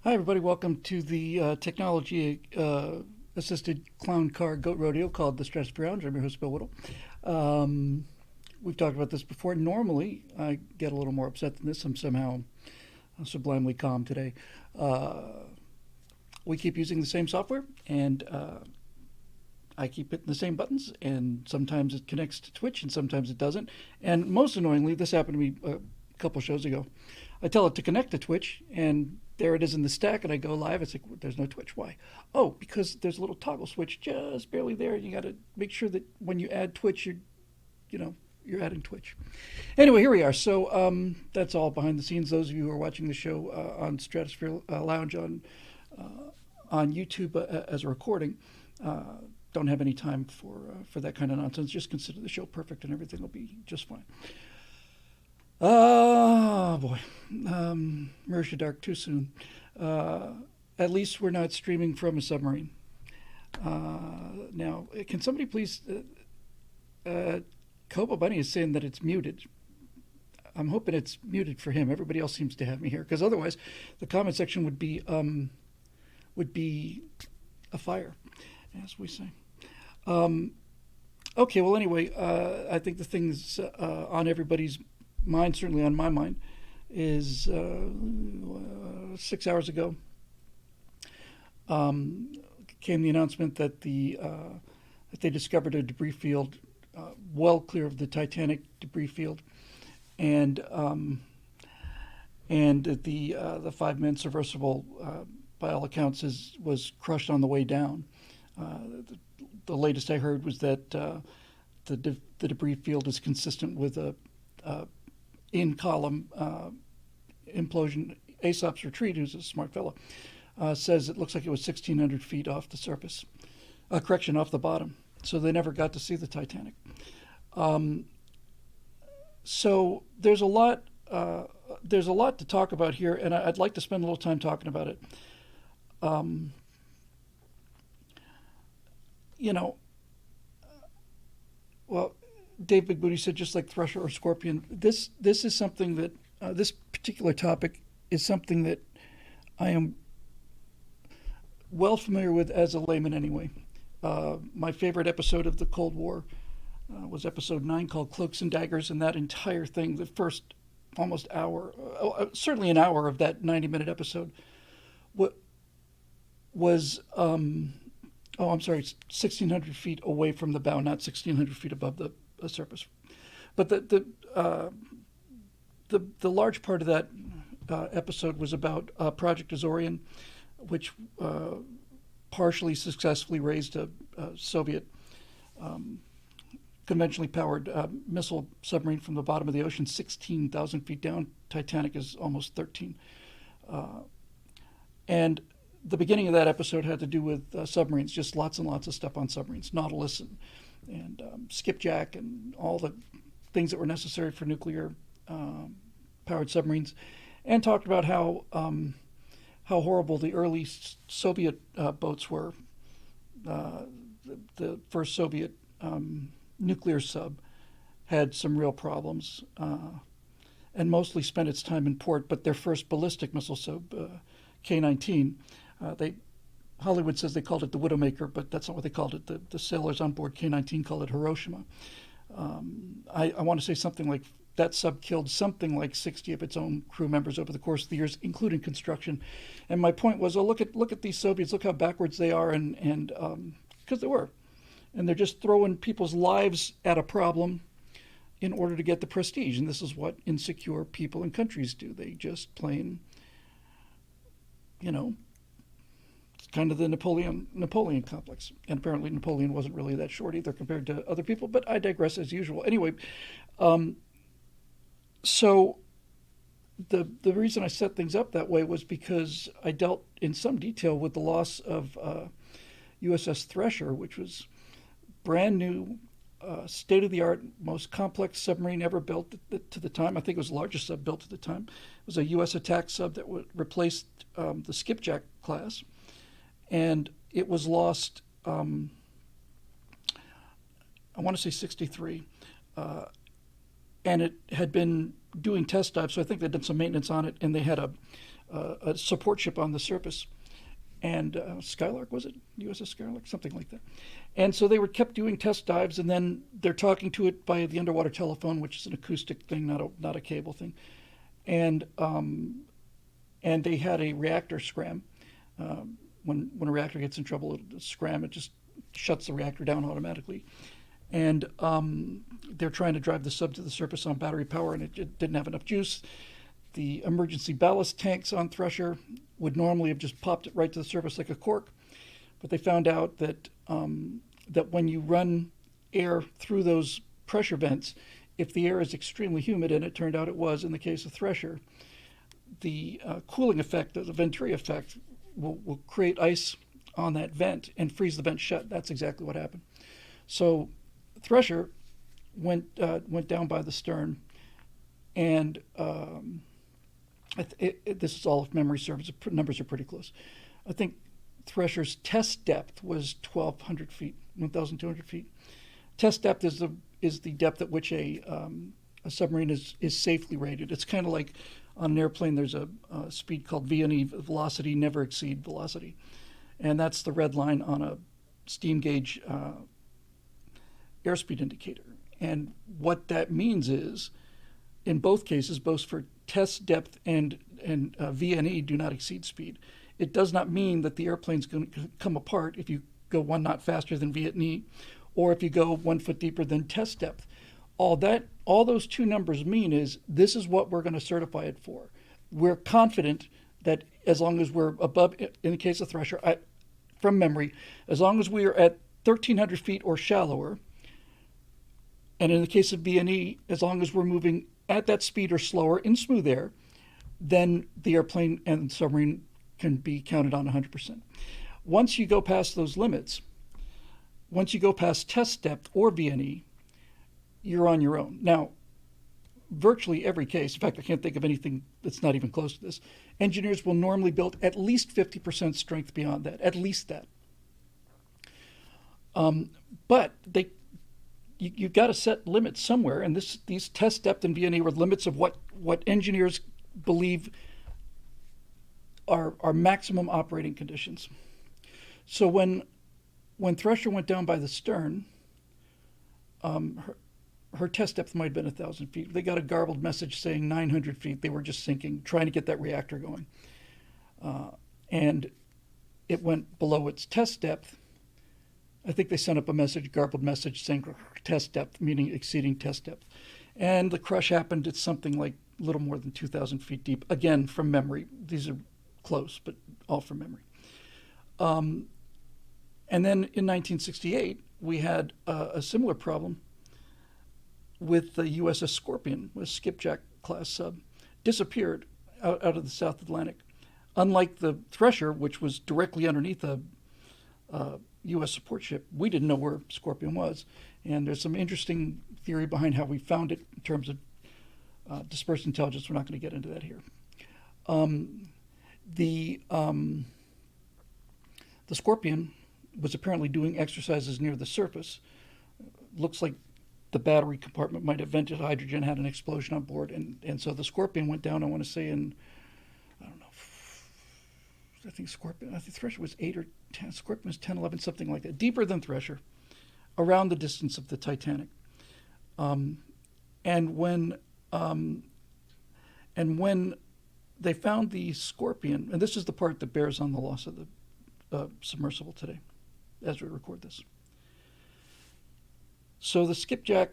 Hi, everybody. Welcome to the technology assisted clown car goat rodeo called the Stratosphere Lounge. I'm your host, Bill Whittle. Um, we've talked about this before. Normally, I get a little more upset than this. I'm somehow sublimely calm today. Uh, we keep using the same software, and I keep hitting the same buttons, and sometimes it connects to Twitch, and sometimes it doesn't. And most annoyingly, this happened to me a couple shows ago. I tell it to connect to Twitch, and there it is in the stack, and I go live. It's like, there's no Twitch. Why? Oh, because there's a little toggle switch just barely there. You got to make sure that when you add Twitch, you're adding Twitch. Anyway, here we are. So that's all behind the scenes. Those of you who are watching the show on Stratosphere Lounge on YouTube as a recording don't have any time for that kind of nonsense. Just consider the show perfect, and everything will be just fine. Oh boy, Marisha Dark too soon. At least we're not streaming from a submarine. Now, can somebody please? Kobo Bunny is saying that it's muted. I'm hoping it's muted for him. Everybody else seems to have me here, because otherwise, the comment section would be a fire, as we say. Okay. Well, anyway, I think the things on everybody's mind, certainly on my mind, is 6 hours ago came the announcement that that they discovered a debris field well clear of the Titanic debris field, and the 5-man submersible, by all accounts, was crushed on the way down. The latest I heard was that the debris field is consistent with a in-column implosion. Aesop's Retreat, who's a smart fellow, says it looks like it was 1,600 feet off the surface. Off the bottom. So they never got to see the Titanic. So there's a lot to talk about here, and I'd like to spend a little time talking about it. Well, Dave Big Booty said, just like Thresher or Scorpion, this is something that this particular topic is something that I am well familiar with as a layman anyway. My favorite episode of the Cold War was episode 9, called Cloaks and Daggers, and that entire thing, the first almost hour, certainly an hour of that 90-minute episode, was, I'm sorry, 1,600 feet away from the bow, not 1,600 feet above the surface. But the large part of that episode was about Project Azorian, which partially successfully raised a Soviet conventionally powered missile submarine from the bottom of the ocean, 16,000 feet down. Titanic is almost 13. And the beginning of that episode had to do with submarines, just lots and lots of stuff on submarines, Nautilus and skipjack and all the things that were necessary for nuclear powered submarines, and talked about how horrible the early Soviet boats were. The first Soviet nuclear sub had some real problems, and mostly spent its time in port. But their first ballistic missile sub, K-19, Hollywood says they called it the Widowmaker, but that's not what they called it. The sailors on board K-19 called it Hiroshima. I want to say something like that sub killed something like 60 of its own crew members over the course of the years, including construction. And my point was, look at these Soviets, look how backwards they are, and because they were. And they're just throwing people's lives at a problem in order to get the prestige. And this is what insecure people and countries do. They just plain, it's kind of the Napoleon complex. And apparently Napoleon wasn't really that short either compared to other people, but I digress as usual. Anyway, so the reason I set things up that way was because I dealt in some detail with the loss of USS Thresher, which was brand new, state-of-the-art, most complex submarine ever built to the time. I think it was the largest sub built at the time. It was a U.S. attack sub that replaced the Skipjack class, and it was lost, I want to say 63, and it had been doing test dives, so I think they did some maintenance on it, and they had a support ship on the surface. And Skylark, was it? USS Skylark? Something like that. And so they were kept doing test dives, and then they're talking to it by the underwater telephone, which is an acoustic thing, not a cable thing. And they had a reactor scram. When a reactor gets in trouble, it'll scram. It just shuts the reactor down automatically. And they're trying to drive the sub to the surface on battery power, and it didn't have enough juice. The emergency ballast tanks on Thresher would normally have just popped it right to the surface like a cork, but they found out that that when you run air through those pressure vents, if the air is extremely humid, and it turned out it was in the case of Thresher, the cooling effect, the Venturi effect, will create ice on that vent and freeze the vent shut. That's exactly what happened. So Thresher went down by the stern, and this is all if memory serves. The numbers are pretty close. I think Thresher's test depth was 1,200 feet, 1,200 feet. Test depth is the depth at which a submarine is safely rated. It's kind of like on an airplane. There's a speed called V&E, velocity never exceed velocity, and that's the red line on a steam gauge airspeed indicator. And what that means is, in both cases, both for test depth and V&E, do not exceed speed. It does not mean that the airplane's going to come apart if you go 1 knot faster than V&E, or if you go 1 foot deeper than test depth. All those two numbers mean is this is what we're going to certify it for. We're confident that as long as we're above, in the case of Thresher, from memory, as long as we are at 1,300 feet or shallower, and in the case of V&E, as long as we're moving at that speed or slower in smooth air, then the airplane and the submarine can be counted on 100%. Once you go past those limits, once you go past test depth or V&E, you're on your own. Now, virtually every case, in fact, I can't think of anything that's not even close to this, engineers will normally build at least 50% strength beyond that, at least that. But you've got to set limits somewhere, and these test depth and V&E were limits of what engineers believe are maximum operating conditions. So when Thresher went down by the stern, her test depth might have been 1,000 feet. They got a garbled message saying 900 feet. They were just sinking, trying to get that reactor going. And it went below its test depth. I think they sent up a garbled message saying test depth, meaning exceeding test depth. And the crush happened at something like a little more than 2,000 feet deep, again, from memory. These are close, but all from memory. And then in 1968, we had a similar problem with the USS Scorpion, a skipjack class sub, disappeared out of the South Atlantic. Unlike the Thresher, which was directly underneath a U.S. support ship, we didn't know where Scorpion was. And there's some interesting theory behind how we found it in terms of dispersed intelligence. We're not going to get into that here. The Scorpion was apparently doing exercises near the surface. Looks like the battery compartment might have vented hydrogen, had an explosion on board, and so the Scorpion went down, I want to say in, I don't know, I think Thresher was 8 or 10, Scorpion was 10, 11, something like that, deeper than Thresher, around the distance of the Titanic. And when they found the Scorpion, and this is the part that bears on the loss of the submersible today, as we record this. So the Skipjack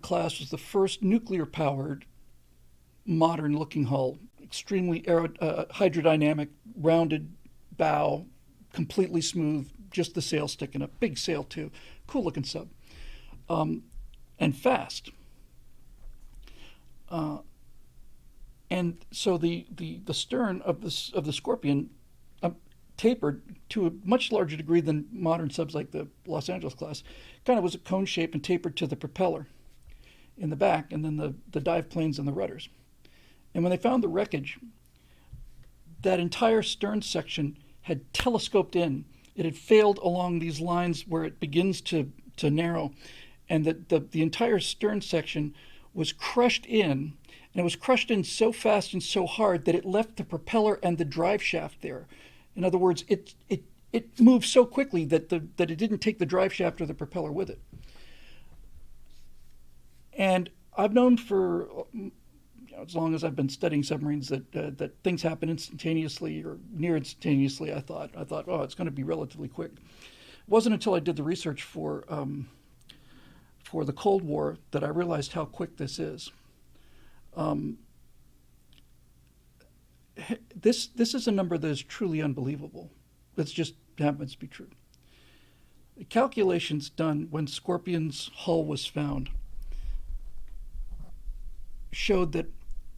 class was the first nuclear-powered, modern-looking hull, extremely hydrodynamic, rounded bow, completely smooth, just the sail sticking up, big sail too, cool-looking sub, and fast. And so the stern of the Scorpion tapered to a much larger degree than modern subs like the Los Angeles class. Kind of was a cone shape and tapered to the propeller in the back, and then the dive planes and the rudders. And when they found the wreckage, that entire stern section had telescoped in. It had failed along these lines where it begins to narrow, and the entire stern section was crushed in, And it was crushed in so fast and so hard that it left the propeller and the drive shaft there. In other words, it moved so quickly that it didn't take the drive shaft or the propeller with it. And I've known for as long as I've been studying submarines that things happen instantaneously or near instantaneously. I thought, oh, it's going to be relatively quick. It wasn't until I did the research for the Cold War that I realized how quick this is. This is a number that is truly unbelievable. It just happens to be true. The calculations done when Scorpion's hull was found showed that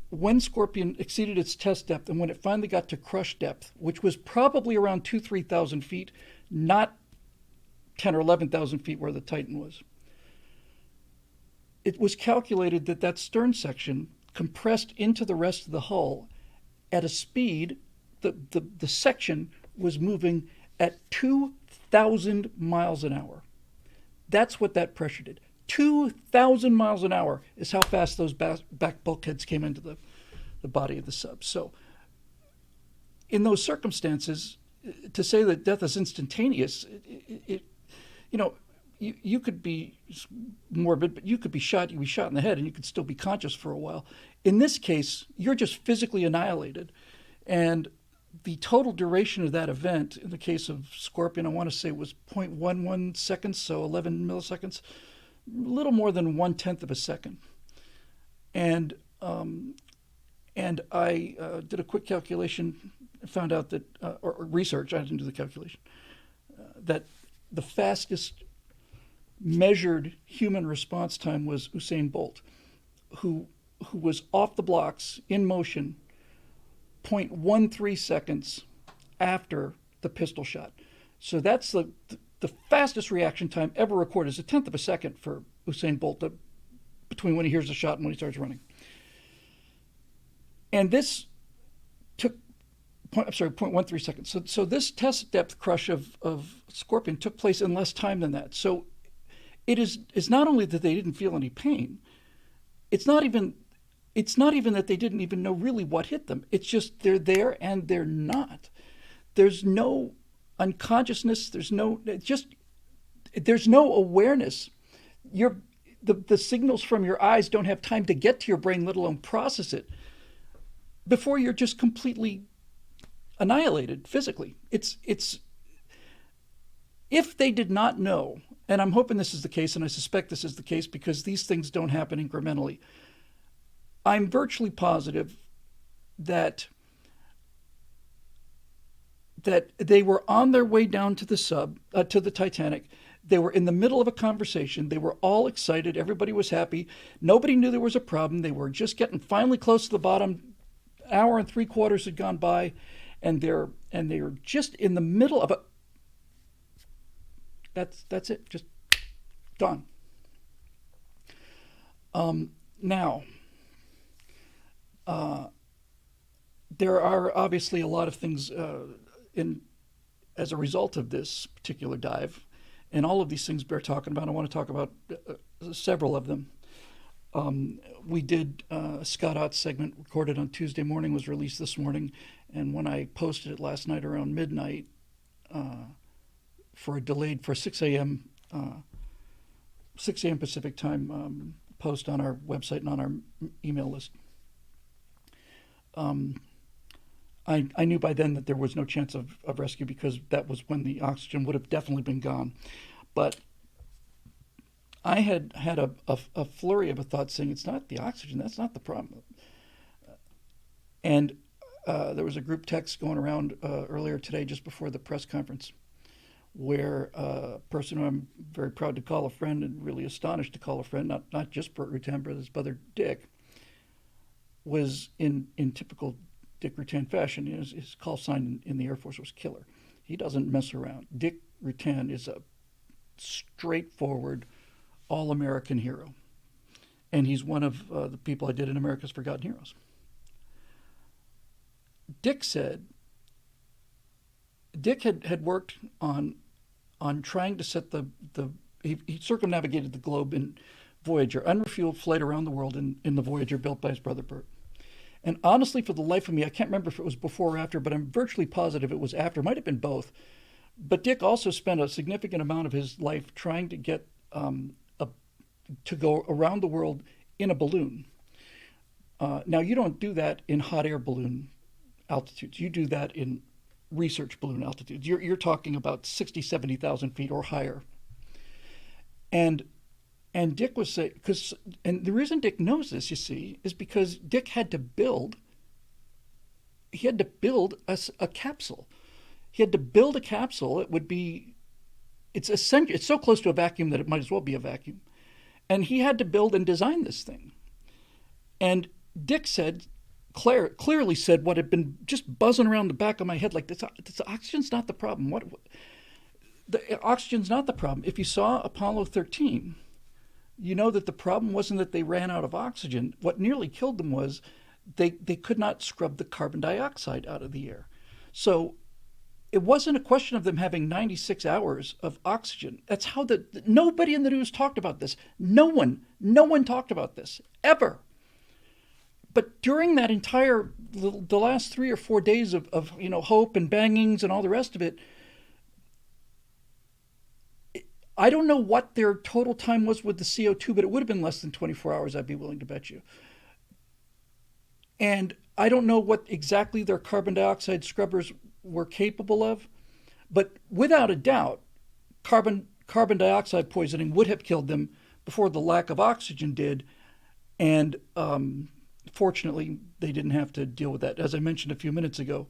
when Scorpion exceeded its test depth and when it finally got to crush depth, which was probably around 3,000 feet, not 10 or 11,000 feet where the Titan was, it was calculated that that stern section compressed into the rest of the hull at a speed, the section was moving at 2,000 miles an hour. That's what that pressure did. 2,000 miles an hour is how fast those back bulkheads came into the body of the sub. So in those circumstances, to say that death is instantaneous, you could be morbid, but you could be shot. You'd be shot in the head, and you could still be conscious for a while. In this case, you're just physically annihilated, and the total duration of that event, in the case of Scorpion, I want to say was 0.11 seconds, so 11 milliseconds, a little more than 1/10 of a second. And I did a quick calculation, found out that, or research, I didn't do the calculation, that the fastest measured human response time was Usain Bolt, who was off the blocks in motion 0.13 seconds after the pistol shot. So that's the fastest reaction time ever recorded, is 1/10 of a second for Usain Bolt between when he hears the shot and when he starts running. And this took 0.13 seconds. So this test depth crush of Scorpion took place in less time than that. So it's not only that they didn't feel any pain, it's not even that they didn't even know really what hit them. It's just they're there and they're not. There's no unconsciousness. There's no awareness. The signals from your eyes don't have time to get to your brain, let alone process it, before you're just completely annihilated physically. It's if they did not know, and I'm hoping this is the case, and I suspect this is the case because these things don't happen incrementally, I'm virtually positive that they were on their way down to the Titanic. They were in the middle of a conversation. They were all excited. Everybody was happy. Nobody knew there was a problem. They were just getting finally close to the bottom. An hour and 3/4 had gone by, and they're just in the middle of a. That's it. Just gone. Now. There are obviously a lot of things as a result of this particular dive, and all of these things bear talking about. I want to talk about several of them. We did a Scott Ott segment recorded on Tuesday morning, was released this morning, and when I posted it last night around midnight for 6 a.m. 6 a.m. Pacific time post on our website and on our email list. I knew by then that there was no chance of rescue because that was when the oxygen would have definitely been gone. But I had a flurry of a thought saying, it's not the oxygen, that's not the problem. And there was a group text going around earlier today, just before the press conference, where a person who I'm very proud to call a friend and really astonished to call a friend, not just Bert Rutan, but his brother Dick, was in typical Dick Rutan fashion. His call sign in the Air Force was Killer. He doesn't mess around. Dick Rutan is a straightforward, all-American hero. And he's one of the people I did in America's Forgotten Heroes. Dick said, Dick had worked on trying to set he circumnavigated the globe in Voyager, unrefueled flight around the world in the Voyager built by his brother Bert. And honestly, for the life of me, I can't remember if it was before or after, but I'm virtually positive it was after. It might have been both. But Dick also spent a significant amount of his life trying to get to go around the world in a balloon. Now, you don't do that in hot air balloon altitudes. You do that in research balloon altitudes. You're talking about 60, 70,000 feet or higher. And Dick was saying, and the reason Dick knows this, you see, is because Dick had to build a capsule. He had to build a capsule. It's so close to a vacuum that it might as well be a vacuum. And he had to build and design this thing. And Dick clearly said what had been just buzzing around the back of my head, like, this oxygen's not the problem. The oxygen's not the problem. If you saw Apollo 13, you know that the problem wasn't that they ran out of oxygen. What nearly killed them was they could not scrub the carbon dioxide out of the air. So it wasn't a question of them having 96 hours of oxygen. That's how nobody in the news talked about this. No one talked about this, ever. But during that entire, the last 3 or 4 days of hope and bangings and all the rest of it, I don't know what their total time was with the CO2, but it would have been less than 24 hours, I'd be willing to bet you. And I don't know what exactly their carbon dioxide scrubbers were capable of, but without a doubt, carbon dioxide poisoning would have killed them before the lack of oxygen did. And fortunately, they didn't have to deal with that. As I mentioned a few minutes ago,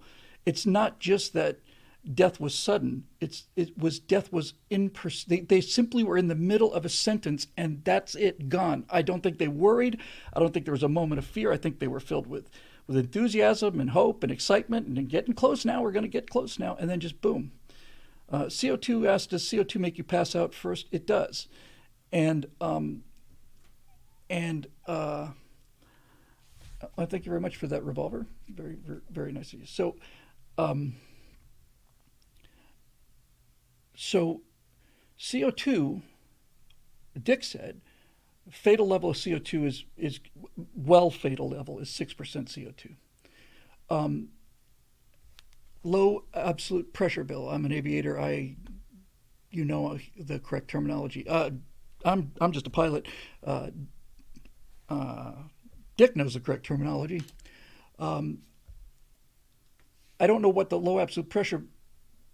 it's not just that death was sudden. Death was they simply were in the middle of a sentence, and that's it, gone. I don't think they worried. I don't think there was a moment of fear. I think they were filled with enthusiasm and hope and excitement and getting close now. We're going to get close now, and then just boom. CO2 asked, does CO2 make you pass out first? It does, and I thank you very much for that revolver. Very, very, very nice of you. So CO2, Dick said, fatal level of CO2 is fatal level is 6% CO2. Low absolute pressure, Bill. I'm an aviator. The correct terminology. I'm just a pilot. Dick knows the correct terminology. I don't know what the low absolute pressure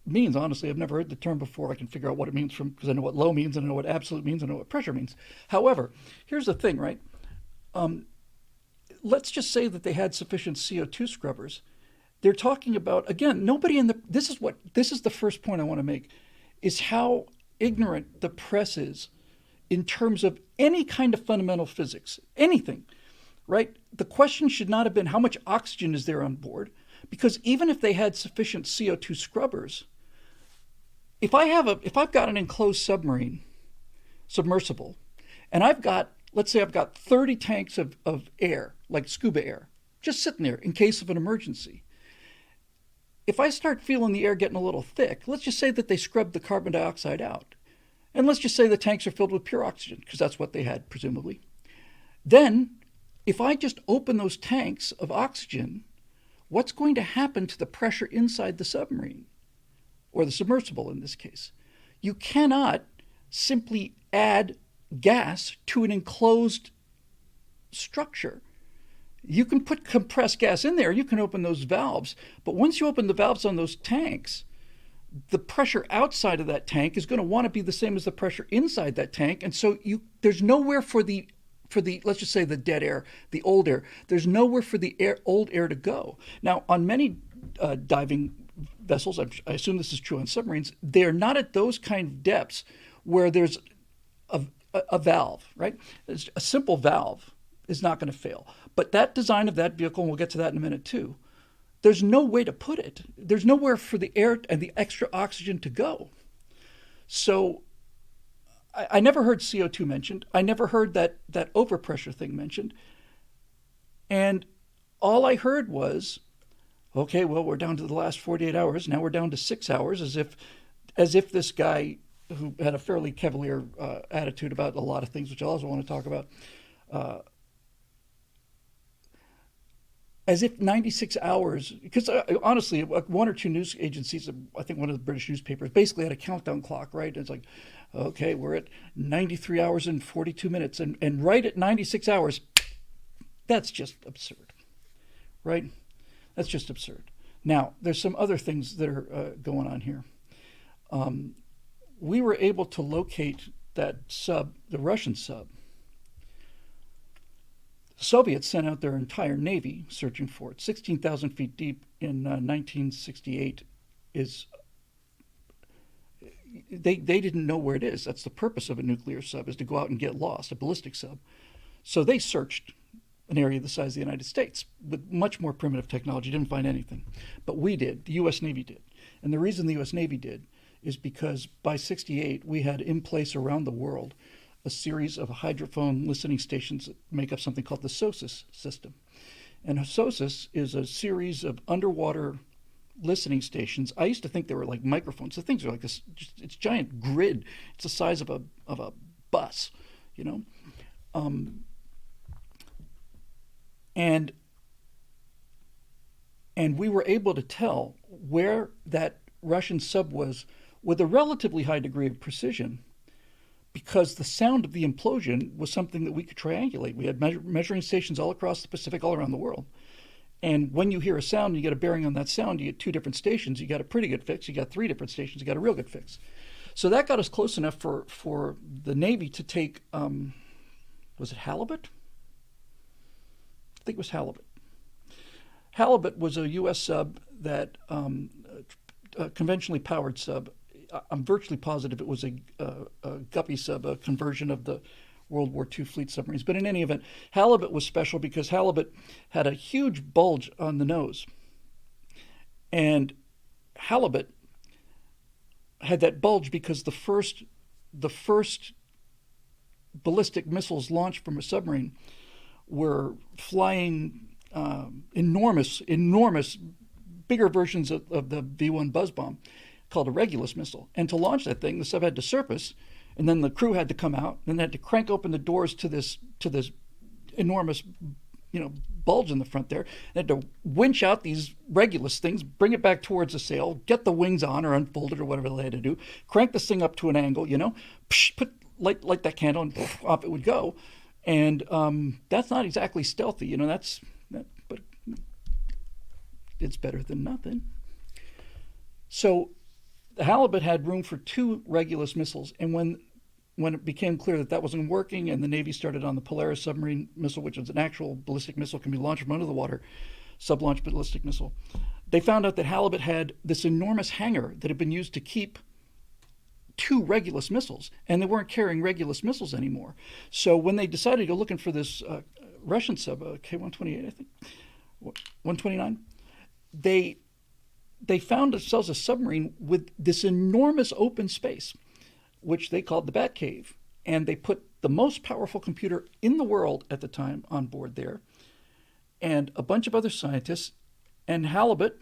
means, honestly. I've never heard the term before. I can figure out what it means because I know what low means, and I know what absolute means, and I know what pressure means. However, here's the thing, right? Let's just say that they had sufficient CO2 scrubbers. They're talking about, again, this is the first point I want to make, is how ignorant the press is in terms of any kind of fundamental physics, anything, right? The question should not have been how much oxygen is there on board, because even if they had sufficient CO2 scrubbers, if I've got an enclosed submersible, and let's say I've got 30 tanks of air, like scuba air, just sitting there in case of an emergency. If I start feeling the air getting a little thick, let's just say that they scrubbed the carbon dioxide out. And let's just say the tanks are filled with pure oxygen, because that's what they had, presumably. Then, if I just open those tanks of oxygen, what's going to happen to the pressure inside the submarine, or the submersible in this case? You cannot simply add gas to an enclosed structure. You can put compressed gas in there, you can open those valves, but once you open the valves on those tanks, the pressure outside of that tank is going to want to be the same as the pressure inside that tank, and so there's nowhere for the let's just say the dead air, the old air, there's nowhere for the old air to go. Now, on many diving vessels, I assume this is true on submarines, they're not at those kind of depths where there's a valve, right? A simple valve is not going to fail. But that design of that vehicle, and we'll get to that in a minute too, there's no way to put it. There's nowhere for the air and the extra oxygen to go. So I never heard CO2 mentioned. I never heard that overpressure thing mentioned. And all I heard was, okay, well, we're down to the last 48 hours. Now we're down to 6 hours, as if this guy who had a fairly cavalier attitude about a lot of things, which I also want to talk about. As if 96 hours, because honestly, one or two news agencies, I think one of the British newspapers, basically had a countdown clock, right? And it's like, okay, we're at 93 hours and 42 minutes. And right at 96 hours, that's just absurd, right? That's just absurd. Now, there's some other things that are going on here. We were able to locate that sub, the Russian sub. The Soviets sent out their entire navy searching for it. 16,000 feet deep in 1968 is. They didn't know where it is. That's the purpose of a nuclear sub, is to go out and get lost, a ballistic sub. So they searched an area the size of the United States with much more primitive technology, didn't find anything. But we did, the U.S. Navy did. And the reason the U.S. Navy did is because by 68, we had in place around the world a series of hydrophone listening stations that make up something called the SOSUS system. And SOSUS is a series of underwater listening stations. I used to think they were like microphones. The things are like this, it's giant grid. It's the size of a bus, you know? And we were able to tell where that Russian sub was with a relatively high degree of precision, because the sound of the implosion was something that we could triangulate. We had measuring stations all across the Pacific, all around the world. And when you hear a sound, you get a bearing on that sound, you get two different stations, you got a pretty good fix, you got three different stations, you got a real good fix. So that got us close enough for the Navy to take, was it halibut? I think it was halibut. Halibut was a U.S. sub that, a conventionally powered sub. I'm virtually positive it was a guppy sub, a conversion of the World War II fleet submarines. But in any event, halibut was special because halibut had a huge bulge on the nose. And halibut had that bulge because the first ballistic missiles launched from a submarine were flying enormous, bigger versions of the V-1 buzz bomb, called a Regulus missile. And to launch that thing, the sub had to surface, and then the crew had to come out, and they had to crank open the doors to this enormous, bulge in the front there. They had to winch out these Regulus things, bring it back towards the sail, get the wings on or unfolded or whatever they had to do, crank this thing up to an angle, light that candle, and off it would go. And that's not exactly stealthy, but it's better than nothing. So the halibut had room for two Regulus missiles, and when it became clear that wasn't working, and the Navy started on the Polaris submarine missile, which is an actual ballistic missile, can be launched from under the water, sub-launch ballistic missile, they found out that halibut had this enormous hangar that had been used to keep two Regulus missiles, and they weren't carrying Regulus missiles anymore. So when they decided to go looking for this Russian sub, K-128, I think, 129, they found themselves a submarine with this enormous open space, which they called the Bat Cave. And they put the most powerful computer in the world at the time on board there, and a bunch of other scientists. And halibut,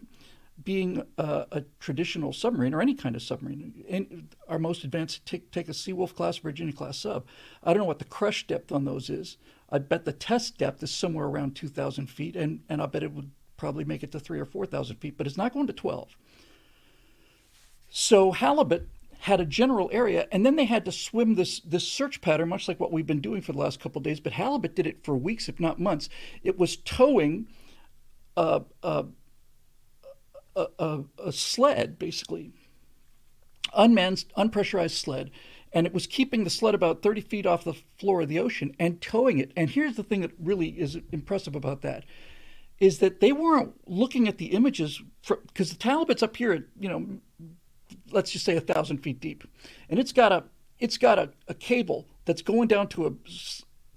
being a traditional submarine, or any kind of submarine, our most advanced, take a Seawolf class, Virginia class sub. I don't know what the crush depth on those is. I bet the test depth is somewhere around 2,000 feet, and I bet it would probably make it to 3,000 or 4,000 feet, but it's not going to 12. So halibut had a general area, and then they had to swim this search pattern, much like what we've been doing for the last couple of days, but halibut did it for weeks, if not months. It was towing a sled, basically, unmanned, unpressurized sled, and it was keeping the sled about 30 feet off the floor of the ocean and towing it. And here's the thing that really is impressive about that, is that they weren't looking at the images, because the halibut's up here at, let's just say 1,000 feet deep, and it's got a cable that's going down to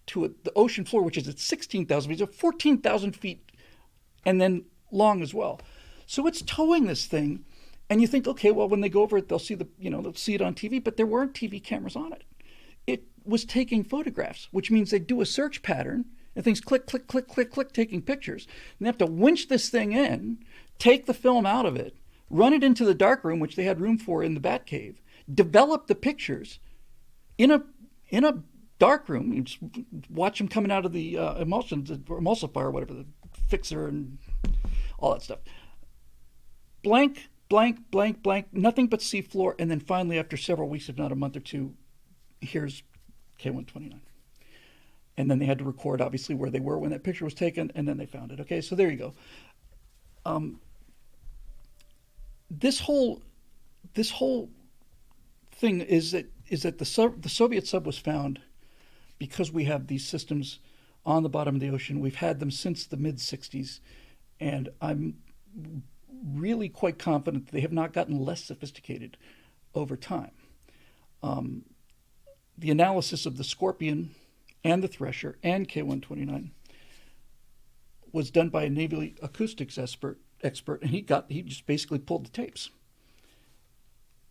the ocean floor, which is at 16,000 feet, so 14,000 feet, and then long as well. So it's towing this thing, and you think, okay, well, when they go over it, they'll see they'll see it on TV, but there weren't TV cameras on it. It was taking photographs, which means they do a search pattern, and things click, click, click, click, click, taking pictures. And they have to winch this thing in, take the film out of it, run it into the darkroom, which they had room for in the Batcave, develop the pictures in a darkroom. You just watch them coming out of the emulsifier, or whatever, the fixer and all that stuff. Blank, blank, blank, blank, nothing but seafloor. And then finally, after several weeks, if not a month or two, here's K-129. And then they had to record, obviously, where they were when that picture was taken, and then they found it. Okay, so there you go. This whole thing is that the Soviet sub was found because we have these systems on the bottom of the ocean. We've had them since the mid-'60s, and I'm really quite confident that they have not gotten less sophisticated over time. The analysis of the Scorpion and the Thresher and K-129 was done by a naval acoustics expert, and he just basically pulled the tapes.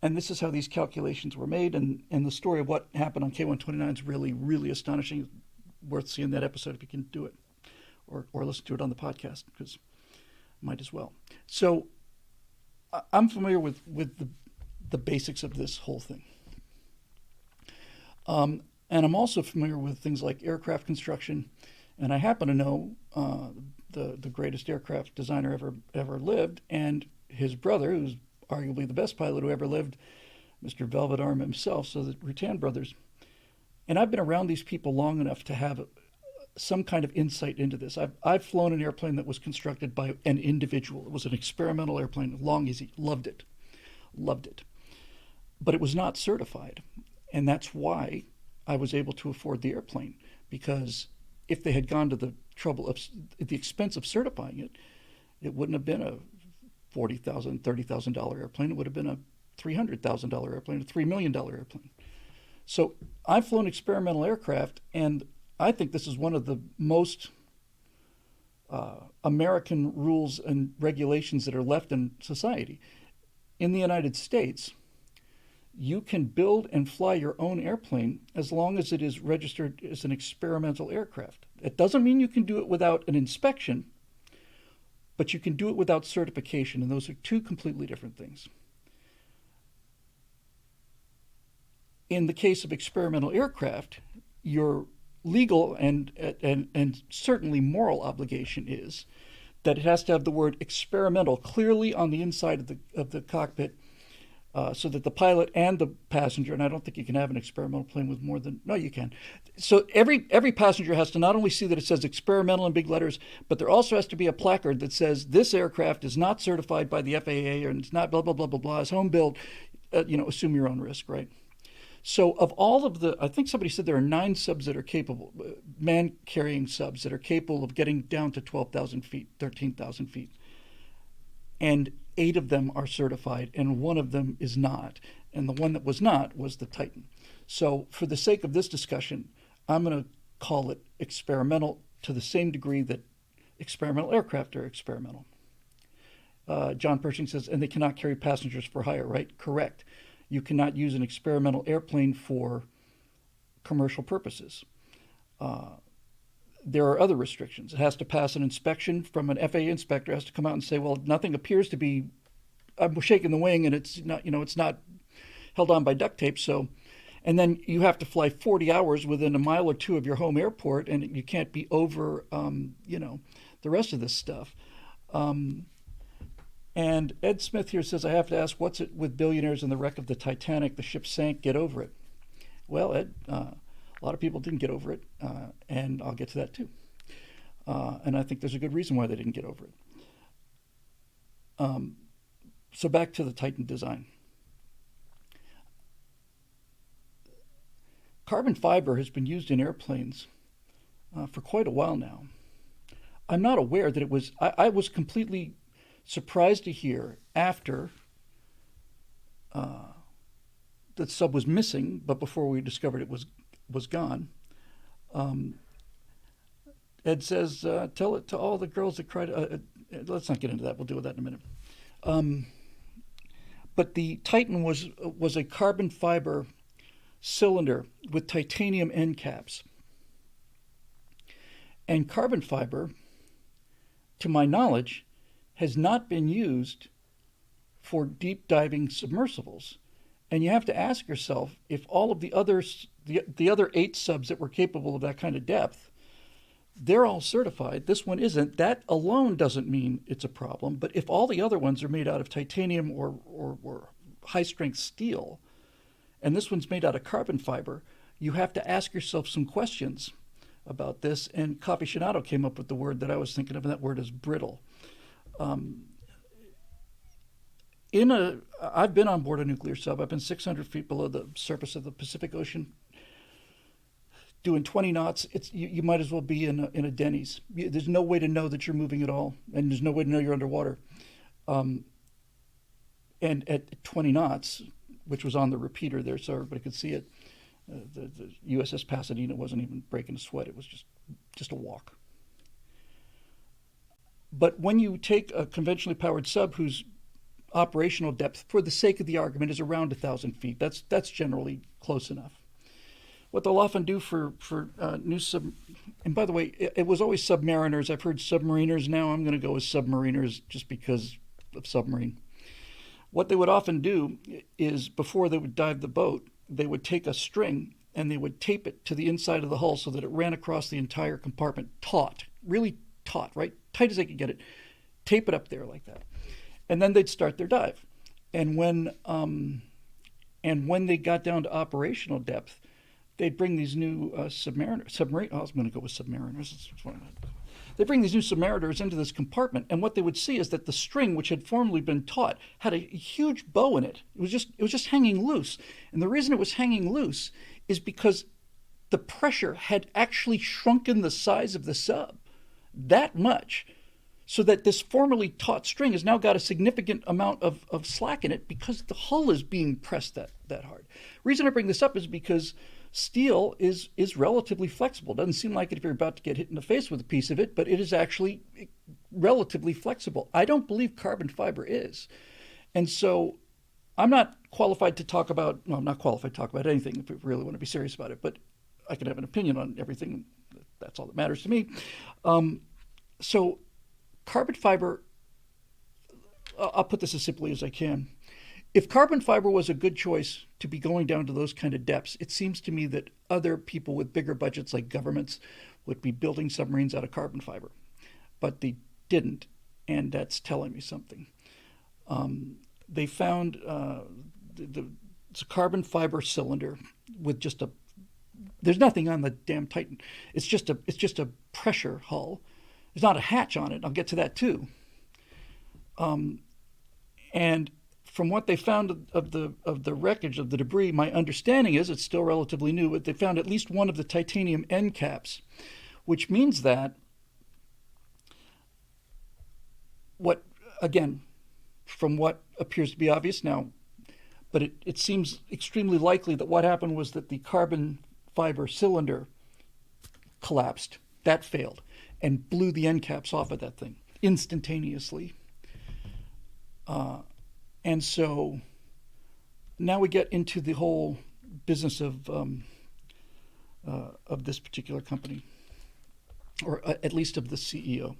And this is how these calculations were made, and the story of what happened on K-129 is really, really astonishing. Worth seeing that episode if you can do it, or listen to it on the podcast, because might as well. So I'm familiar with the basics of this whole thing. And I'm also familiar with things like aircraft construction, and I happen to know the greatest aircraft designer ever lived, and his brother, who's arguably the best pilot who ever lived, Mr. Velvet Arm himself, so the Rutan brothers. And I've been around these people long enough to have some kind of insight into this. I've flown an airplane that was constructed by an individual. It was an experimental airplane, long easy, loved it. But it was not certified, and that's why I was able to afford the airplane, because if they had gone to the trouble of the expense of certifying it, it wouldn't have been a $40,000, $30,000 airplane. It would have been a $300,000 airplane, a $3 million airplane. So I've flown experimental aircraft, and I think this is one of the most American rules and regulations that are left in society. In the United States, you can build and fly your own airplane as long as it is registered as an experimental aircraft. It doesn't mean you can do it without an inspection, but you can do it without certification, and those are two completely different things. In the case of experimental aircraft, your legal and certainly moral obligation is that it has to have the word experimental clearly on the inside of the cockpit, so that the pilot and the passenger, and I don't think you can have an experimental plane with more than, no, you can. So every passenger has to not only see that it says experimental in big letters, but there also has to be a placard that says this aircraft is not certified by the FAA, and it's not blah, blah, blah, blah, blah, it's home built, assume your own risk, right? So of all of the, I think somebody said there are 9 subs that are capable, man-carrying subs that are capable of getting down to 12,000 feet, 13,000 feet. And 8 of them are certified, and 1 of them is not. And the one that was not was the Titan. So for the sake of this discussion, I'm going to call it experimental to the same degree that experimental aircraft are experimental. John Pershing says, and they cannot carry passengers for hire, right? Correct. You cannot use an experimental airplane for commercial purposes. There are other restrictions. It has to pass an inspection from an FAA inspector. It has to come out and say, well, nothing appears to be, I'm shaking the wing and it's not, it's not held on by duct tape. So, and then you have to fly 40 hours within a mile or 2 of your home airport, and you can't be over, the rest of this stuff. And Ed Smith here says, I have to ask, what's it with billionaires and the wreck of the Titanic? The ship sank, get over it. Well, Ed, a lot of people didn't get over it, and I'll get to that too. And I think there's a good reason why they didn't get over it. So back to the Titan design. Carbon fiber has been used in airplanes for quite a while now. I'm not aware that it was, I was completely surprised to hear after the sub was missing, but before we discovered it was gone. Ed says, tell it to all the girls that cried. Let's not get into that. We'll deal with that in a minute. But the Titan was a carbon fiber cylinder with titanium end caps. And carbon fiber, to my knowledge, has not been used for deep diving submersibles. And you have to ask yourself if all of the others, the other 8 subs that were capable of that kind of depth, they're all certified. This one isn't. That alone doesn't mean it's a problem. But if all the other ones are made out of titanium or high strength steel, and this one's made out of carbon fiber, you have to ask yourself some questions about this. And Coffee came up with the word that I was thinking of, and that word is brittle. I've been on board a nuclear sub. I've been 600 feet below the surface of the Pacific Ocean, doing 20 knots. You might as well be in a Denny's. There's no way to know that you're moving at all, and there's no way to know you're underwater. And at 20 knots, which was on the repeater there, so everybody could see it, the USS Pasadena wasn't even breaking a sweat. It was just a walk. But when you take a conventionally powered sub whose operational depth, for the sake of the argument, is around 1,000 feet, that's generally close enough. What they'll often do for new sub, and by the way, it was always submariners. I've heard submariners. Now I'm going to go with submariners just because of submarine. What they would often do is, before they would dive the boat, they would take a string and they would tape it to the inside of the hull so that it ran across the entire compartment, taut, really taut, right? Tight as they could get it. Tape it up there like that. And then they'd start their dive. And when they got down to operational depth, they'd bring these new submarine. I was going to go with submariners. They bring these new submariners into this compartment, and what they would see is that the string, which had formerly been taut, had a huge bow in it. It was just hanging loose, and the reason it was hanging loose is because the pressure had actually shrunken the size of the sub that much, so that this formerly taut string has now got a significant amount of slack in it because the hull is being pressed that hard. The reason I bring this up is because steel is relatively flexible. It doesn't seem like it if you're about to get hit in the face with a piece of it, but it is actually relatively flexible. I don't believe carbon fiber is. And so I'm not qualified to talk about, well, I'm not qualified to talk about anything if we really want to be serious about it, but I can have an opinion on everything. That's all that matters to me. So carbon fiber, I'll put this as simply as I can. If carbon fiber was a good choice to be going down to those kind of depths, it seems to me that other people with bigger budgets, like governments, would be building submarines out of carbon fiber. But they didn't, and that's telling me something. They found it's a carbon fiber cylinder with just there's nothing on the damn Titan. It's just a pressure hull. There's not a hatch on it. I'll get to that too. And from what they found of the wreckage of the debris, my understanding is it's still relatively new, but they found at least one of the titanium end caps, which means that from what appears to be obvious now, but it seems extremely likely that what happened was that the carbon fiber cylinder collapsed. That failed and blew the end caps off of that thing instantaneously. And so now we get into the whole business of this particular company, or at least of the CEO,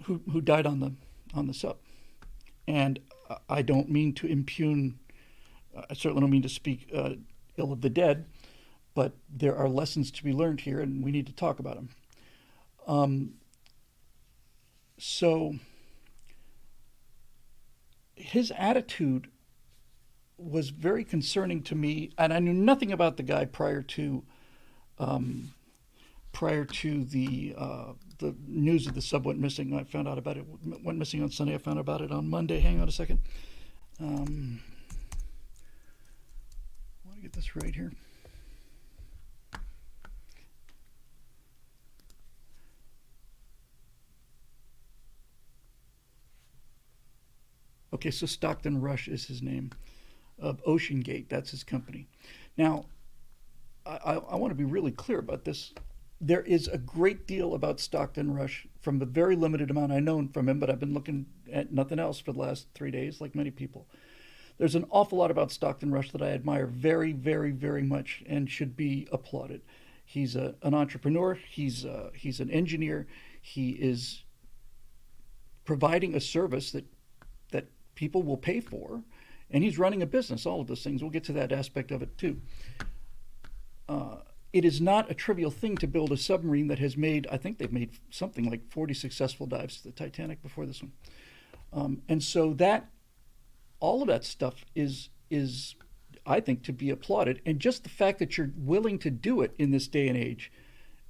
who died on the sub. And I don't mean to impugn. I certainly don't mean to speak ill of the dead, but there are lessons to be learned here, and we need to talk about them. So his attitude was very concerning to me, and I knew nothing about the guy prior to the news of the sub went missing. I found out about it. Went missing on Sunday. I found out about it on Monday. Hang on a second. I want to get this right here. Okay, so Stockton Rush is his name. Ocean Gate, that's his company. Now, I want to be really clear about this. There is a great deal about Stockton Rush from the very limited amount I know from him, but I've been looking at nothing else for the last 3 days, like many people. There's an awful lot about Stockton Rush that I admire very, very, very much and should be applauded. He's an entrepreneur. He's an engineer. He is providing a service that people will pay for, and he's running a business. All of those things. We'll get to that aspect of it too. It is not a trivial thing to build a submarine that has made, I think they've made something like 40 successful dives to the Titanic before this one. And so that, all of that stuff is, I think, to be applauded. And just the fact that you're willing to do it in this day and age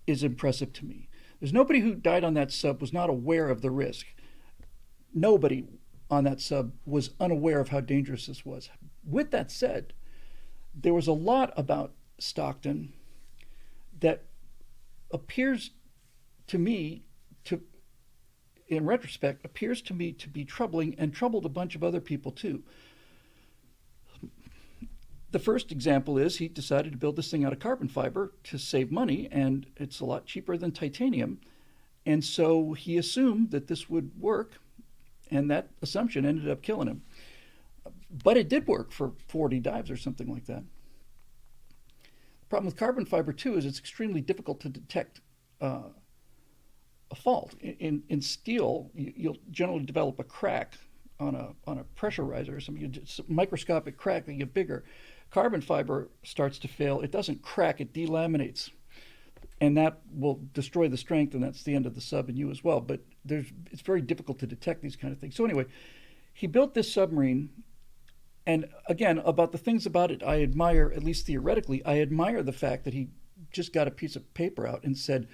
is impressive to me. There's nobody who died on that sub was not aware of the risk. Nobody on that sub was unaware of how dangerous this was. With that said, there was a lot about Stockton that appears to me to, in retrospect, appears to me to be troubling and troubled a bunch of other people too. The first example is he decided to build this thing out of carbon fiber to save money, and it's a lot cheaper than titanium. And so he assumed that this would work, and that assumption ended up killing him. But it did work for 40 dives or something like that. The problem with carbon fiber, too, is it's extremely difficult to detect a fault. In steel, you'll generally develop a crack on a pressure riser or something. It's a microscopic crack that get bigger. Carbon fiber starts to fail. It doesn't crack, it delaminates. And that will destroy the strength, and that's the end of the sub and you as well. But it's very difficult to detect these kind of things. So anyway, he built this submarine. And again, about the things about it I admire, at least theoretically, I admire the fact that he just got a piece of paper out and said,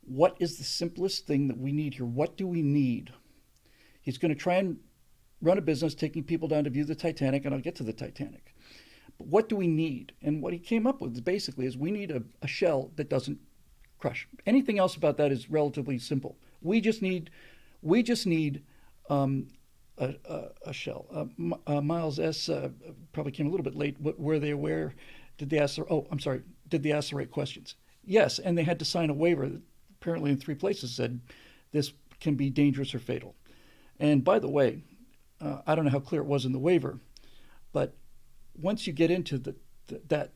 what is the simplest thing that we need here? What do we need? He's going to try and run a business taking people down to view the Titanic, and I'll get to the Titanic. But what do we need? And what he came up with basically is we need a shell that doesn't crush. Anything else about that is relatively simple. We just need a shell. Miles S. Probably came a little bit late. Were they aware? Did they ask? Did they ask the right questions? Yes, and they had to sign a waiver that apparently in 3 places said this can be dangerous or fatal. And by the way, I don't know how clear it was in the waiver, but once you get into that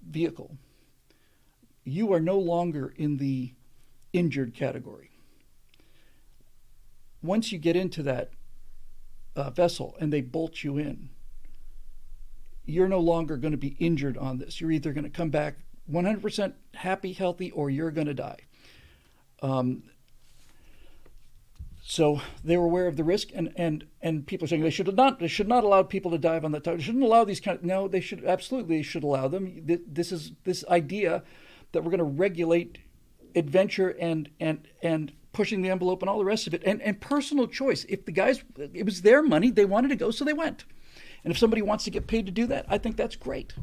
vehicle, you are no longer in the injured category. Once you get into that vessel and they bolt you in, you're no longer going to be injured on this. You're either going to come back 100% happy, healthy, or you're going to die. So they were aware of the risk, and people are saying they should not allow people to dive on that time. They shouldn't allow these kind of, no, they should absolutely, they should allow them. This idea that we're going to regulate adventure and pushing the envelope and all the rest of it, and personal choice. If the guys, it was their money, they wanted to go, so they went. And if somebody wants to get paid to do that, I think that's great.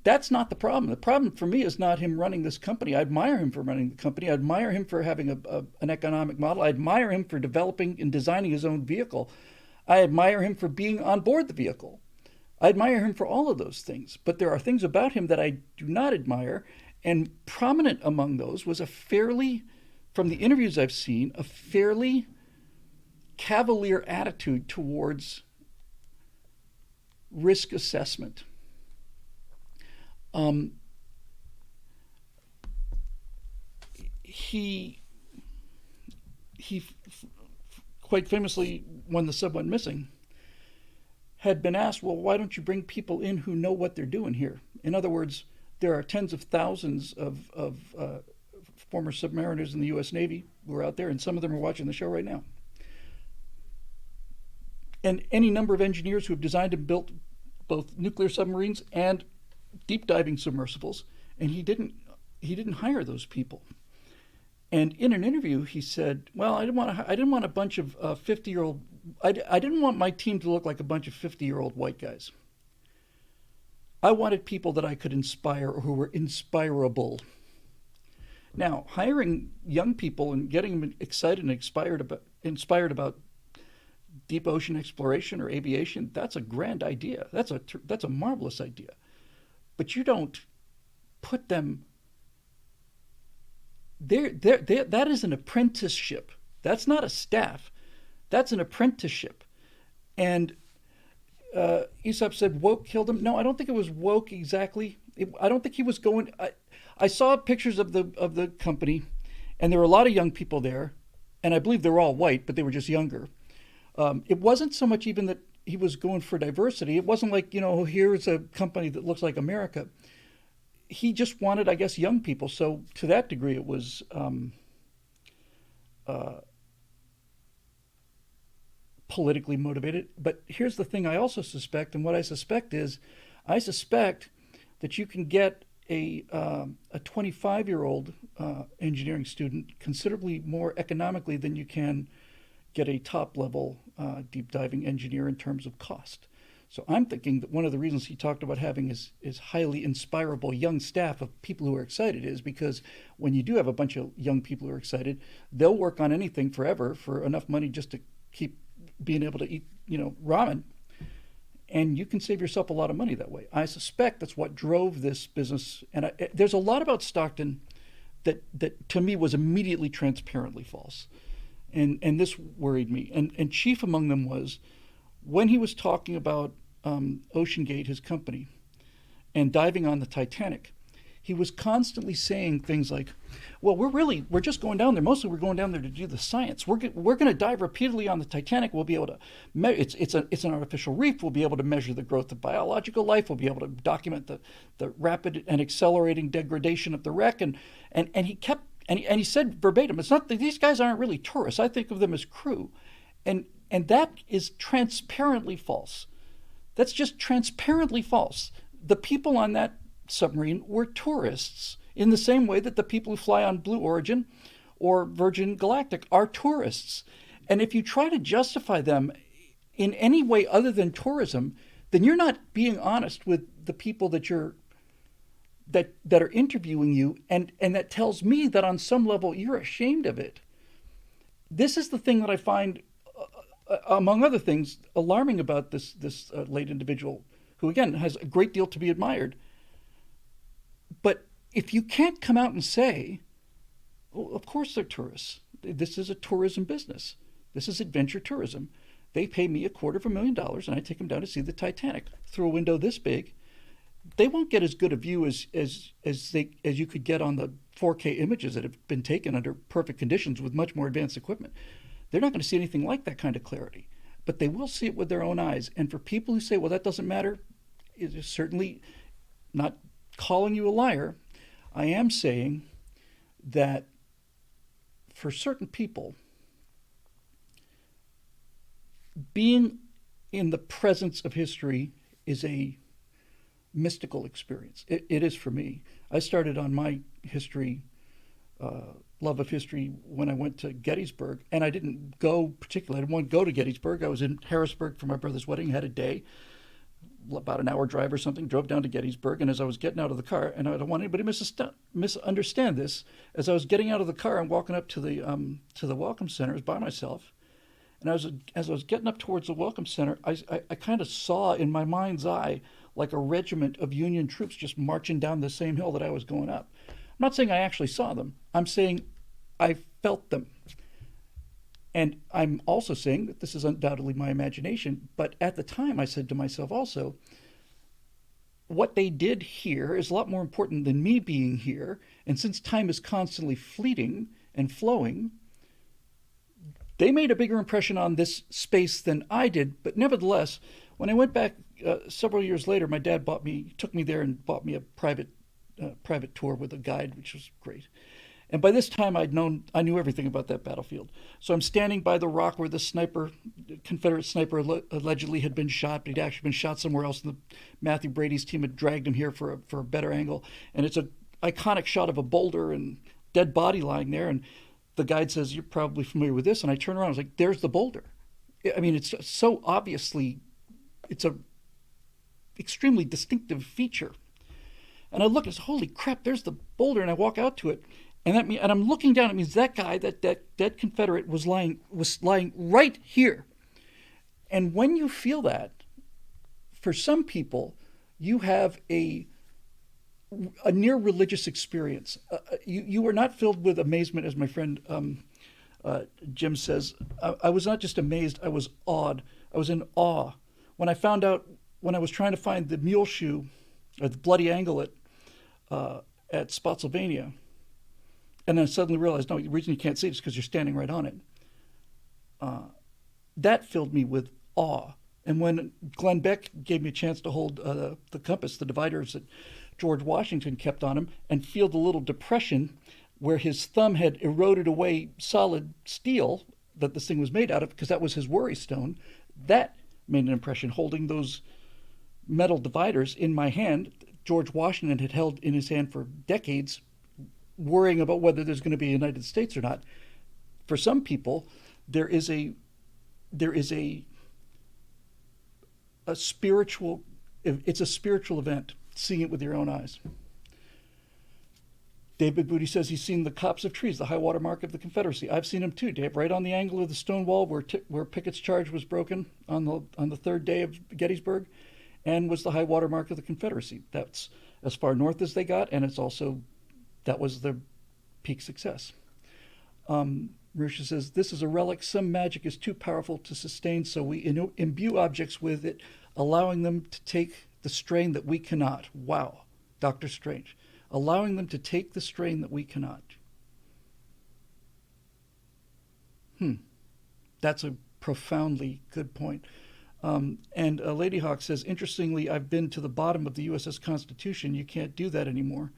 That's not the problem. The problem for me is not him running this company. I admire him for running the company. I admire him for having an economic model. I admire him for developing and designing his own vehicle. I admire him for being on board the vehicle. I admire him for all of those things. But there are things about him that I do not admire. And prominent among those was from the interviews I've seen, a fairly cavalier attitude towards risk assessment. He quite famously, when the sub went missing, had been asked, well, why don't you bring people in who know what they're doing here? In other words, there are tens of thousands of former submariners in the U.S. Navy who are out there, and some of them are watching the show right now. And any number of engineers who have designed and built both nuclear submarines and deep diving submersibles, and he didn't hire those people. And in an interview, he said, "Well, I didn't want a bunch of 50-year-old. I didn't want my team to look like a bunch of 50-year-old white guys. I wanted people that I could inspire or who were inspirable." Now, hiring young people and getting them excited and inspired about deep ocean exploration or aviation, that's a grand idea. That's a marvelous idea. But you don't put them there. That is an apprenticeship. That's not a staff. That's an apprenticeship. And Aesop said woke killed him. No, I don't think it was woke exactly. I don't think he was going. I saw pictures of the company, and there were a lot of young people there. and I believe they were all white, but they were just younger. It wasn't so much even that he was going for diversity. It wasn't like, here's a company that looks like America. He just wanted, I guess, young people. So to that degree, it was uh, politically motivated. But here's the thing I also suspect, and what I suspect is, I suspect that you can get a 25-year-old engineering student considerably more economically than you can get a top level deep diving engineer in terms of cost. So I'm thinking that one of the reasons he talked about having his highly inspirable young staff of people who are excited is because when you do have a bunch of young people who are excited, they'll work on anything forever for enough money just to keep being able to eat, ramen. And you can save yourself a lot of money that way. I suspect that's what drove this business. And there's a lot about Stockton that to me was immediately transparently false. And this worried me. And chief among them was when he was talking about Ocean Gate, his company, and diving on the Titanic, he was constantly saying things like, well, we're just going down there. Mostly we're going down there to do the science. We're going to dive repeatedly on the Titanic. We'll be able to, it's an artificial reef. We'll be able to measure the growth of biological life. We'll be able to document the rapid and accelerating degradation of the wreck. And he kept, and he said verbatim, it's not that these guys aren't really tourists. I think of them as crew. And that is transparently false. That's just transparently false. The people on that submarine were tourists in the same way that the people who fly on Blue Origin or Virgin Galactic are tourists. And if you try to justify them in any way other than tourism, then you're not being honest with the people that are interviewing you, and that tells me that on some level you're ashamed of it. This is the thing that I find, among other things, alarming about this late individual, who again has a great deal to be admired. But if you can't come out and say, well, of course they're tourists. This is a tourism business. This is adventure tourism. They pay me $250,000 and I take them down to see the Titanic through a window this big. They won't get as good a view as you could get on the 4K images that have been taken under perfect conditions with much more advanced equipment. They're not going to see anything like that kind of clarity, but they will see it with their own eyes. And for people who say, well, that doesn't matter, it is certainly not calling you a liar. I am saying that for certain people, being in the presence of history is a mystical experience. It is for me. I started on my history, love of history, when I went to Gettysburg, and I didn't go particularly. I didn't want to go to Gettysburg. I was in Harrisburg for my brother's wedding, had a day, about an hour drive or something, drove down to Gettysburg, and as I was getting out of the car, and I don't want anybody misunderstand this, as I was getting out of the car and walking up to the Welcome Center, I was by myself, and as I was getting up towards the Welcome Center, I kind of saw in my mind's eye like a regiment of Union troops just marching down the same hill that I was going up. I'm not saying I actually saw them. I'm saying I felt them. And I'm also saying that this is undoubtedly my imagination, but at the time I said to myself also, what they did here is a lot more important than me being here, and since time is constantly fleeting and flowing, they made a bigger impression on this space than I did. But nevertheless, when I went back several years later, my dad took me there and bought me a private tour with a guide, which was great. And by this time, I knew everything about that battlefield. So I'm standing by the rock where the Confederate sniper allegedly had been shot, but he'd actually been shot somewhere else. And Matthew Brady's team had dragged him here for a better angle. And it's an iconic shot of a boulder and dead body lying there. And the guide says, "You're probably familiar with this." And I turn around, I was like, "There's the boulder." I mean, it's so obviously, it's a extremely distinctive feature. And I look and say, "Holy crap, there's the boulder." And I walk out to it. And I'm looking down. It means that guy, that dead Confederate, was lying right here. And when you feel that, for some people, you have a near religious experience. You are not filled with amazement, as my friend Jim says. I was not just amazed. I was awed. I was in awe when I found out, when I was trying to find the mule shoe, or the bloody anklet at Spotsylvania. And then I suddenly realized, no, the reason you can't see it is because you're standing right on it. That filled me with awe. And when Glenn Beck gave me a chance to hold the compass, the dividers that George Washington kept on him, and feel the little depression where his thumb had eroded away solid steel that this thing was made out of, because that was his worry stone, that made an impression. Holding those metal dividers in my hand, George Washington had held in his hand for decades, worrying about whether there's going to be a United States or not. For some people, there is a spiritual, it's a spiritual event, seeing it with your own eyes. David Booty says he's seen the copse of trees, the high water mark of the Confederacy. I've seen them too, Dave, right on the angle of the stone wall where Pickett's charge was broken on the third day of Gettysburg, and was the high water mark of the Confederacy. That's as far north as they got, and it's also, that was their peak success. Marusha says, this is a relic. Some magic is too powerful to sustain, so we imbue objects with it, allowing them to take the strain that we cannot. Wow, Dr. Strange. Allowing them to take the strain that we cannot. That's a profoundly good point. And Lady Hawk says, interestingly, I've been to the bottom of the USS Constitution. You can't do that anymore.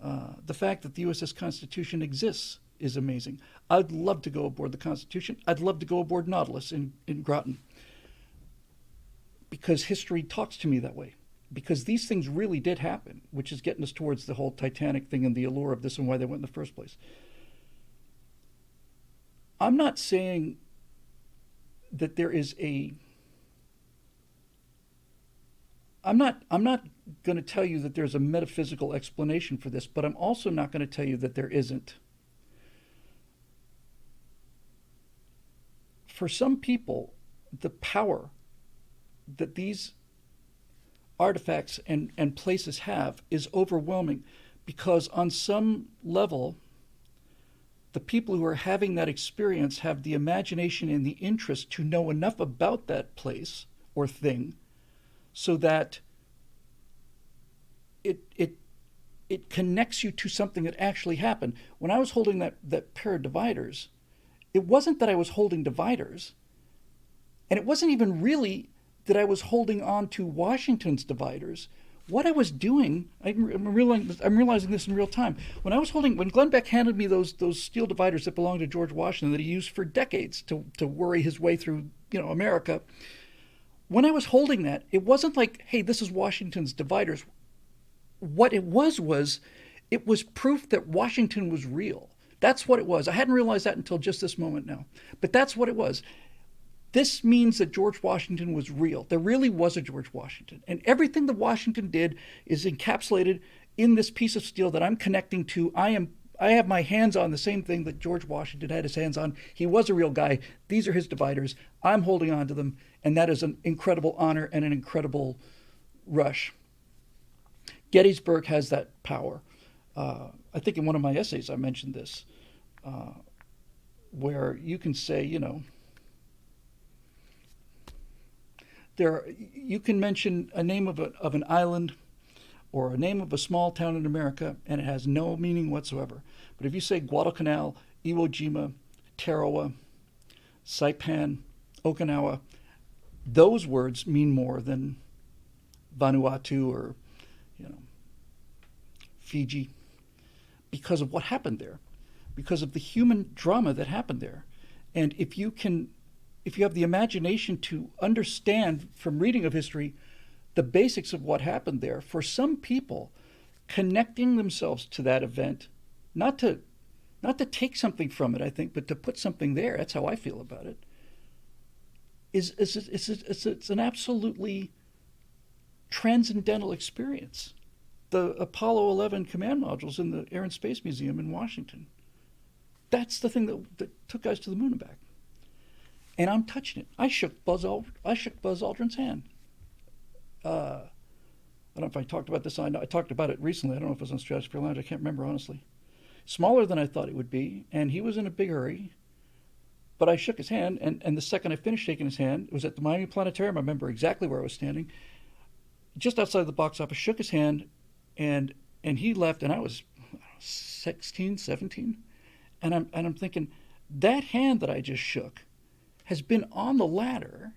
The fact that the USS Constitution exists is amazing. I'd love to go aboard the Constitution. I'd love to go aboard Nautilus in Groton, because history talks to me that way. Because these things really did happen, which is getting us towards the whole Titanic thing and the allure of this and why they went in the first place. I'm not saying that there is I'm not going to tell you that there's a metaphysical explanation for this, but I'm also not going to tell you that there isn't. For some people, the power that these artifacts and places have is overwhelming, because on some level, the people who are having that experience have the imagination and the interest to know enough about that place or thing so that it connects you to something that actually happened. When I was holding that pair of dividers, it wasn't that I was holding dividers, and it wasn't even really that I was holding on to Washington's dividers. What I was doing, I'm realizing this in real time. When Glenn Beck handed me those steel dividers that belonged to George Washington that he used for decades to worry his way through, America, when I was holding that, it wasn't like, hey, this is Washington's dividers. What it was proof that Washington was real. That's what it was. I hadn't realized that until just this moment now. But that's what it was. This means that George Washington was real. There really was a George Washington. And everything that Washington did is encapsulated in this piece of steel that I'm connecting to. I have my hands on the same thing that George Washington had his hands on. He was a real guy. These are his dividers. I'm holding on to them. And that is an incredible honor and an incredible rush. Gettysburg has that power. I think in one of my essays I mentioned this, where you can say, you can mention a name of an island or a name of a small town in America, and it has no meaning whatsoever. But if you say Guadalcanal, Iwo Jima, Tarawa, Saipan, Okinawa, those words mean more than Vanuatu or Fiji, because of what happened there, because of the human drama that happened there. And if you have the imagination to understand from reading of history the basics of what happened there, for some people, connecting themselves to that event, not to take something from it, I think, but to put something there, that's how I feel about it, it's an absolutely transcendental experience. The Apollo 11 command modules in the Air and Space Museum in Washington. That's the thing that took us to the moon and back. And I'm touching it. I shook Buzz Aldrin's hand. I don't know if I talked about this. I talked about it recently. I don't know if it was on Stratosphere Lounge. I can't remember, honestly. Smaller than I thought it would be, and he was in a big hurry. But I shook his hand, and the second I finished shaking his hand, it was at the Miami Planetarium. I remember exactly where I was standing. Just outside the box office, shook his hand, and he left, and I was 16, 17. And I'm thinking, that hand that I just shook has been on the ladder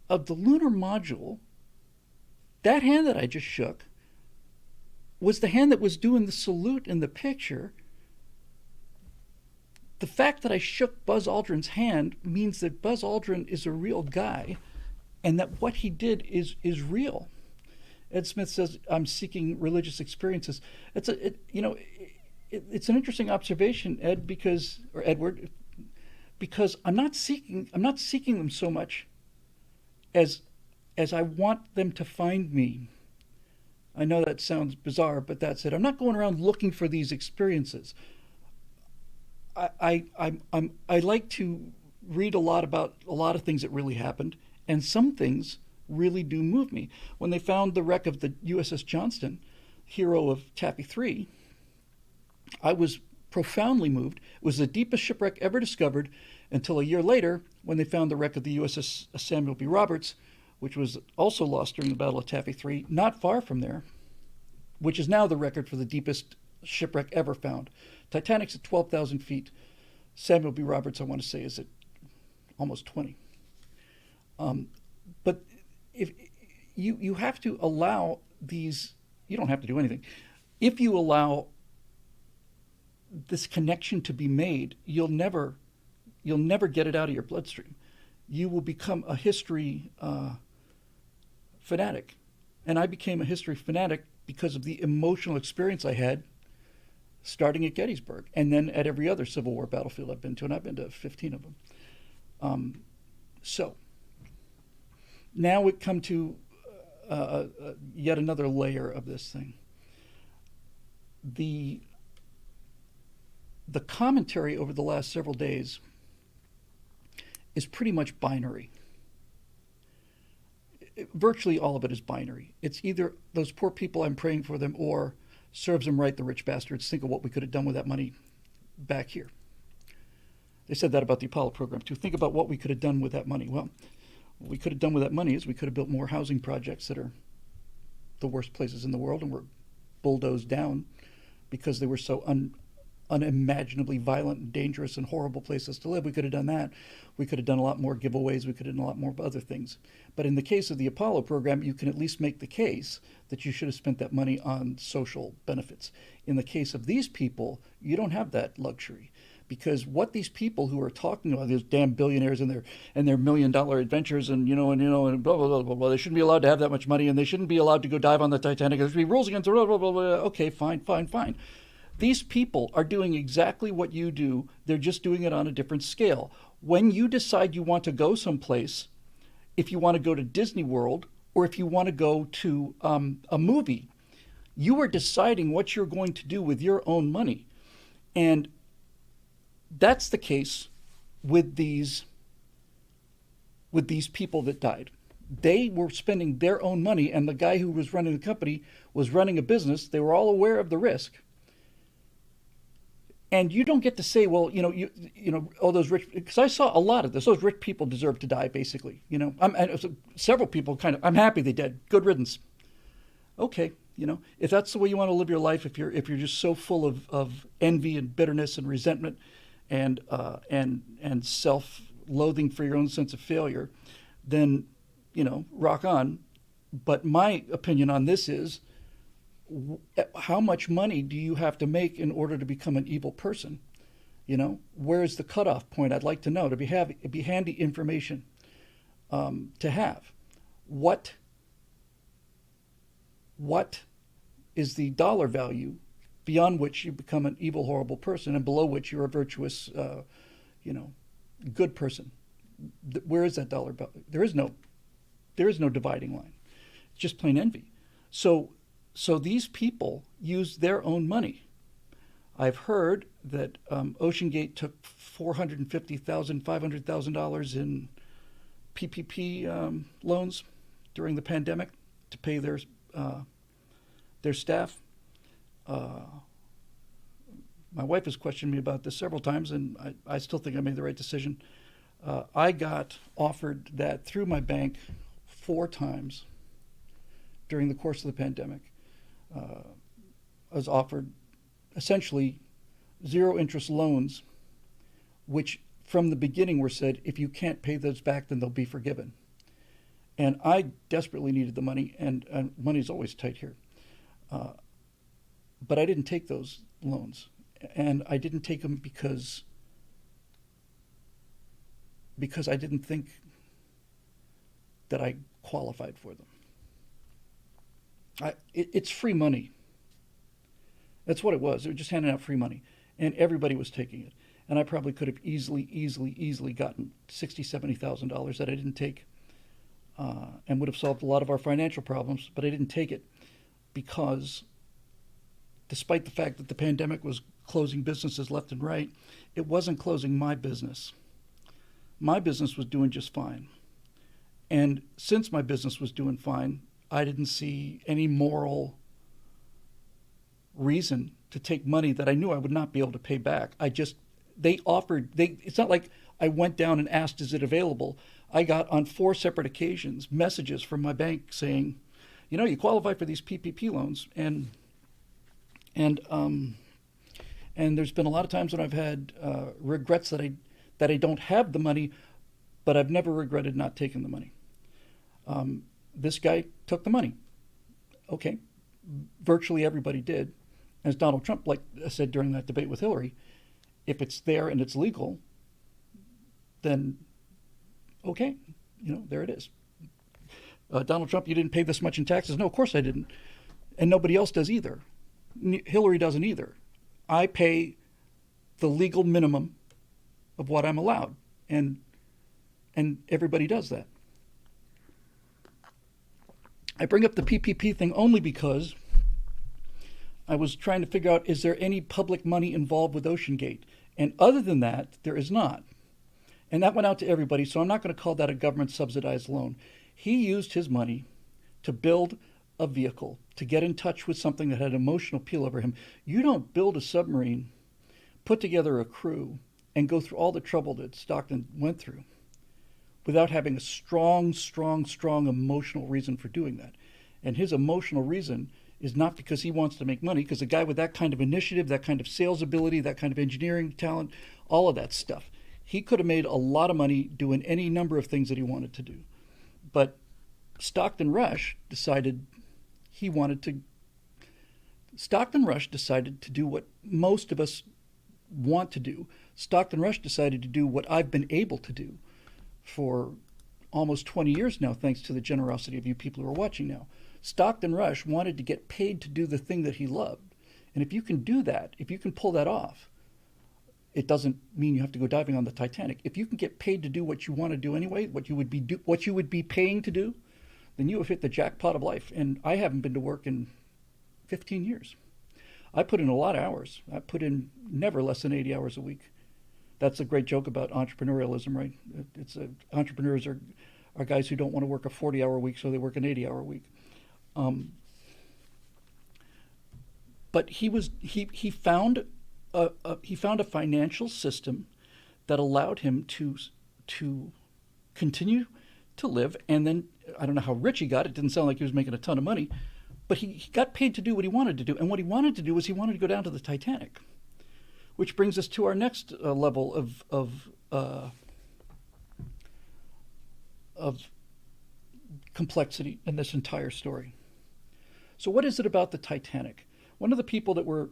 of the lunar module. That hand that I just shook was the hand that was doing the salute in the picture. The fact that I shook Buzz Aldrin's hand means that Buzz Aldrin is a real guy and that what he did is real. Ed Smith says, I'm seeking religious experiences. It's an interesting observation, Ed, or Edward, because I'm not seeking them so much as I want them to find me. I know that sounds bizarre, but that's it. I'm not going around looking for these experiences. I like to read a lot about a lot of things that really happened, and some things really do move me. When they found the wreck of the USS Johnston, hero of Taffy 3, I was profoundly moved. It was the deepest shipwreck ever discovered until a year later when they found the wreck of the USS Samuel B. Roberts, which was also lost during the Battle of Taffy 3, not far from there, which is now the record for the deepest shipwreck ever found. Titanic's at 12,000 feet. Samuel B. Roberts, I want to say, is at almost 20. But if you have to allow these, you don't have to do anything. If you allow this connection to be made, you'll never get it out of your bloodstream. You will become a history fanatic. And I became a history fanatic because of the emotional experience I had starting at Gettysburg and then at every other Civil War battlefield I've been to, and I've been to 15 of them. So now we come to yet another layer of this thing. The commentary over the last several days is pretty much binary. Virtually all of it is binary. It's either those poor people, I'm praying for them, or serves them right, the rich bastards. Think of what we could have done with that money back here. They said that about the Apollo program too. Think about what we could have done with that money. Well, what we could have done with that money is we could have built more housing projects that are the worst places in the world and were bulldozed down because they were so unimaginably violent and dangerous and horrible places to live. We could have done that. We could have done a lot more giveaways. We could have done a lot more other things. But in the case of the Apollo program, you can at least make the case that you should have spent that money on social benefits. In the case of these people, you don't have that luxury. Because what these people who are talking about, these damn billionaires and their $1 million adventures and blah, blah, blah, blah, blah, they shouldn't be allowed to have that much money and they shouldn't be allowed to go dive on the Titanic. There should be rules against blah, blah, blah, blah. Okay, fine. These people are doing exactly what you do. They're just doing it on a different scale. When you decide you want to go someplace, if you want to go to Disney World or if you want to go to a movie, you are deciding what you're going to do with your own money. And that's the case with these people that died. They were spending their own money, and the guy who was running the company was running a business. They were all aware of the risk. And you don't get to say, well, all those rich, because I saw a lot of this. Those rich people deserve to die, basically. Several people I'm happy they did. Good riddance. Okay, if that's the way you want to live your life, if you're just so full of envy and bitterness and resentment and self-loathing for your own sense of failure, then rock on. But my opinion on this is, how much money do you have to make in order to become an evil person? Where's the cutoff point? I'd like to know. It'd be handy information to have. What is the dollar value beyond which you become an evil, horrible person, and below which you're a virtuous, good person? Where is that dollar value? There is no dividing line. It's just plain envy. So these people use their own money. I've heard that OceanGate took $450,000, $500,000 in PPP loans during the pandemic to pay their staff. My wife has questioned me about this several times, and I still think I made the right decision. I got offered that through my bank 4 times during the course of the pandemic. I was offered essentially zero interest loans, which from the beginning were said, if you can't pay those back, then they'll be forgiven. And I desperately needed the money, and money's always tight here. Uh, but I didn't take those loans, and I didn't take them because I didn't think that I qualified for them. It's free money. That's what it was. They were just handing out free money, and everybody was taking it. And I probably could have easily gotten $60,000, $70,000 that I didn't take, and would have solved a lot of our financial problems. But I didn't take it because, despite the fact that the pandemic was closing businesses left and right, it wasn't closing my business. My business was doing just fine. And since my business was doing fine, I didn't see any moral reason to take money that I knew I would not be able to pay back. It's not like I went down and asked, is it available? I got on 4 separate occasions messages from my bank saying, you qualify for these PPP loans. And there's been a lot of times when I've had regrets that I don't have the money, but I've never regretted not taking the money. This guy took the money. Okay. Virtually everybody did. As Donald Trump said during that debate with Hillary, if it's there and it's legal, then okay, there it is. Donald Trump, you didn't pay this much in taxes? No, of course I didn't. And nobody else does either. Hillary doesn't either. I pay the legal minimum of what I'm allowed. And everybody does that. I bring up the PPP thing only because I was trying to figure out, is there any public money involved with OceanGate? And other than that, there is not. And that went out to everybody, so I'm not going to call that a government subsidized loan. He used his money to build a vehicle, to get in touch with something that had emotional appeal over him. You don't build a submarine, put together a crew, and go through all the trouble that Stockton went through without having a strong emotional reason for doing that. And his emotional reason is not because he wants to make money, because a guy with that kind of initiative, that kind of sales ability, that kind of engineering talent, all of that stuff, he could have made a lot of money doing any number of things that he wanted to do. But Stockton Rush decided to do what most of us want to do. Stockton Rush decided to do what I've been able to do for almost 20 years now, thanks to the generosity of you people who are watching now. Stockton Rush wanted to get paid to do the thing that he loved. And if you can do that, if you can pull that off, it doesn't mean you have to go diving on the Titanic. If you can get paid to do what you want to do anyway, what you would be paying to do, then you have hit the jackpot of life. And I haven't been to work in 15 years. I put in a lot of hours. I put in never less than 80 hours a week. That's a great joke about entrepreneurialism, right? Entrepreneurs are guys who don't want to work a 40-hour week, so they work an 80-hour week. But he found a financial system that allowed him to continue to live. And then I don't know how rich he got. It didn't sound like he was making a ton of money, but he got paid to do what he wanted to do. And what he wanted to do was he wanted to go down to the Titanic, which brings us to our next level of complexity in this entire story. So what is it about the Titanic? One of the people that were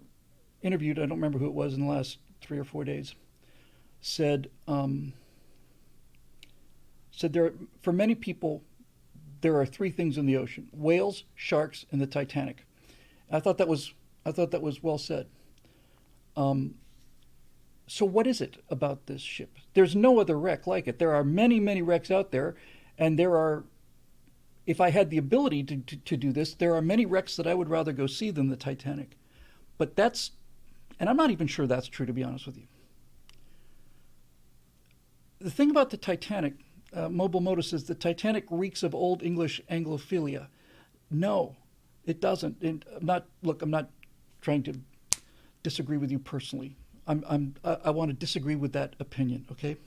interviewed, I don't remember who it was in the last 3 or 4 days, said for many people, there are 3 things in the ocean: whales, sharks, and the Titanic. I thought that was well said. So what is it about this ship? There's no other wreck like it. There are many wrecks out there, and if I had the ability to do this, there are many wrecks that I would rather go see than the Titanic. But and I'm not even sure that's true, to be honest with you. The thing about the Titanic, Mobile Moto says, the Titanic reeks of Old English Anglophilia. No, it doesn't. And I'm not trying to disagree with you personally. I want to disagree with that opinion, okay?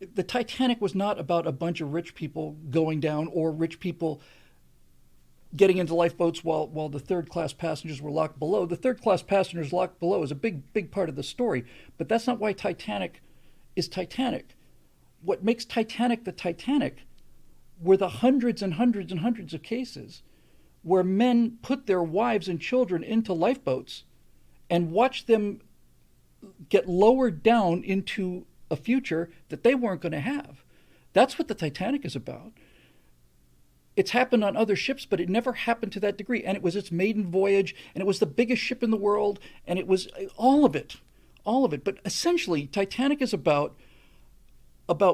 The Titanic was not about a bunch of rich people going down or rich people getting into lifeboats while the third class passengers were locked below. The third class passengers locked below is a big part of the story, but that's not why Titanic is Titanic. What makes Titanic the Titanic were the hundreds and hundreds and hundreds of cases where men put their wives and children into lifeboats and watched them get lowered down into a future that they weren't going to have. That's what the Titanic is about. It's happened on other ships, but it never happened to that degree. And it was its maiden voyage, and it was the biggest ship in the world, and it was all of it. But essentially, Titanic is about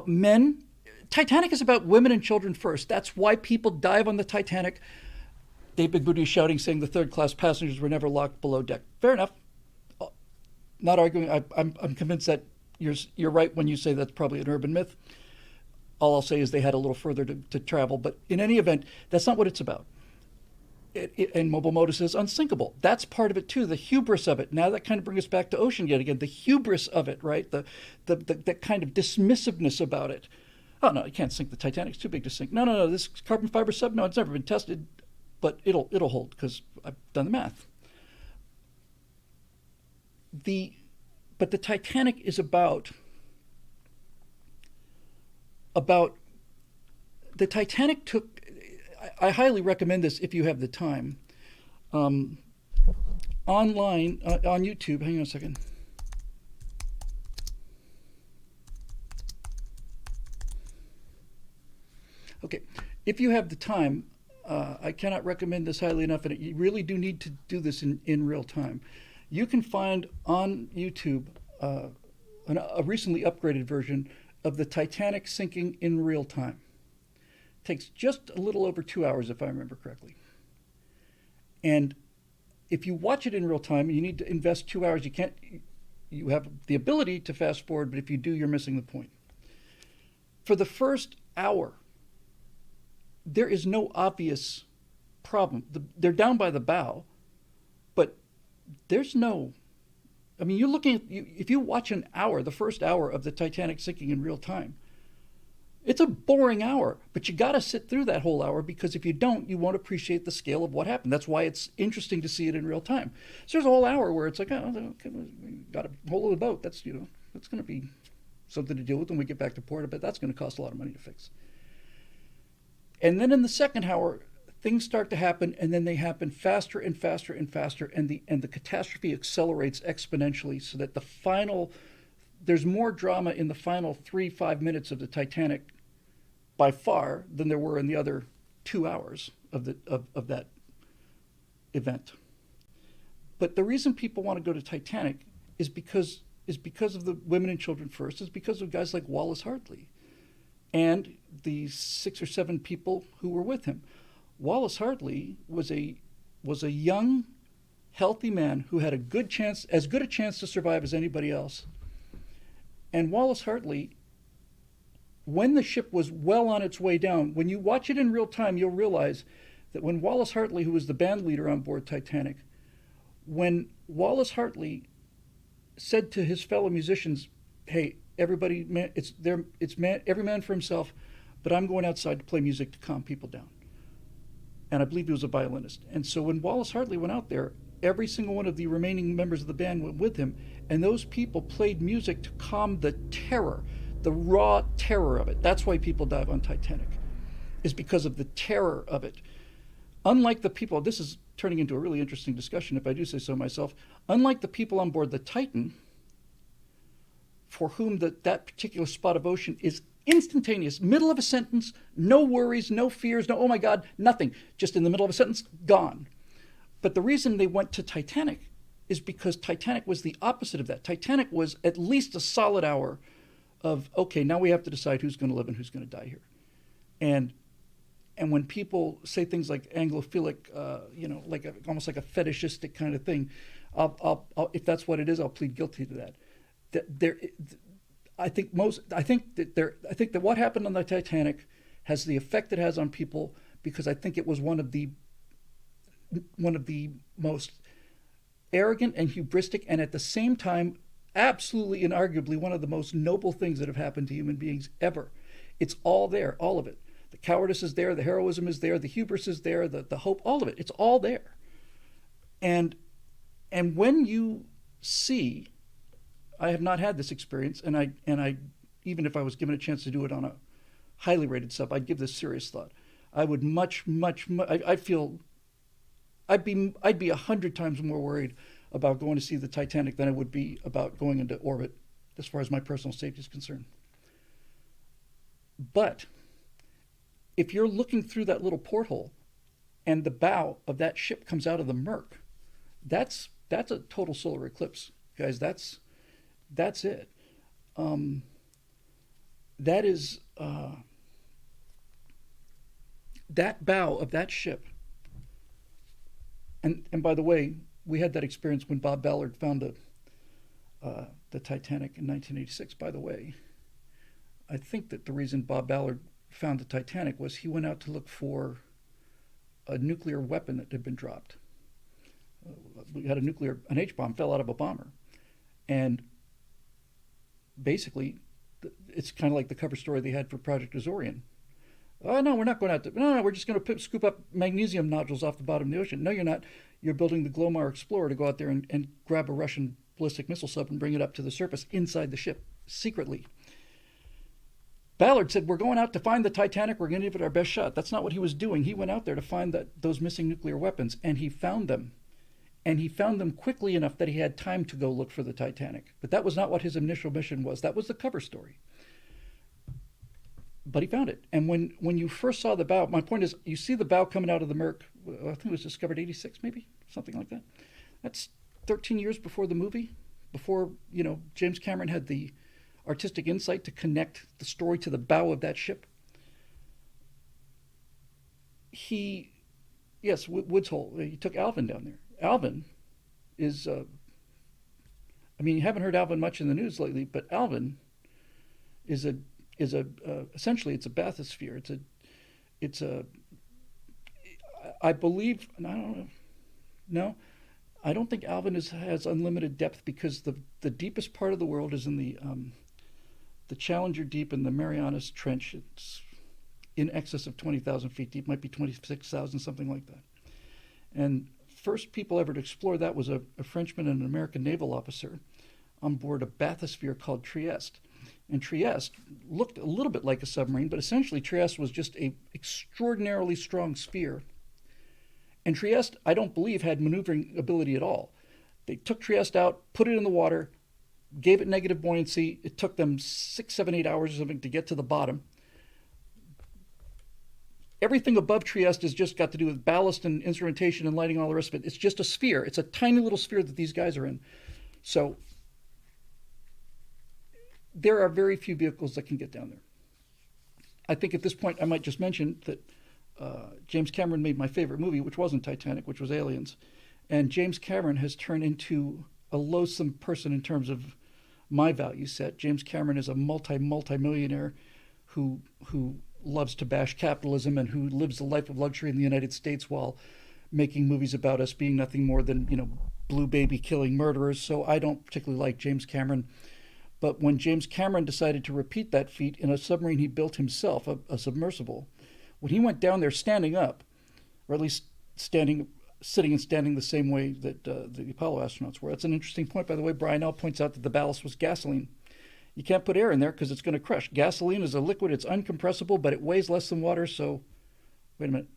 men. Titanic is about women and children first. That's why people dive on the Titanic. Dave Big Booty is shouting, saying the third class passengers were never locked below deck. Fair enough. Not arguing. I'm convinced that you're right when you say that's probably an urban myth. All I'll say is they had a little further to travel. But in any event, that's not what it's about. And Mobile Moto says unsinkable. That's part of it too, the hubris of it. Now that kind of brings us back to ocean yet again, the hubris of it, right? The kind of dismissiveness about it. Oh, no, you can't sink the Titanic. It's too big to sink. No, this carbon fiber sub, no, it's never been tested. But it'll hold because I've done the math. But the Titanic is about the Titanic took. I highly recommend this if you have the time. Online on YouTube. Hang on a second. Okay, if you have the time, I cannot recommend this highly enough, and you really do need to do this in real time. You can find on YouTube a recently upgraded version of the Titanic sinking in real time. It takes just a little over 2 hours, if I remember correctly. And if you watch it in real time, you need to invest 2 hours. You have the ability to fast forward, but if you do, you're missing the point. For the first hour, there is no obvious problem. They're down by the bow, but there's no. I mean, you're looking at, if you watch an hour, the first hour of the Titanic sinking in real time, it's a boring hour, but you got to sit through that whole hour, because if you don't, you won't appreciate the scale of what happened. That's why it's interesting to see it in real time. So there's a whole hour where it's like, oh, got a hole in the boat. That's going to be something to deal with when we get back to port, but that's going to cost a lot of money to fix. And then in the second hour, things start to happen, and then they happen faster and faster and faster, and the catastrophe accelerates exponentially, so that there's more drama in the final 3-5 minutes of the Titanic by far than there were in the other 2 hours of that event. But the reason people want to go to Titanic is because of the women and children first, is because of guys like Wallace Hartley and the 6 or 7 people who were with him. Wallace Hartley was a young, healthy man who had as good a chance to survive as anybody else. And Wallace Hartley, when the ship was well on its way down, when you watch it in real time, you'll realize that when Wallace Hartley, who was the band leader on board Titanic, when Wallace Hartley said to his fellow musicians, "Hey, everybody, man, every man for himself, but I'm going outside to play music to calm people down." And I believe he was a violinist. And so when Wallace Hartley went out there, every single one of the remaining members of the band went with him, and those people played music to calm the terror, the raw terror of it. That's why people dive on Titanic, is because of the terror of it. Unlike the people, this is turning into a really interesting discussion, if I do say so myself, unlike the people on board the Titan, for whom that particular spot of ocean is instantaneous, middle of a sentence, no worries, no fears, no, oh my God, nothing. Just in the middle of a sentence, gone. But the reason they went to Titanic is because Titanic was the opposite of that. Titanic was at least a solid hour of, okay, now we have to decide who's going to live and who's going to die here. And when people say things like Anglophilic, almost like a fetishistic kind of thing, I'll if that's what it is, I'll plead guilty to that. I think that what happened on the Titanic has the effect it has on people, because I think it was one of the most arrogant and hubristic, and at the same time, absolutely and arguably one of the most noble things that have happened to human beings ever. It's all there, all of it. The cowardice is there, the heroism is there, the hubris is there, the hope, all of it. It's all there. And when you see, I have not had this experience, and I even if I was given a chance to do it on a highly rated sub, I'd give this serious thought. I would I feel I'd be 100 times more worried about going to see the Titanic than I would be about going into orbit, as far as my personal safety is concerned. But if you're looking through that little porthole and the bow of that ship comes out of the murk, that's a total solar eclipse, guys. That's it. That is that bow of that ship. And by the way, we had that experience when Bob Ballard found the Titanic in 1986. By the way, I think that the reason Bob Ballard found the Titanic was he went out to look for a nuclear weapon that had been dropped. We had an H-bomb fell out of a bomber. And basically, it's kind of like the cover story they had for Project Azorian. Oh, no, we're not going out to... No, we're just going to scoop up magnesium nodules off the bottom of the ocean. No, you're not. You're building the Glomar Explorer to go out there and grab a Russian ballistic missile sub and bring it up to the surface inside the ship, secretly. Ballard said, we're going out to find the Titanic. We're going to give it our best shot. That's not what he was doing. He went out there to find those missing nuclear weapons, and he found them. And he found them quickly enough that he had time to go look for the Titanic. But that was not what his initial mission was. That was the cover story. But he found it. And when you first saw the bow, my point is, you see the bow coming out of the murk, I think it was discovered 86 maybe, something like that. That's 13 years before the movie, before, James Cameron had the artistic insight to connect the story to the bow of that ship. Woods Hole, he took Alvin down there. Alvin is, you haven't heard Alvin much in the news lately, but Alvin is essentially it's a bathysphere. I believe, and I don't know, no, I don't think Alvin has unlimited depth, because the deepest part of the world is in the Challenger Deep in the Marianas Trench. It's in excess of 20,000 feet deep, might be 26,000, something like that. And first people ever to explore that was a Frenchman and an American naval officer on board a bathysphere called Trieste. And Trieste looked a little bit like a submarine, but essentially Trieste was just a extraordinarily strong sphere. And Trieste, I don't believe, had maneuvering ability at all. They took Trieste out, put it in the water, gave it negative buoyancy. It took them 6, 7, 8 hours or something to get to the bottom. Everything above Trieste has just got to do with ballast and instrumentation and lighting, all the rest of it. It's just a sphere. It's a tiny little sphere that these guys are in. So there are very few vehicles that can get down there. I think at this point I might just mention that James Cameron made my favorite movie, which wasn't Titanic, which was Aliens. And James Cameron has turned into a loathsome person in terms of my value set. James Cameron is a multi-millionaire who loves to bash capitalism and who lives the life of luxury in the United States while making movies about us being nothing more than, blue baby killing murderers. So I don't particularly like James Cameron. But when James Cameron decided to repeat that feat in a submarine he built himself, a submersible, when he went down there standing up, or at least sitting and standing the same way that the Apollo astronauts were. That's an interesting point, by the way. Brian L. points out that the ballast was gasoline. You can't put air in there because it's going to crush. Gasoline is a liquid. It's uncompressible, but it weighs less than water. So, wait a minute.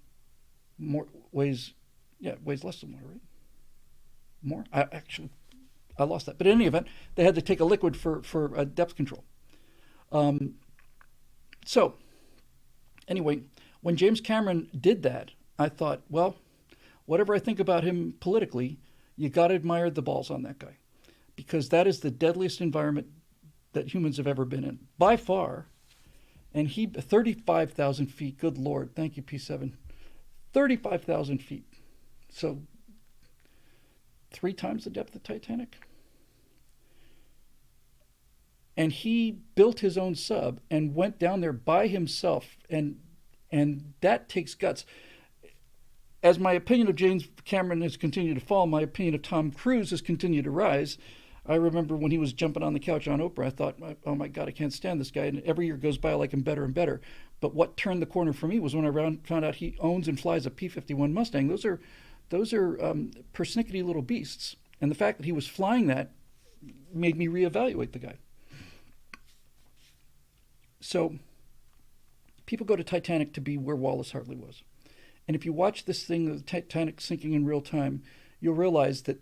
Weighs less than water, right? More? I lost that. But in any event, they had to take a liquid for depth control. So, anyway, when James Cameron did that, I thought, well, whatever I think about him politically, you got to admire the balls on that guy, because that is the deadliest environment that humans have ever been in, by far. And 35,000 feet, good Lord, thank you, P7. 35,000 feet. So 3 times the depth of Titanic. And he built his own sub and went down there by himself, and that takes guts. As my opinion of James Cameron has continued to fall, my opinion of Tom Cruise has continued to rise. I remember when he was jumping on the couch on Oprah, I thought, oh my God, I can't stand this guy. And every year goes by, I like him better and better. But what turned the corner for me was when I found out he owns and flies a P-51 Mustang. Those are persnickety little beasts. And the fact that he was flying that made me reevaluate the guy. So people go to Titanic to be where Wallace Hartley was. And if you watch this thing, the Titanic sinking in real time, you'll realize that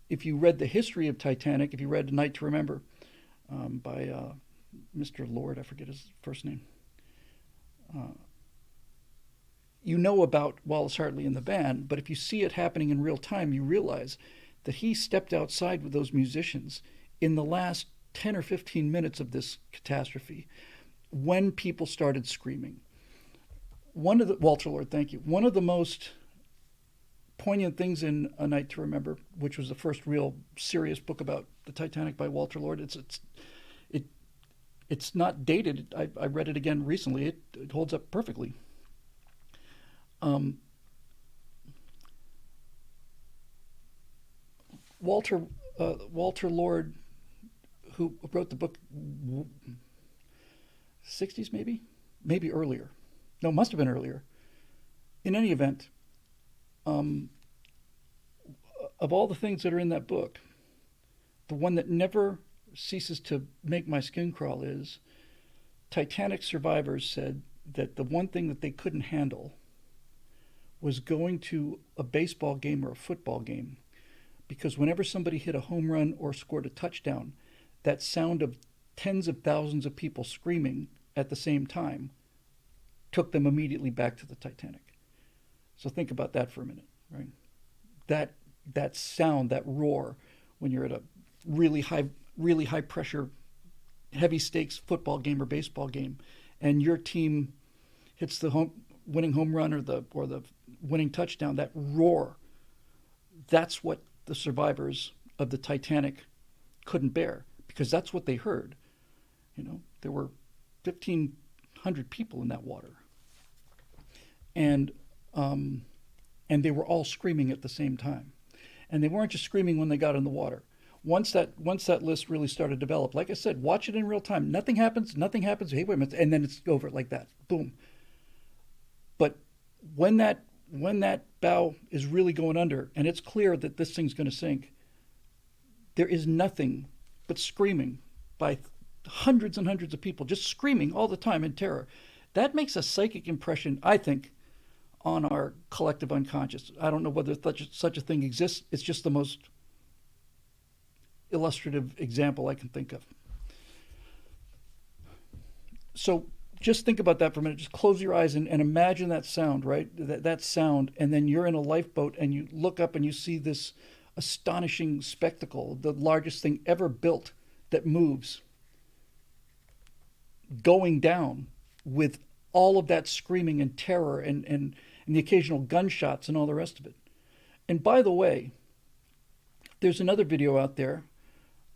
if you read the history of Titanic, if you read A Night to Remember by Mr. Lord, I forget his first name, you know about Wallace Hartley and the band, but if you see it happening in real time, you realize that he stepped outside with those musicians in the last 10 or 15 minutes of this catastrophe when people started screaming. Walter Lord, thank you. One of the most poignant things in A Night to Remember, which was the first real serious book about the Titanic by Walter Lord, it's not dated. I read it again recently. It holds up perfectly. Walter Lord, who wrote the book, 60s maybe earlier. No, it must have been earlier. In any event, of all the things that are in that book, the one that never ceases to make my skin crawl is Titanic survivors said that the one thing that they couldn't handle was going to a baseball game or a football game, because whenever somebody hit a home run or scored a touchdown, that sound of tens of thousands of people screaming at the same time took them immediately back to the Titanic. So think about that for a minute, right? That sound, that roar, when you're at a really high pressure, heavy stakes football game or baseball game, and your team hits the winning home run or the winning touchdown, that roar, that's what the survivors of the Titanic couldn't bear, because that's what they heard. There were 1,500 people in that water, and they were all screaming at the same time, and they weren't just screaming when they got in the water. Once that list really started to develop, like I said, watch it in real time. Nothing happens. Hey, wait a minute, and then it's over like that. Boom. But when that bow is really going under, and it's clear that this thing's going to sink, there is nothing but screaming by hundreds and hundreds of people, just screaming all the time in terror. That makes a psychic impression, I think, on our collective unconscious. I don't know whether such a thing exists. It's just the most illustrative example I can think of. So just think about that for a minute. Just close your eyes and imagine that sound, right? That sound, and then you're in a lifeboat and you look up and you see this astonishing spectacle, the largest thing ever built that moves, going down with all of that screaming and terror and the occasional gunshots and all the rest of it. And by the way, there's another video out there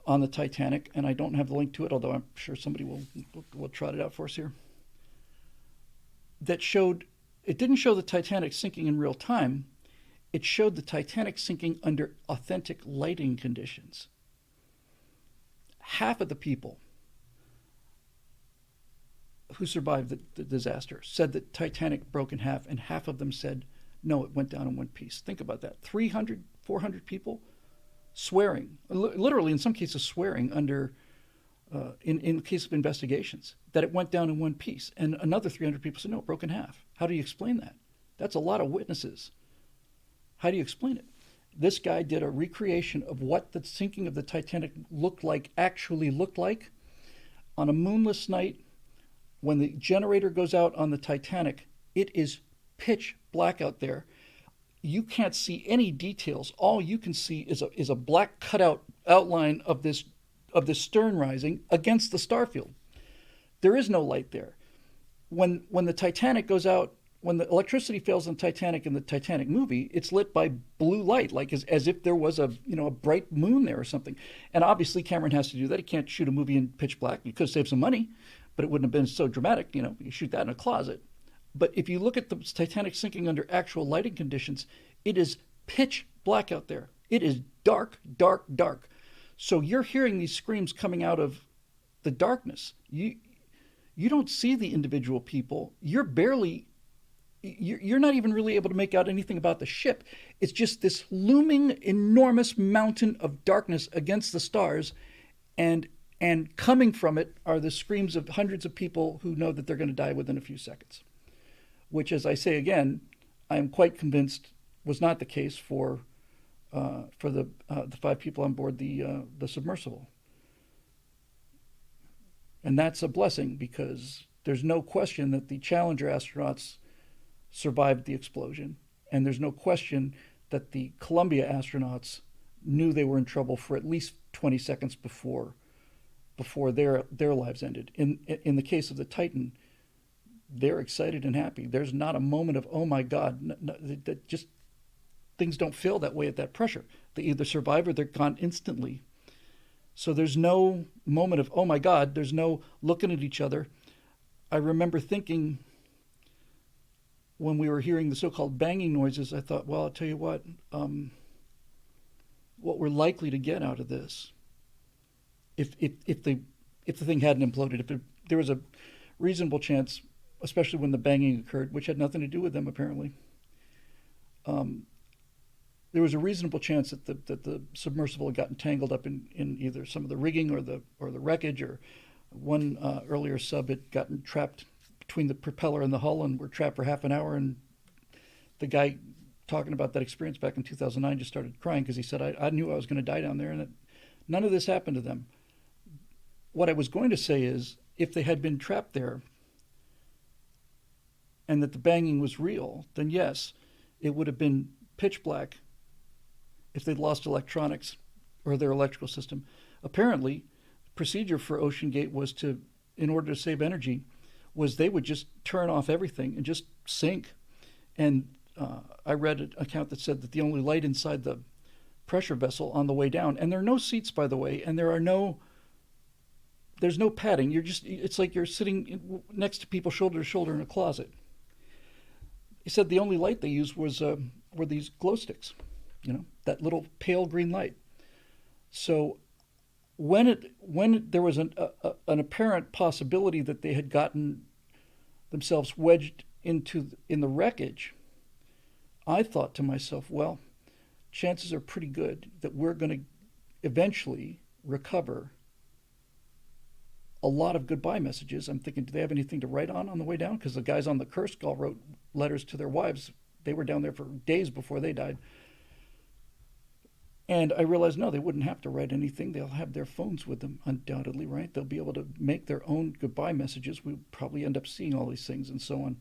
on the Titanic, and I don't have the link to it, although I'm sure somebody will trot it out for us here, that it didn't show the Titanic sinking in real time. It showed the Titanic sinking under authentic lighting conditions. Half of the people who survived the disaster said that Titanic broke in half, and half of them said, no, it went down in one piece. Think about that. 300, 400 people swearing, literally in some cases swearing under, in case of investigations, that it went down in one piece. And another 300 people said, no, it broke in half. How do you explain that? That's a lot of witnesses. How do you explain it? This guy did a recreation of what the sinking of the Titanic actually looked like on a moonless night. When the generator goes out on the Titanic, it is pitch black out there. You can't see any details. All you can see is a black cutout outline of this stern rising against the starfield. There is no light there. When the Titanic goes out, when the electricity fails on Titanic in the Titanic movie, it's lit by blue light, like as if there was a bright moon there or something. And obviously Cameron has to do that. He can't shoot a movie in pitch black. He could save some money, but it wouldn't have been so dramatic. You shoot that in a closet. But if you look at the Titanic sinking under actual lighting conditions, it is pitch black out there. It is dark, dark, dark. So you're hearing these screams coming out of the darkness. You don't see the individual people. You're not even really able to make out anything about the ship. It's just this looming enormous mountain of darkness against the stars, and coming from it are the screams of hundreds of people who know that they're going to die within a few seconds. Which, as I say again, I am quite convinced was not the case for the 5 people on board the submersible. And that's a blessing, because there's no question that the Challenger astronauts survived the explosion, and there's no question that the Columbia astronauts knew they were in trouble for at least 20 seconds before their lives ended. In the case of the Titan, they're excited and happy. There's not a moment of, oh my God, that just things don't feel that way at that pressure. They either survive or they're gone instantly. So there's no moment of, oh my God, there's no looking at each other. I remember thinking, when we were hearing the so-called banging noises, I thought, well, I'll tell you what we're likely to get out of this, if the thing hadn't imploded, if there was a reasonable chance, especially when the banging occurred, which had nothing to do with them apparently. There was a reasonable chance that the submersible had gotten tangled up in either some of the rigging or the wreckage, or one earlier sub had gotten trapped between the propeller and the hull and were trapped for half an hour. And the guy talking about that experience back in 2009 just started crying, because he said, I knew I was going to die down there, and none of this happened to them. What I was going to say is, if they had been trapped there and that the banging was real, then yes, it would have been pitch black if they'd lost electronics or their electrical system. Apparently, the procedure for Ocean Gate was to, in order to save energy, was they would just turn off everything and just sink. And I read an account that said that the only light inside the pressure vessel on the way down, and there are no seats, by the way, and there's no padding. It's like you're sitting next to people shoulder to shoulder in a closet. He said the only light they used were these glow sticks, that little pale green light. So when there was an apparent possibility that they had gotten themselves wedged in the wreckage, I thought to myself, well, chances are pretty good that we're going to eventually recover a lot of goodbye messages. I'm thinking, do they have anything to write on the way down? Because the guys on the Kursk all wrote letters to their wives. They were down there for days before they died. And I realized, no, they wouldn't have to write anything. They'll have their phones with them, undoubtedly, right? They'll be able to make their own goodbye messages. We'll probably end up seeing all these things and so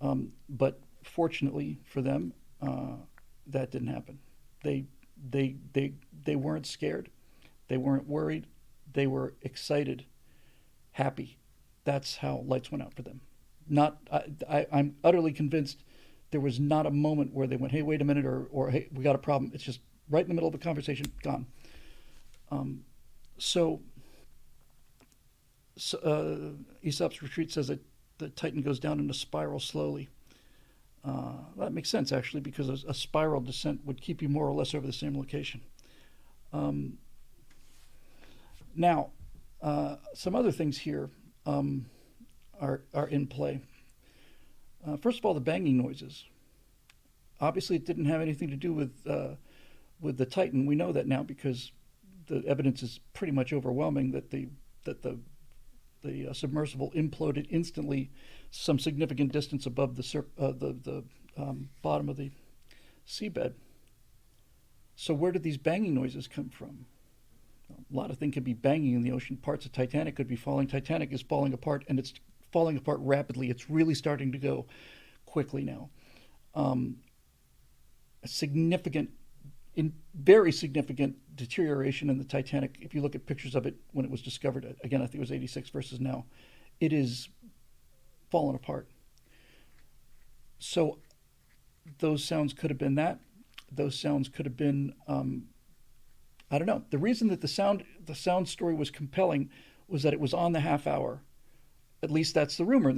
on. But fortunately for them, that didn't happen. They weren't scared. They weren't worried. They were excited, happy. That's how lights went out for them. I'm utterly convinced there was not a moment where they went, hey, wait a minute, or hey, we got a problem. It's just right in the middle of the conversation, gone. Aesop's Retreat says that the Titan goes down in a spiral slowly. That makes sense, actually, because a spiral descent would keep you more or less over the same location. Now, some other things here are in play. First of all, the banging noises. Obviously, it didn't have anything to do with the Titan. We know that now because the evidence is pretty much overwhelming that the submersible imploded instantly, some significant distance above the bottom of the seabed. So where did these banging noises come from? A lot of things could be banging in the ocean. Parts of Titanic could be falling. Titanic is falling apart, and it's falling apart rapidly. It's really starting to go quickly now. A very significant deterioration in the Titanic. If you look at pictures of it when it was discovered, again, I think it was 86 versus now, it is fallen apart. So those sounds could have been that. Those sounds could have been, I don't know. The reason that the sound story was compelling was that it was on the half hour. At least that's the rumor.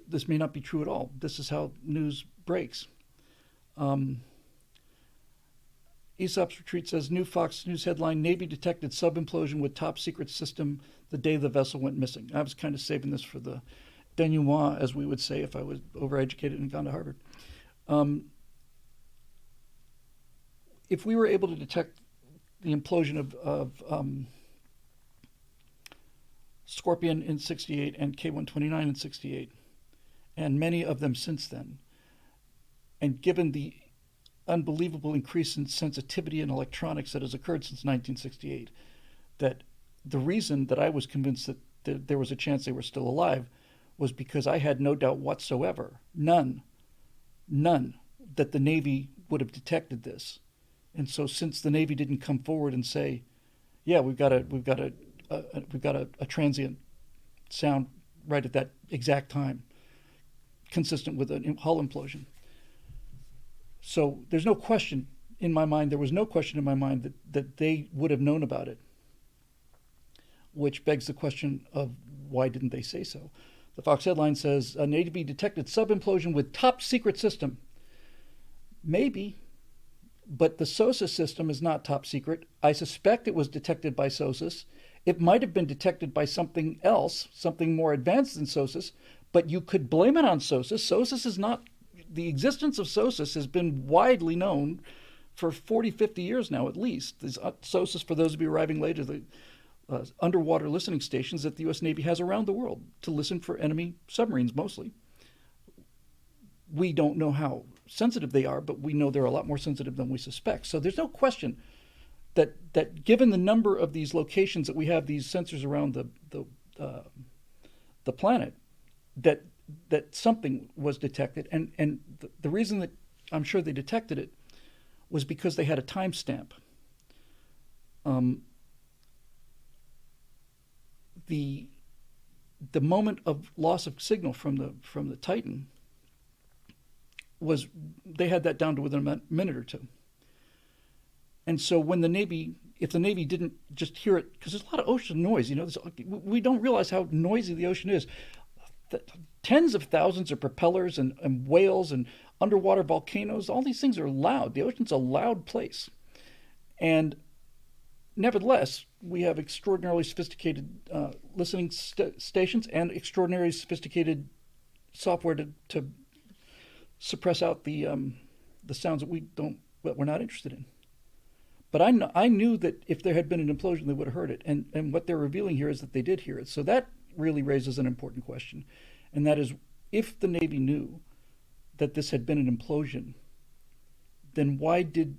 This may not be true at all. This is how news breaks. Aesop's Retreat says, new Fox News headline, Navy detected sub-implosion with top secret system the day the vessel went missing. I was kind of saving this for the denouement, as we would say if I was overeducated and gone to Harvard. Um, if we were able to detect the implosion of Scorpion in 68 and K-129 in 68, and many of them since then, and given the unbelievable increase in sensitivity in electronics that has occurred since 1968, that the reason that I was convinced that there was a chance they were still alive was because I had no doubt whatsoever, none, that the Navy would have detected this. And so, since the Navy didn't come forward and say, "Yeah, we've got a transient sound right at that exact time, consistent with a hull implosion," so there's no question in my mind. There was no question in my mind that they would have known about it, which begs the question of why didn't they say so? The Fox headline says, "A Navy detected sub-implosion with top secret system." Maybe, but the SOSUS system is not top secret. I suspect it was detected by SOSUS. It might have been detected by something else, something more advanced than SOSUS, but you could blame it on SOSUS. SOSUS is not, the existence of SOSUS has been widely known for 40, 50 years now at least. There's SOSUS, for those of you arriving later, the underwater listening stations that the U.S. Navy has around the world to listen for enemy submarines mostly. We don't know how sensitive they are, but we know they're a lot more sensitive than we suspect. So there's no question that given the number of these locations that we have these sensors around the planet, that something was detected, and the reason that I'm sure they detected it was because they had a timestamp. The moment of loss of signal from the Titan was, they had that down to within a minute or two. And so when the Navy, if the Navy didn't just hear it, because there's a lot of ocean noise, we don't realize how noisy the ocean is. Tens of thousands of propellers and whales and underwater volcanoes, all these things are loud. The ocean's a loud place. And nevertheless, we have extraordinarily sophisticated listening stations and extraordinarily sophisticated software to suppress out the sounds that we're not interested in. But I knew that if there had been an implosion, they would have heard it. And what they're revealing here is that they did hear it. So that really raises an important question. And that is, if the Navy knew that this had been an implosion, then why did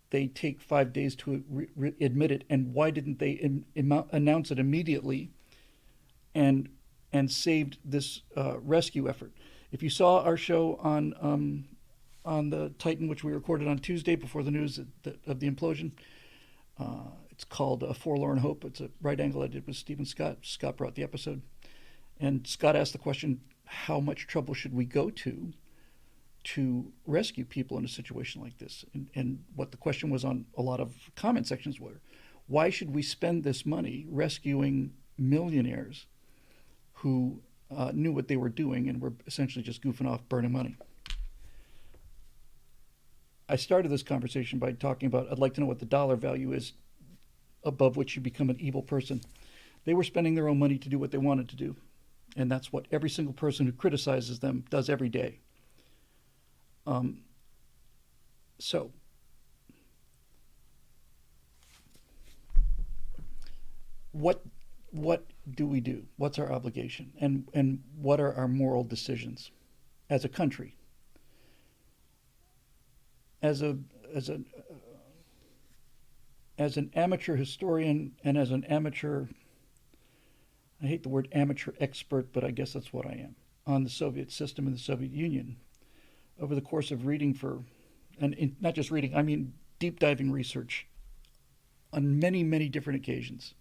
they take 5 days to admit it? And why didn't they announce it immediately and saved this rescue effort? If you saw our show on the Titan, which we recorded on Tuesday before the news of the implosion, it's called Forlorn Hope. It's a right angle I did with Stephen Scott. Scott brought the episode. And Scott asked the question, how much trouble should we go to rescue people in a situation like this? And what the question was on a lot of comment sections were, why should we spend this money rescuing millionaires who knew what they were doing and were essentially just goofing off, burning money? I started this conversation by talking about, I'd like to know what the dollar value is above which you become an evil person. They were spending their own money to do what they wanted to do. And that's what every single person who criticizes them does every day. So what do we do? What's our obligation? And what are our moral decisions as a country? As an amateur historian and as an amateur, I hate the word amateur expert, but I guess that's what I am, on the Soviet system and the Soviet Union, over the course of reading not just reading, I mean deep diving research on many, many different occasions,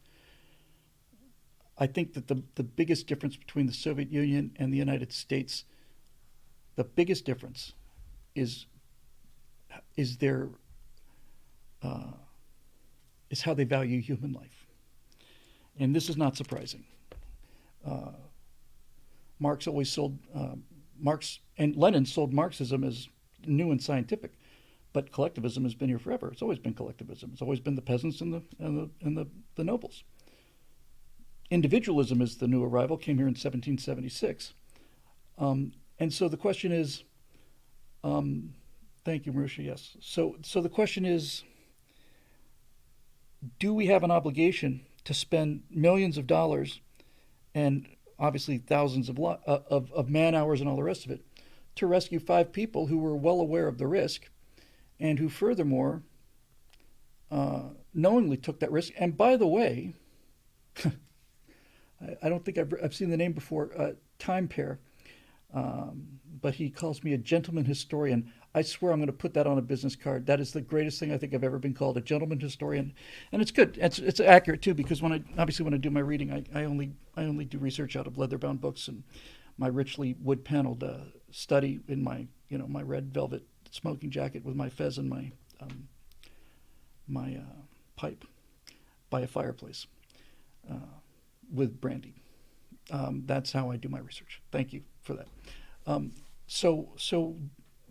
I think that the biggest difference between the Soviet Union and the United States, the biggest difference is how they value human life. And this is not surprising. Marx and Lenin sold Marxism as new and scientific, but collectivism has been here forever. It's always been collectivism. It's always been the peasants and the nobles. Individualism is the new arrival, came here in 1776. And so the question is, thank you, Marusha, yes. So the question is, do we have an obligation to spend millions of dollars and obviously thousands of man hours and all the rest of it to rescue five people who were well aware of the risk and who furthermore knowingly took that risk? And by the way, I don't think I've seen the name before, Time Pair, but he calls me a gentleman historian. I swear I'm going to put that on a business card. That is the greatest thing I think I've ever been called, a gentleman historian, and it's good. It's accurate too, because when I do my reading, I only do research out of leather-bound books and my richly wood-paneled study in my my red velvet smoking jacket with my fez and my pipe by a fireplace with brandy. That's how I do my research. Thank you for that. So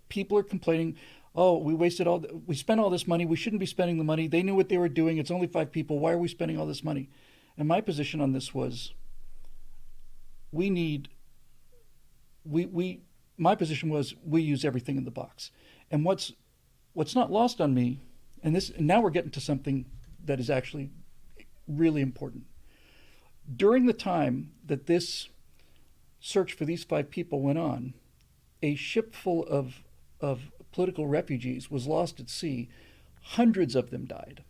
people are complaining, oh, we spent all this money. We shouldn't be spending the money. They knew what they were doing. It's only five people. Why are we spending all this money? And my position on this was, my position was we use everything in the box. And what's not lost on me, and now we're getting to something that is actually really important. During the time that this search for these five people went on, a ship full of political refugees was lost at sea. Hundreds of them died.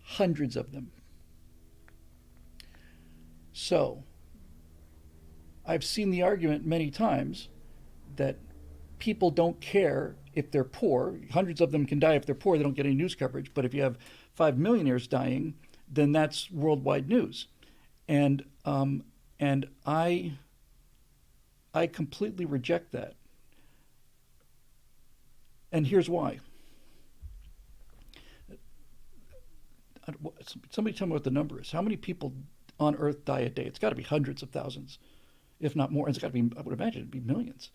Hundreds of them. So, I've seen the argument many times that people don't care if they're poor. Hundreds of them can die if they're poor. They don't get any news coverage. But if you have 5 millionaires dying, then that's worldwide news. And I completely reject that. And here's why. Somebody tell me what the number is. How many people on Earth die a day? It's got to be hundreds of thousands, if not more. It's got to be, I would imagine, it'd be millions.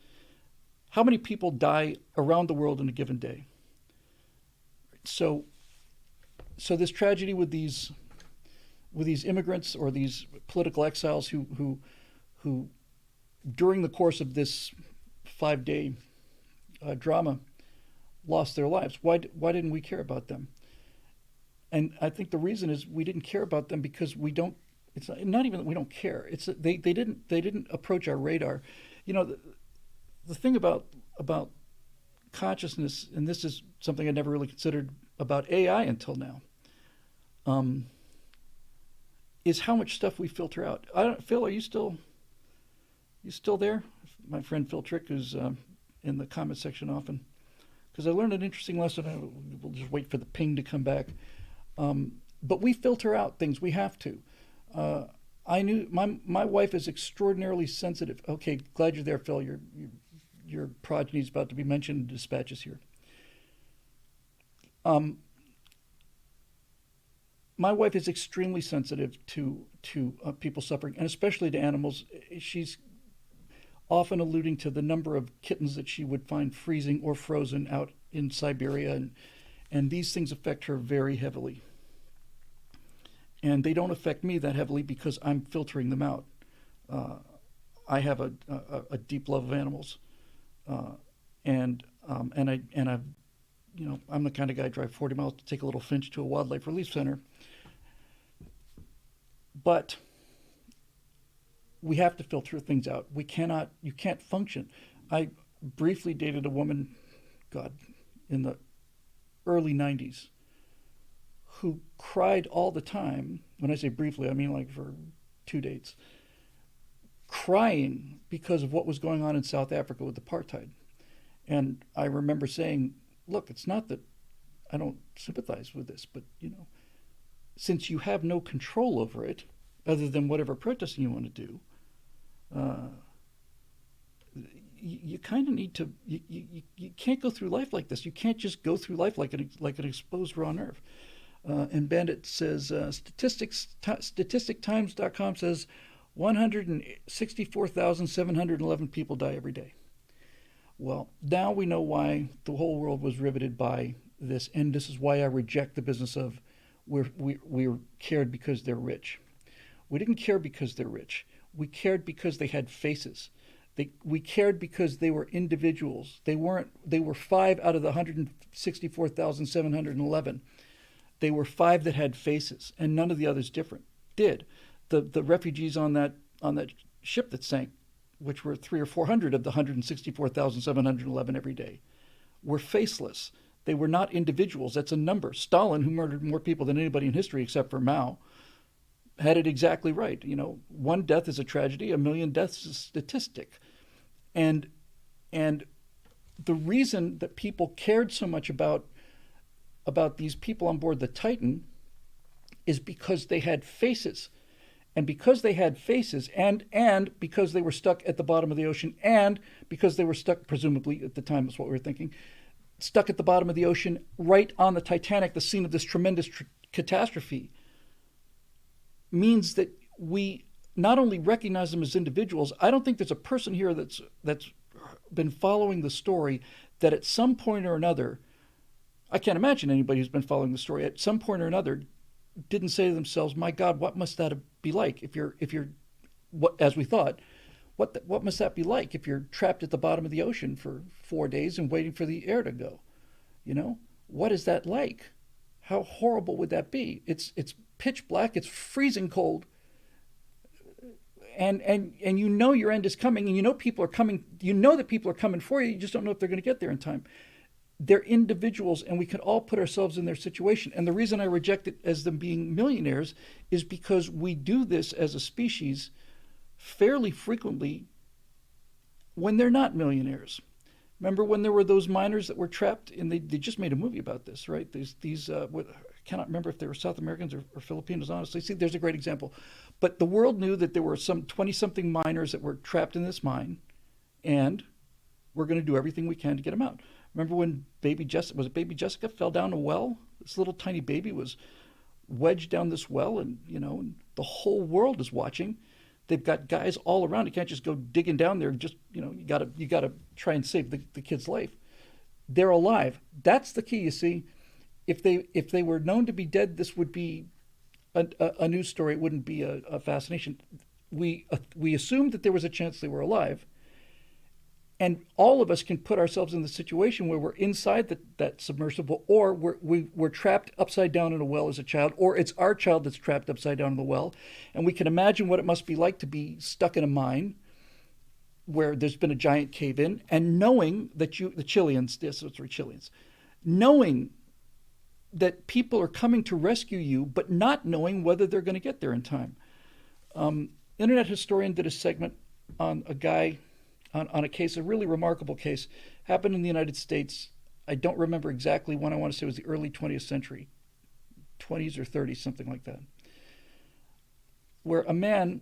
How many people die around the world in a given day? So this tragedy with these immigrants or these political exiles who during the course of this 5-day drama lost their lives. Why didn't we care about them? And I think the reason is we didn't care about them because we don't. It's not even that we don't care. It's that they didn't approach our radar. The thing about consciousness, and this is something I never really considered about AI until now, is how much stuff we filter out. Phil, are you still there? My friend Phil Trick, who's in the comment section often, because I learned an interesting lesson. We'll just wait for the ping to come back. But we filter out things. We have to. I knew my wife is extraordinarily sensitive. Okay, glad you're there, Phil. Your progeny is about to be mentioned in dispatches here. My wife is extremely sensitive to people suffering, and especially to animals. She's often alluding to the number of kittens that she would find freezing or frozen out in Siberia, and these things affect her very heavily. And they don't affect me that heavily because I'm filtering them out. I have a deep love of animals, and I'm the kind of guy I drive 40 miles to take a little finch to a wildlife relief center. But we have to filter things out. You can't function. I briefly dated a woman, in the early 90s, who cried all the time. When I say briefly, I mean like for 2 dates, crying because of what was going on in South Africa with apartheid. And I remember saying, look, it's not that I don't sympathize with this, but since you have no control over it, other than whatever protesting you want to do, you kind of need to. You can't go through life like this. You can't just go through life like an exposed raw nerve. And Bandit says statistictimes.com says 164,711 people die every day. Well, now we know why the whole world was riveted by this, and this is why I reject the business of we're cared because they're rich. We didn't care because they're rich. We cared because they had faces. We cared because they were individuals. They weren't. They were five out of the 164,711. They were five that had faces, and none of the others different did. The refugees on that ship that sank, which were 300 or 400 of the 164,711 every day, were faceless. They were not individuals. That's a number. Stalin, who murdered more people than anybody in history except for Mao, had it exactly right. One death is a tragedy, a million deaths is a statistic. And the reason that people cared so much about these people on board the Titan is because they had faces. And because they had faces, and because they were stuck at the bottom of the ocean, and because they were stuck, presumably at the time, that's what we were thinking, stuck at the bottom of the ocean, right on the Titanic, the scene of this tremendous catastrophe, means that we not only recognize them as individuals. I don't think there's a person here that's been following the story that at some point or another, I can't imagine anybody who's been following the story at some point or another didn't say to themselves, "My God, what must that be like if you're what as we thought, what must that be like if you're trapped at the bottom of the ocean for 4 days and waiting for the air to go? What is that like? How horrible would that be? It's pitch black, it's freezing cold, and your end is coming, and people are coming. That people are coming for you. You just don't know if they're going to get there in time. They're individuals, and we can all put ourselves in their situation. And the reason I reject it as them being millionaires is because we do this as a species fairly frequently when they're not millionaires. Remember when there were those miners that were trapped, and they just made a movie about this, right? These I cannot remember if they were South Americans or Filipinos, honestly. See, there's a great example. But the world knew that there were some 20-something miners that were trapped in this mine, and we're going to do everything we can to get them out. Remember when Baby Jessica fell down a well? This little tiny baby was wedged down this well, and the whole world is watching. They've got guys all around. You can't just go digging down there. Just you gotta try and save the kid's life. They're alive. That's the key. You see, if they were known to be dead, this would be a news story. It wouldn't be a fascination. We assumed that there was a chance they were alive. And all of us can put ourselves in the situation where we're inside that submersible, or we're trapped upside down in a well as a child, or it's our child that's trapped upside down in the well. And we can imagine what it must be like to be stuck in a mine where there's been a giant cave in, and knowing that the Chileans, knowing that people are coming to rescue you, but not knowing whether they're going to get there in time. Internet Historian did a segment on a guy, on a case, a really remarkable case, happened in the United States. I don't remember exactly when. I want to say it was the early 20th century, 20s or 30s, something like that, where a man,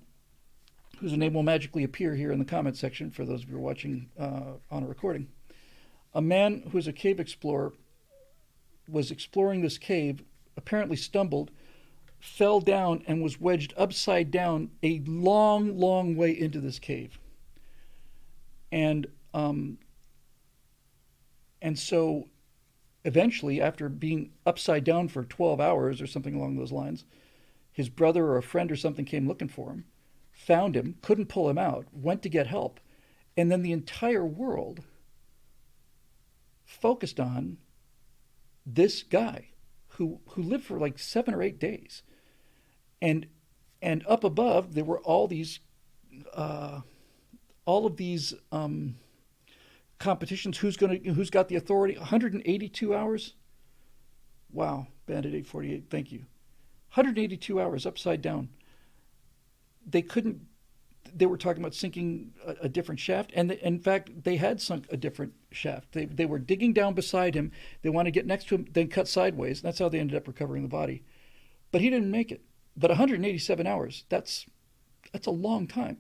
whose name will magically appear here in the comment section for those of you who are watching on a recording, a man who is a cave explorer, was exploring this cave, apparently stumbled, fell down, and was wedged upside down a long, long way into this cave. And so eventually, after being upside down for 12 hours or something along those lines, his brother or a friend or something came looking for him, found him, couldn't pull him out, went to get help. And then the entire world focused on this guy who lived for like 7 or 8 days. And up above, there were all of these competitions. Who's got the authority? 182 hours. Wow, Bandit 848. Thank you. 182 hours upside down. They were talking about sinking a different shaft, and in fact, they had sunk a different shaft. They were digging down beside him. They wanted to get next to him, then cut sideways. That's how they ended up recovering the body. But he didn't make it. But 187 hours, that's a long time.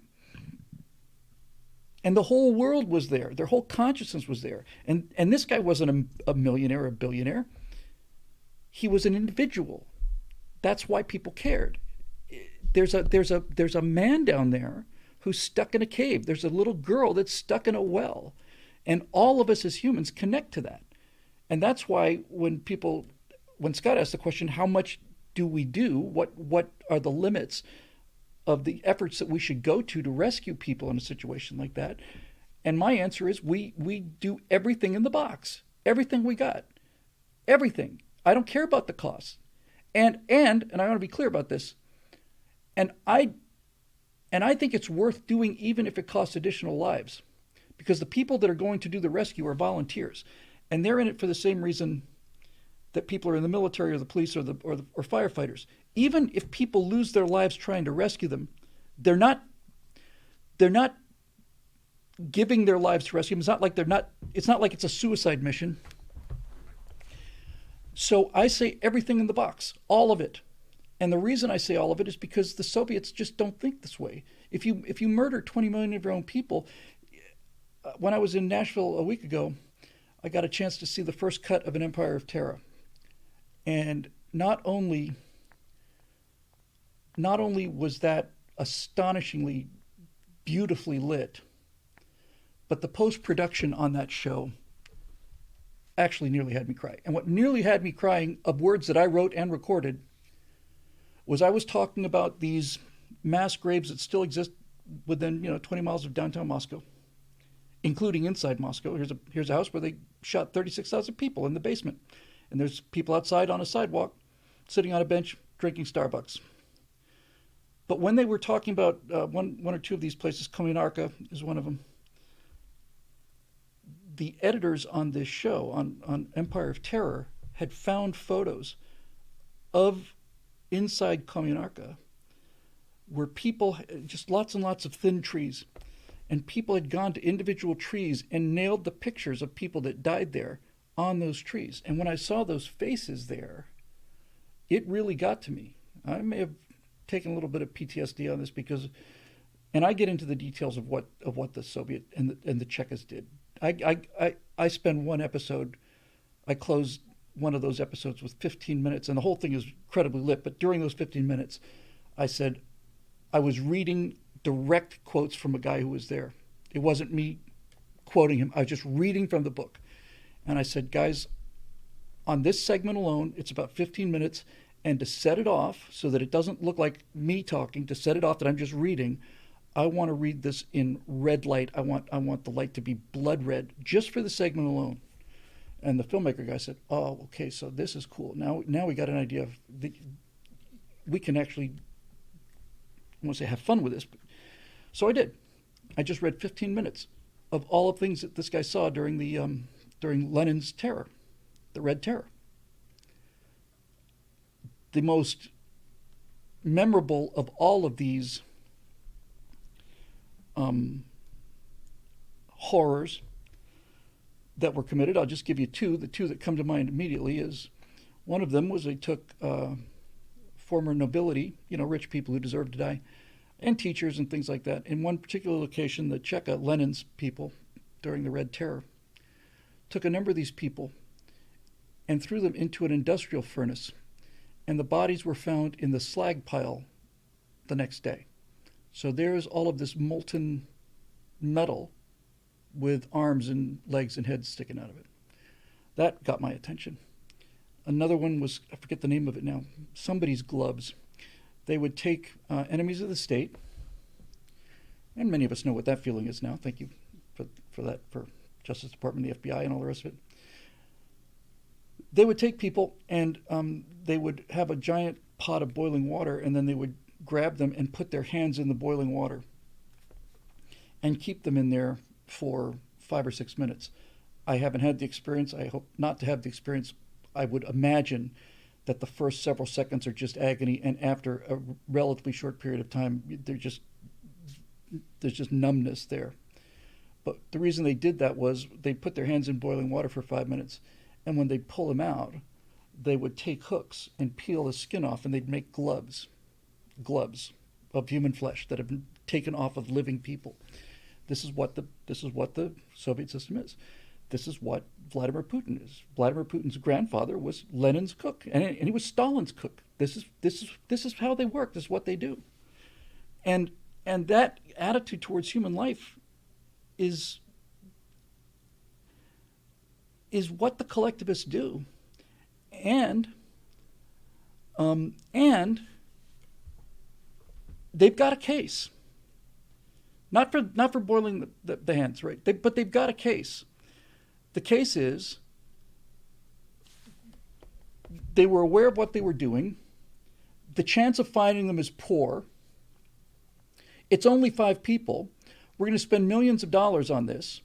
And the whole world was there. Their whole consciousness was there. And this guy wasn't a millionaire or a billionaire. He was an individual. That's why people cared. There's a man down there who's stuck in a cave. There's a little girl that's stuck in a well. And all of us as humans connect to that. And that's why when Scott asked the question, how much do we do? What are the limits? of the efforts that we should go to rescue people in a situation like that. And my answer is we do everything in the box, everything we got, everything. I don't care about the costs. And I want to be clear about this. And I think it's worth doing even if it costs additional lives, because the people that are going to do the rescue are volunteers, and they're in it for the same reason that people are in the military or the police or firefighters. Even if people lose their lives trying to rescue them, they're not giving their lives to rescue them. It's not like it's a suicide mission. So I say everything in the box, all of it. And the reason I say all of it is because the Soviets just don't think this way. If you murder 20 million of your own people, when I was in Nashville a week ago, I got a chance to see the first cut of An Empire of Terror. And not only was that astonishingly beautifully lit, but the post-production on that show actually nearly had me cry. And what nearly had me crying, of words that I wrote and recorded, was I was talking about these mass graves that still exist within 20 miles of downtown Moscow, including inside Moscow. Here's a house where they shot 36,000 people in the basement, and there's people outside on a sidewalk, sitting on a bench drinking Starbucks. But when they were talking about one or two of these places, Komyarka is one of them, the editors on this show, on Empire of Terror, had found photos of inside Komyarka where people, just lots and lots of thin trees, and people had gone to individual trees and nailed the pictures of people that died there on those trees. And when I saw those faces there, it really got to me. I may have taken a little bit of PTSD on this because, and I get into the details of what the Soviet and the Czechs did. I spend one episode, I closed one of those episodes with 15 minutes, and the whole thing is incredibly lit. But during those 15 minutes, I said, I was reading direct quotes from a guy who was there. It wasn't me quoting him. I was just reading from the book. And I said, guys, on this segment alone, it's about 15 minutes. And to set it off so that it doesn't look like me talking, to set it off that I'm just reading, I want to read this in red light. I want the light to be blood red just for the segment alone. And the filmmaker guy said, oh, okay, so this is cool. Now we got an idea of we can actually, I won't say have fun with this. So I did. I just read 15 minutes of all the things that this guy saw during Lenin's terror, the Red Terror. The most memorable of all of these horrors that were committed, I'll just give you two. The two that come to mind immediately is, one of them was they took former nobility, rich people who deserved to die, and teachers and things like that. In one particular location, the Cheka, Lenin's people, during the Red Terror, took a number of these people and threw them into an industrial furnace, and the bodies were found in the slag pile the next day. So there's all of this molten metal with arms and legs and heads sticking out of it. That got my attention. Another one was, I forget the name of it now, somebody's gloves. They would take enemies of the state, and many of us know what that feeling is now. Thank you for that, for Justice Department, the FBI, and all the rest of it. They would take people and they would have a giant pot of boiling water, and then they would grab them and put their hands in the boiling water and keep them in there for 5 or 6 minutes. I haven't had the experience. I hope not to have the experience. I would imagine that the first several seconds are just agony, and after a relatively short period of time, there's just numbness there. But the reason they did that was they put their hands in boiling water for 5 minutes, and when they pull them out, they would take hooks and peel the skin off, and they'd make gloves of human flesh that have been taken off of living people. This is what the Soviet system is. This is what Vladimir Putin is. Vladimir Putin's grandfather was Lenin's cook, and he was Stalin's cook. This is how they work. This is what they do. And that attitude towards human life is what the collectivists do. And they've got a case. Not for boiling the hens, right? But they've got a case. The case is they were aware of what they were doing. The chance of finding them is poor. It's only 5 people. We're going to spend millions of dollars on this.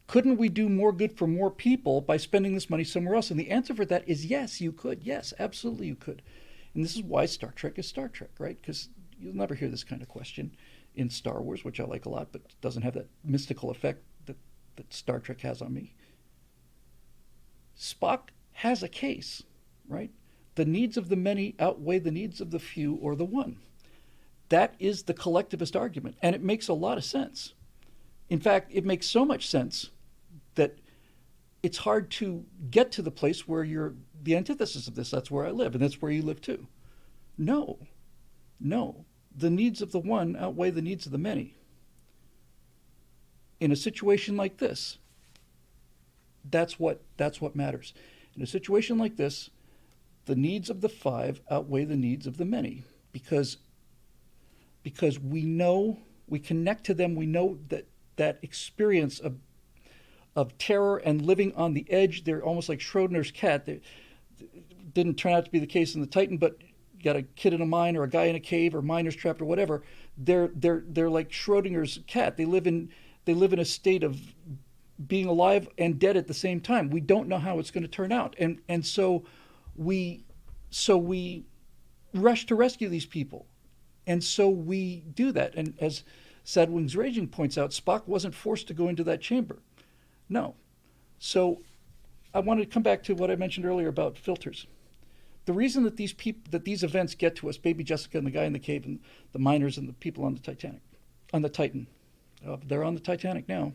Couldn't we do more good for more people by spending this money somewhere else? And the answer for that is yes, you could. Yes, absolutely you could. And this is why Star Trek is Star Trek, right? Because you'll never hear this kind of question in Star Wars, which I like a lot, but doesn't have that mystical effect that Star Trek has on me. Spock has a case, right? The needs of the many outweigh the needs of the few or the one. That is the collectivist argument, and it makes a lot of sense. In fact, it makes so much sense that it's hard to get to the place where you're the antithesis of this. That's where I live, and that's where you live too. No. The needs of the one outweigh the needs of the many. In a situation like this, that's what matters. In a situation like this, the needs of the 5 outweigh the needs of the many because we connect to them. We know that experience of terror and living on the edge. They're almost like Schrodinger's cat. They didn't turn out to be the case in the Titan, but you got a kid in a mine or a guy in a cave or miners trapped or whatever. They're like Schrodinger's cat. They live in a state of being alive and dead at the same time. We don't know how it's going to turn out, and so we rush to rescue these people. And so we do that. And as Sad Wings Raging points out, Spock wasn't forced to go into that chamber. No. So I want to come back to what I mentioned earlier about filters. The reason that these events get to us, Baby Jessica and the guy in the cave and the miners and the people on the Titan. They're on the Titanic now.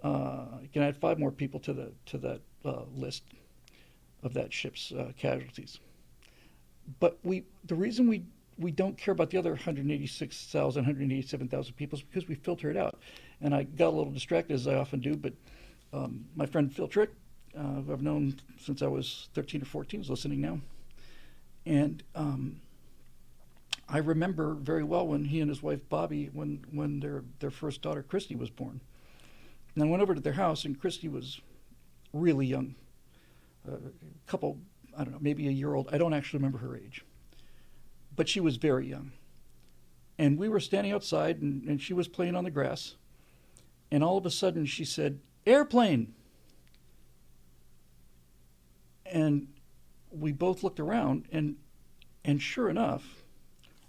You can add 5 more people to that list of that ship's casualties. But the reason we don't care about the other 186,000, 187,000 people is because we filter it out. And I got a little distracted, as I often do, but my friend Phil Trick, who I've known since I was 13 or 14, is listening now. And I remember very well when he and his wife Bobby, when their first daughter Christy was born. And I went over to their house, and Christy was really young, a couple, I don't know, maybe a year old. I don't actually remember her age. But she was very young. And we were standing outside, and she was playing on the grass. And all of a sudden she said, "Airplane!" And we both looked around, and sure enough,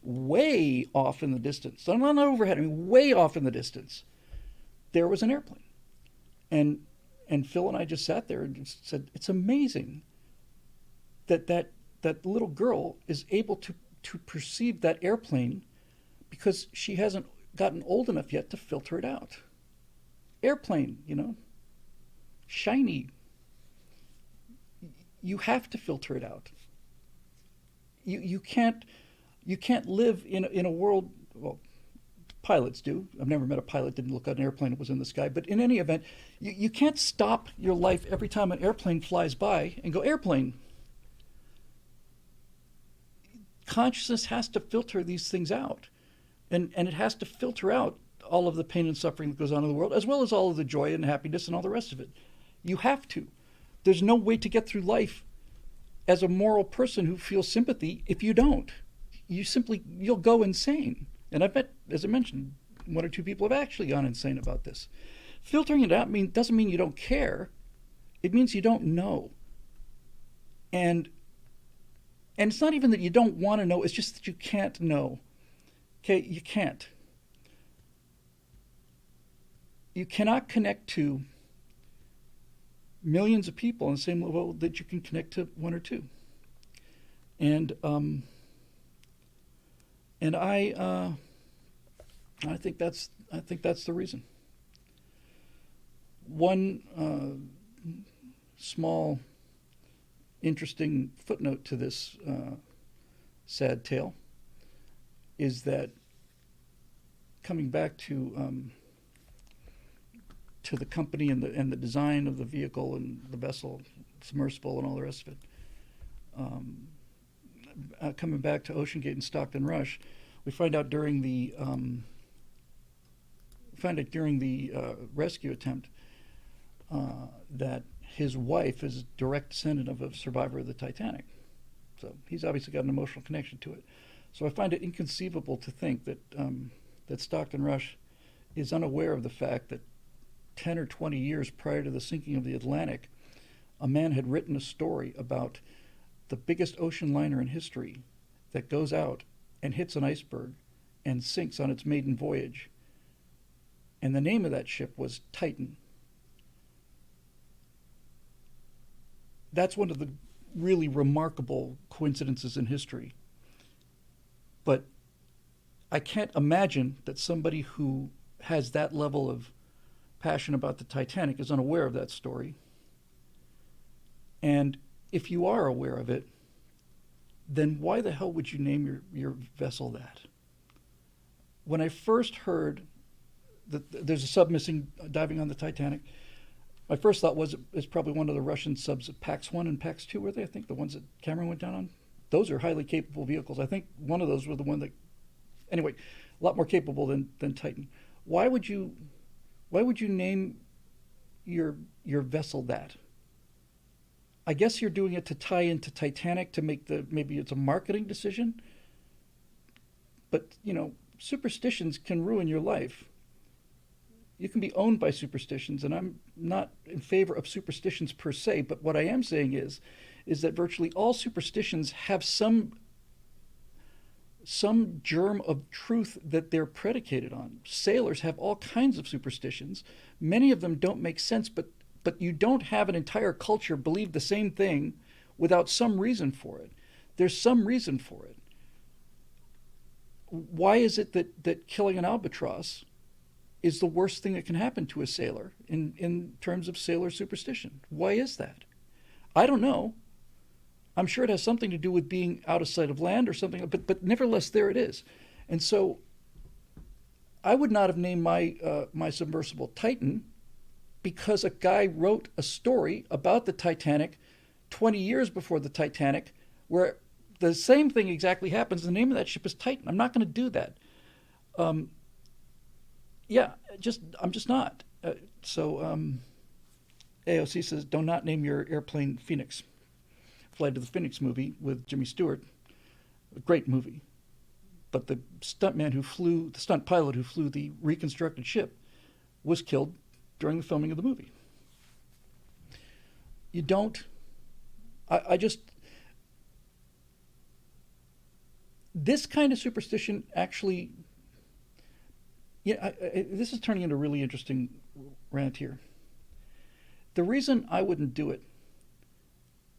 way off in the distance, so not overhead, I mean way off in the distance, there was an airplane. And Phil and I just sat there and just said, it's amazing that little girl is able to perceive that airplane because she hasn't gotten old enough yet to filter it out. Airplane, shiny. You have to filter it out. You can't live in a world. Well, pilots do. I've never met a pilot that didn't look at an airplane that was in the sky. But in any event, you can't stop your life every time an airplane flies by and go, airplane. Consciousness has to filter these things out. And it has to filter out all of the pain and suffering that goes on in the world, as well as all of the joy and happiness and all the rest of it. You have to. There's no way to get through life as a moral person who feels sympathy if you don't. You'll go insane. And I've met, as I mentioned, 1 or 2 people have actually gone insane about this. Filtering it out doesn't mean you don't care. It means you don't know. And it's not even that you don't want to know, it's just that you can't know. Okay, you can't. You cannot connect to millions of people on the same level that you can connect to 1 or 2. And I think that's the reason. One small interesting footnote to this sad tale is that, coming back to the company and the design of the vehicle and the vessel, submersible, and all the rest of it. Coming back to OceanGate and Stockton Rush, We find out during the rescue attempt that his wife is a direct descendant of a survivor of the Titanic. So he's obviously got an emotional connection to it. So I find it inconceivable to think that that Stockton Rush is unaware of the fact that 10 or 20 years prior to the sinking of the Atlantic, a man had written a story about the biggest ocean liner in history that goes out and hits an iceberg and sinks on its maiden voyage. And the name of that ship was Titan. That's one of the really remarkable coincidences in history. But I can't imagine that somebody who has that level of passion about the Titanic is unaware of that story. And if you are aware of it, then why the hell would you name your vessel that? When I first heard that there's a sub missing diving on the Titanic, my first thought was it's probably one of the Russian subs, Pax 1 and Pax 2, were they? I think the ones that Cameron went down on. Those are highly capable vehicles. I think one of those were the one that, anyway, a lot more capable than Titan. Why would you name your vessel that? I guess you're doing it to tie into Titanic to make maybe it's a marketing decision. But, superstitions can ruin your life. You can be owned by superstitions, and I'm not in favor of superstitions per se, but what I am saying is that virtually all superstitions have some germ of truth that they're predicated on. Sailors have all kinds of superstitions. Many of them don't make sense, but you don't have an entire culture believe the same thing without some reason for it. There's some reason for it. Why is it that killing an albatross is the worst thing that can happen to a sailor in terms of sailor superstition? Why is that? I don't know. I'm sure it has something to do with being out of sight of land or something, but nevertheless, there it is. And so I would not have named my submersible Titan because a guy wrote a story about the Titanic 20 years before the Titanic where the same thing exactly happens. The name of that ship is Titan. I'm not going to do that. I'm just not. AOC says, do not name your airplane Phoenix. Flight of the Phoenix movie with Jimmy Stewart, a great movie. But the stunt pilot who flew the reconstructed ship was killed during the filming of the movie. You don't, this kind of superstition actually, this is turning into a really interesting rant here. The reason I wouldn't do it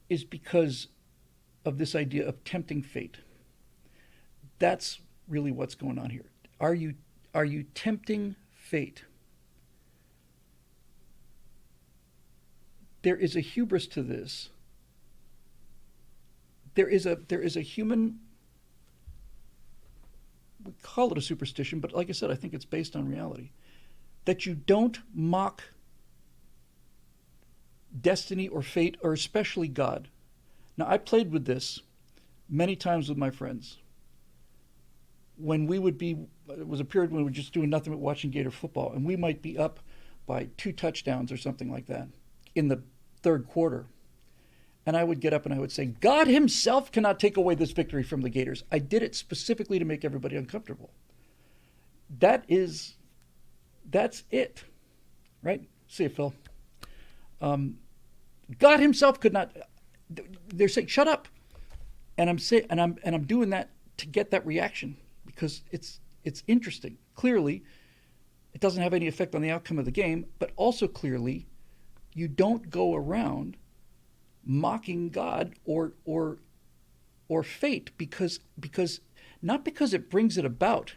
is because of this idea of tempting fate. That's really what's going on here. Are you tempting fate? There is a hubris to this. There is a human, we call it a superstition, but like I said, I think it's based on reality, that you don't mock destiny or fate, or especially God. Now, I played with this many times with my friends. When it was a period when we were just doing nothing but watching Gator football, and we might be up by 2 touchdowns or something like that in the third quarter. And I would get up and I would say, God himself cannot take away this victory from the Gators. I did it specifically to make everybody uncomfortable. That's it, right? See you, Phil. God himself could not. They're saying, shut up, and I'm doing that to get that reaction because it's interesting. Clearly, it doesn't have any effect on the outcome of the game, but also clearly, you don't go around mocking God or fate because not because it brings it about,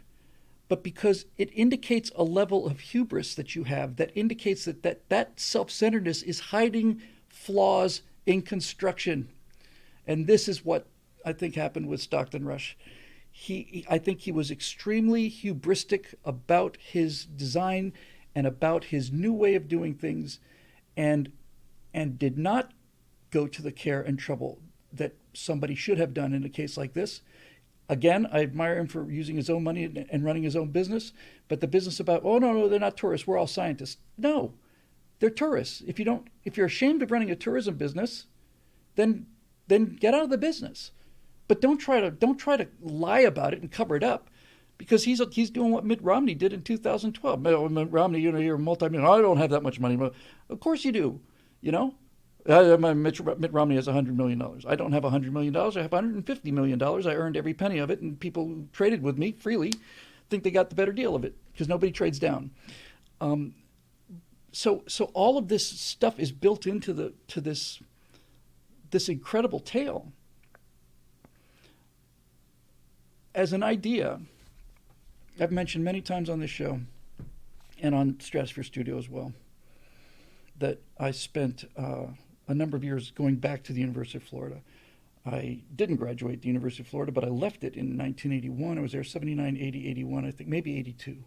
but because it indicates a level of hubris that you have that indicates that self-centeredness is hiding flaws in construction. And this is what I think happened with Stockton Rush. I think he was extremely hubristic about his design and about his new way of doing things, and did not go to the care and trouble that somebody should have done in a case like this. Again, I admire him for using his own money and running his own business. But the business about, oh no, no, they're not tourists. We're all scientists. No, they're tourists. If you're ashamed of running a tourism business, then get out of the business. But don't try to lie about it and cover it up, because he's doing what Mitt Romney did in 2012. Mitt Romney, you're a multi-millionaire. I don't have that much money. Of course you do. You know, Mitt Romney has $100 million. I don't have $100 million. I have $150 million. I earned every penny of it, and people who traded with me freely think they got the better deal of it, because nobody trades down. So all of this stuff is built into this incredible tale. As an idea, I've mentioned many times on this show and on Stratosphere Studio as well, that I spent a number of years going back to the University of Florida. I didn't graduate the University of Florida, but I left it in 1981. I was there 79, 80, 81, I think, maybe 82.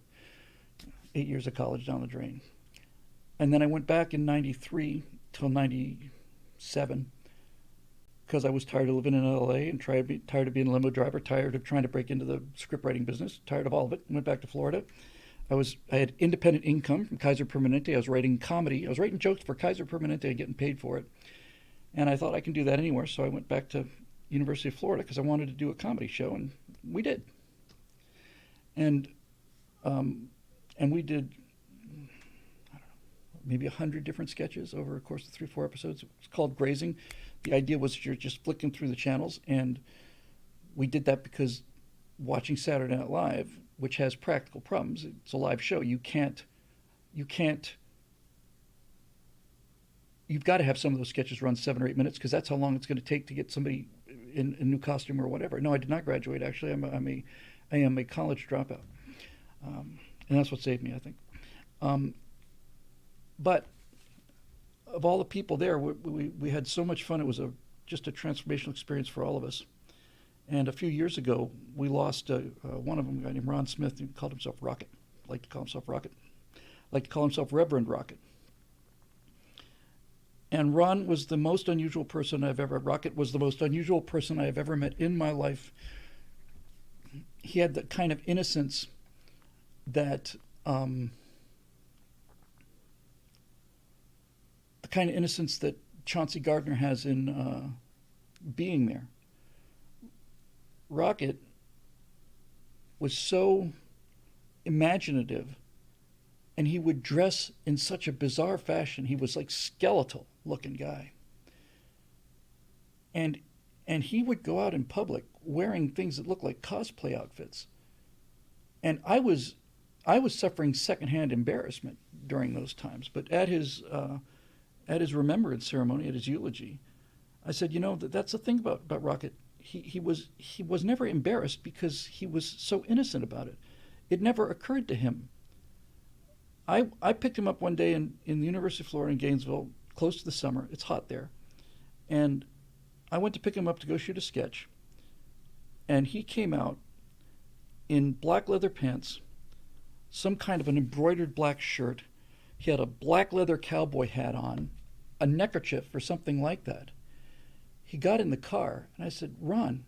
8 years of college down the drain. And then I went back in 93 till 97, because I was tired of living in LA and tired of being a limo driver, tired of trying to break into the script writing business, tired of all of it. Went back to Florida. I had independent income from Kaiser Permanente. I was writing comedy. I was writing jokes for Kaiser Permanente and getting paid for it. And I thought I can do that anywhere, so I went back to University of Florida because I wanted to do a comedy show, and we did. And we did, I don't know, maybe 100 different sketches over a course of 3-4 episodes. It's called Grazing. The idea was you're just flicking through the channels, and we did that because watching Saturday Night Live, which has practical problems, it's a live show. You've got to have some of those sketches run 7 or 8 minutes, because that's how long it's going to take to get somebody in a new costume or whatever. No, I did not graduate. Actually, I am a college dropout, and that's what saved me, I think. But of all the people there, we had so much fun. It was just a transformational experience for all of us. And a few years ago, we lost one of them, a guy named Ron Smith, who called himself Rocket. Liked to call himself Rocket. Liked to call himself Reverend Rocket. And Ron was the most unusual person Rocket was the most unusual person I have ever met in my life. He had the kind of innocence that, Chauncey Gardner has in Being There. Rocket was so imaginative, and he would dress in such a bizarre fashion. He was like skeletal looking guy. And he would go out in public wearing things that looked like cosplay outfits. And I was suffering secondhand embarrassment during those times. But at his remembrance ceremony, at his eulogy, I said, that's the thing about Rocket. He was never embarrassed because he was so innocent about it. It never occurred to him. I picked him up one day in the University of Florida in Gainesville, close to the summer. It's hot there. And I went to pick him up to go shoot a sketch. And he came out in black leather pants, some kind of an embroidered black shirt. He had a black leather cowboy hat on, a neckerchief or something like that. He got in the car, and I said, Ron,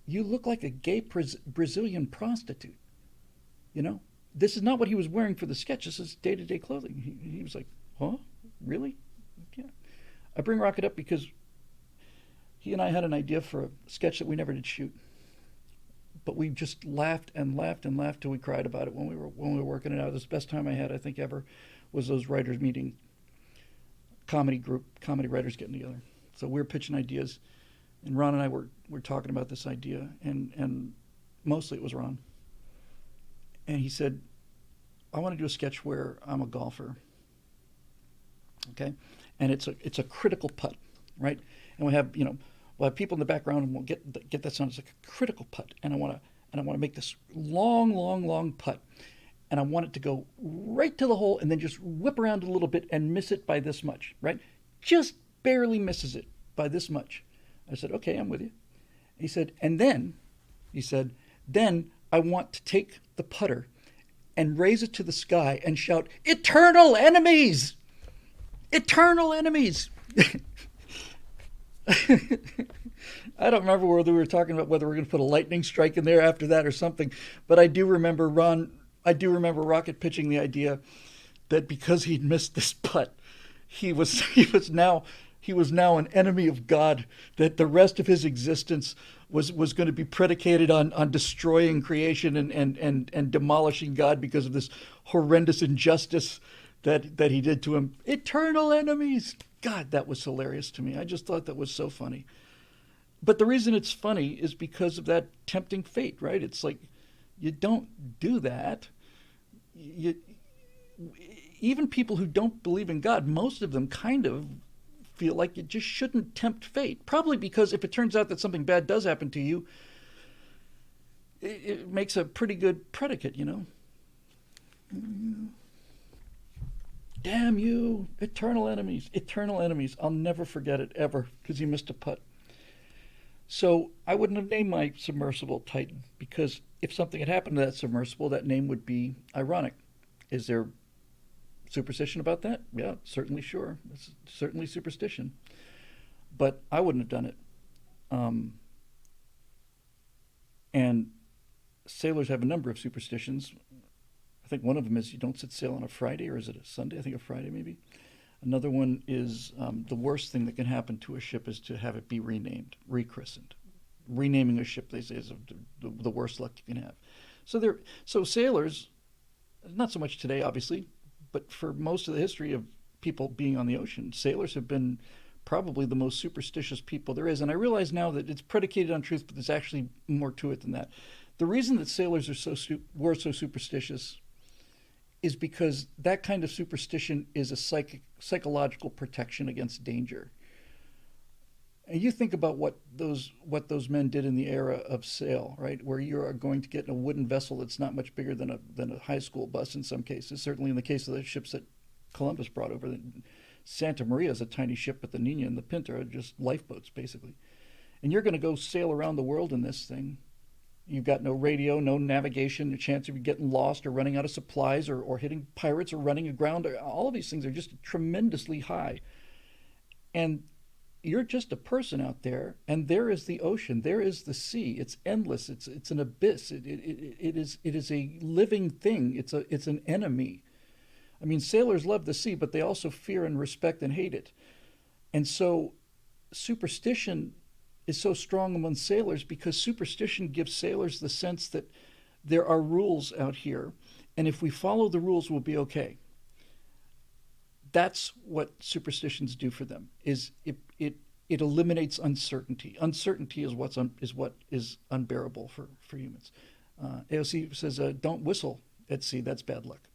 you look like a gay Brazilian prostitute. This is not what he was wearing for the sketch. This is day-to-day clothing. He was like, huh? Really? Yeah. I bring Rocket up because he and I had an idea for a sketch that we never did shoot. But we just laughed and laughed and laughed till we cried about it when we were working it out. It was the best time I had, I think, ever, was those writers meeting, comedy writers getting together. So we were pitching ideas, and Ron and I were talking about this idea, and mostly it was Ron. And he said, I want to do a sketch where I'm a golfer. Okay? And it's a critical putt, right? And we'll have people in the background, and we'll get that sound. It's like a critical putt. And I want to make this long putt. And I want it to go right to the hole and then just whip around a little bit and miss it by this much, right? Just barely misses it by this much. I said, okay, I'm with you. He said, then I want to take the putter and raise it to the sky and shout, eternal enemies! Eternal enemies! I don't remember whether we were talking about whether we're going to put a lightning strike in there after that or something, but I do remember Ron. I do remember Rocket pitching the idea that because he'd missed this putt, he was now an enemy of God. That the rest of his existence was going to be predicated on destroying creation and demolishing God because of this horrendous injustice that he did to him. Eternal enemies. God, that was hilarious to me. I just thought that was so funny. But the reason it's funny is because of that tempting fate, right? It's like you don't do that. You, even people who don't believe in God, most of them kind of feel like you just shouldn't tempt fate. Probably because if it turns out that something bad does happen to you, it makes a pretty good predicate, you know? Damn you, eternal enemies, eternal enemies. I'll never forget it ever because you missed a putt. So I wouldn't have named my submersible Titan because if something had happened to that submersible, that name would be ironic. Is there superstition about that? Yeah, certainly, sure. It's certainly superstition. But I wouldn't have done it. And sailors have a number of superstitions. I think one of them is you don't set sail on a Friday, or is it a Sunday? I think a Friday maybe. Another one is the worst thing that can happen to a ship is to have it be renamed, rechristened. Renaming a ship, they say, is the worst luck you can have. So sailors, not so much today, obviously, but for most of the history of people being on the ocean, sailors have been probably the most superstitious people there is. And I realize now that it's predicated on truth, but there's actually more to it than that. The reason that sailors were so superstitious is because that kind of superstition is a psychological protection against danger. And you think about what those men did in the era of sail, right? Where you are going to get in a wooden vessel that's not much bigger than a high school bus in some cases. Certainly in the case of the ships that Columbus brought over, Santa Maria is a tiny ship, but the Nina and the Pinta are just lifeboats basically. And you're going to go sail around the world in this thing. You've got no radio, no navigation, a chance of you getting lost or running out of supplies or hitting pirates or running aground. All of these things are just tremendously high. And you're just a person out there, and there is the ocean, there is the sea. It's endless. It's an abyss. It is a living thing. It's an enemy. I mean, sailors love the sea, but they also fear and respect and hate it. And so superstition is so strong among sailors because superstition gives sailors the sense that there are rules out here, and if we follow the rules, we'll be okay. That's what superstitions do for them. It eliminates uncertainty. Uncertainty is what is unbearable for humans. AOC says, "Don't whistle at sea. That's bad luck."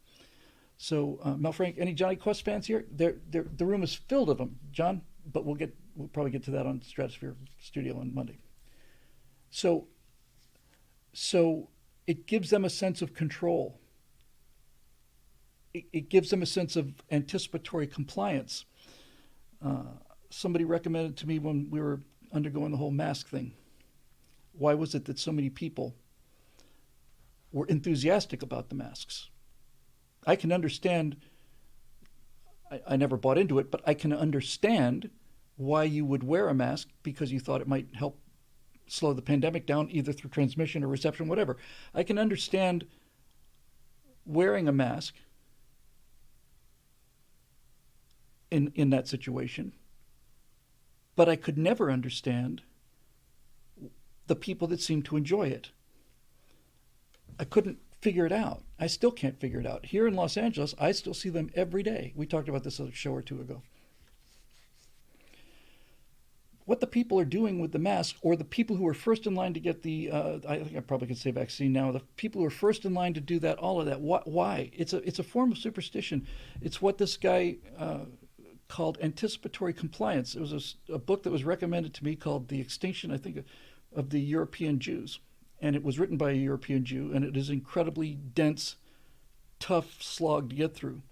So, Mel Frank, any Johnny Quest fans here? The room is filled of them, John. But we'll probably get to that on Stratosphere Studio on Monday. So it gives them a sense of control. It gives them a sense of anticipatory compliance. Somebody recommended to me when we were undergoing the whole mask thing, why was it that so many people were enthusiastic about the masks? I can understand. I never bought into it, but I can understand why you would wear a mask because you thought it might help slow the pandemic down, either through transmission or reception, whatever. I can understand wearing a mask in that situation, but I could never understand the people that seem to enjoy it. I couldn't figure it out. I still can't figure it out. Here in Los Angeles, I still see them every day. We talked about this a show or two ago. What the people are doing with the mask, or the people who are first in line to get the, I think I probably could say vaccine now, the people who are first in line to do that, all of that, why? It's a form of superstition. It's what this guy called anticipatory compliance. It was a book that was recommended to me called The Extinction, I think, of the European Jews. And it was written by a European Jew, and it is incredibly dense, tough slog to get through.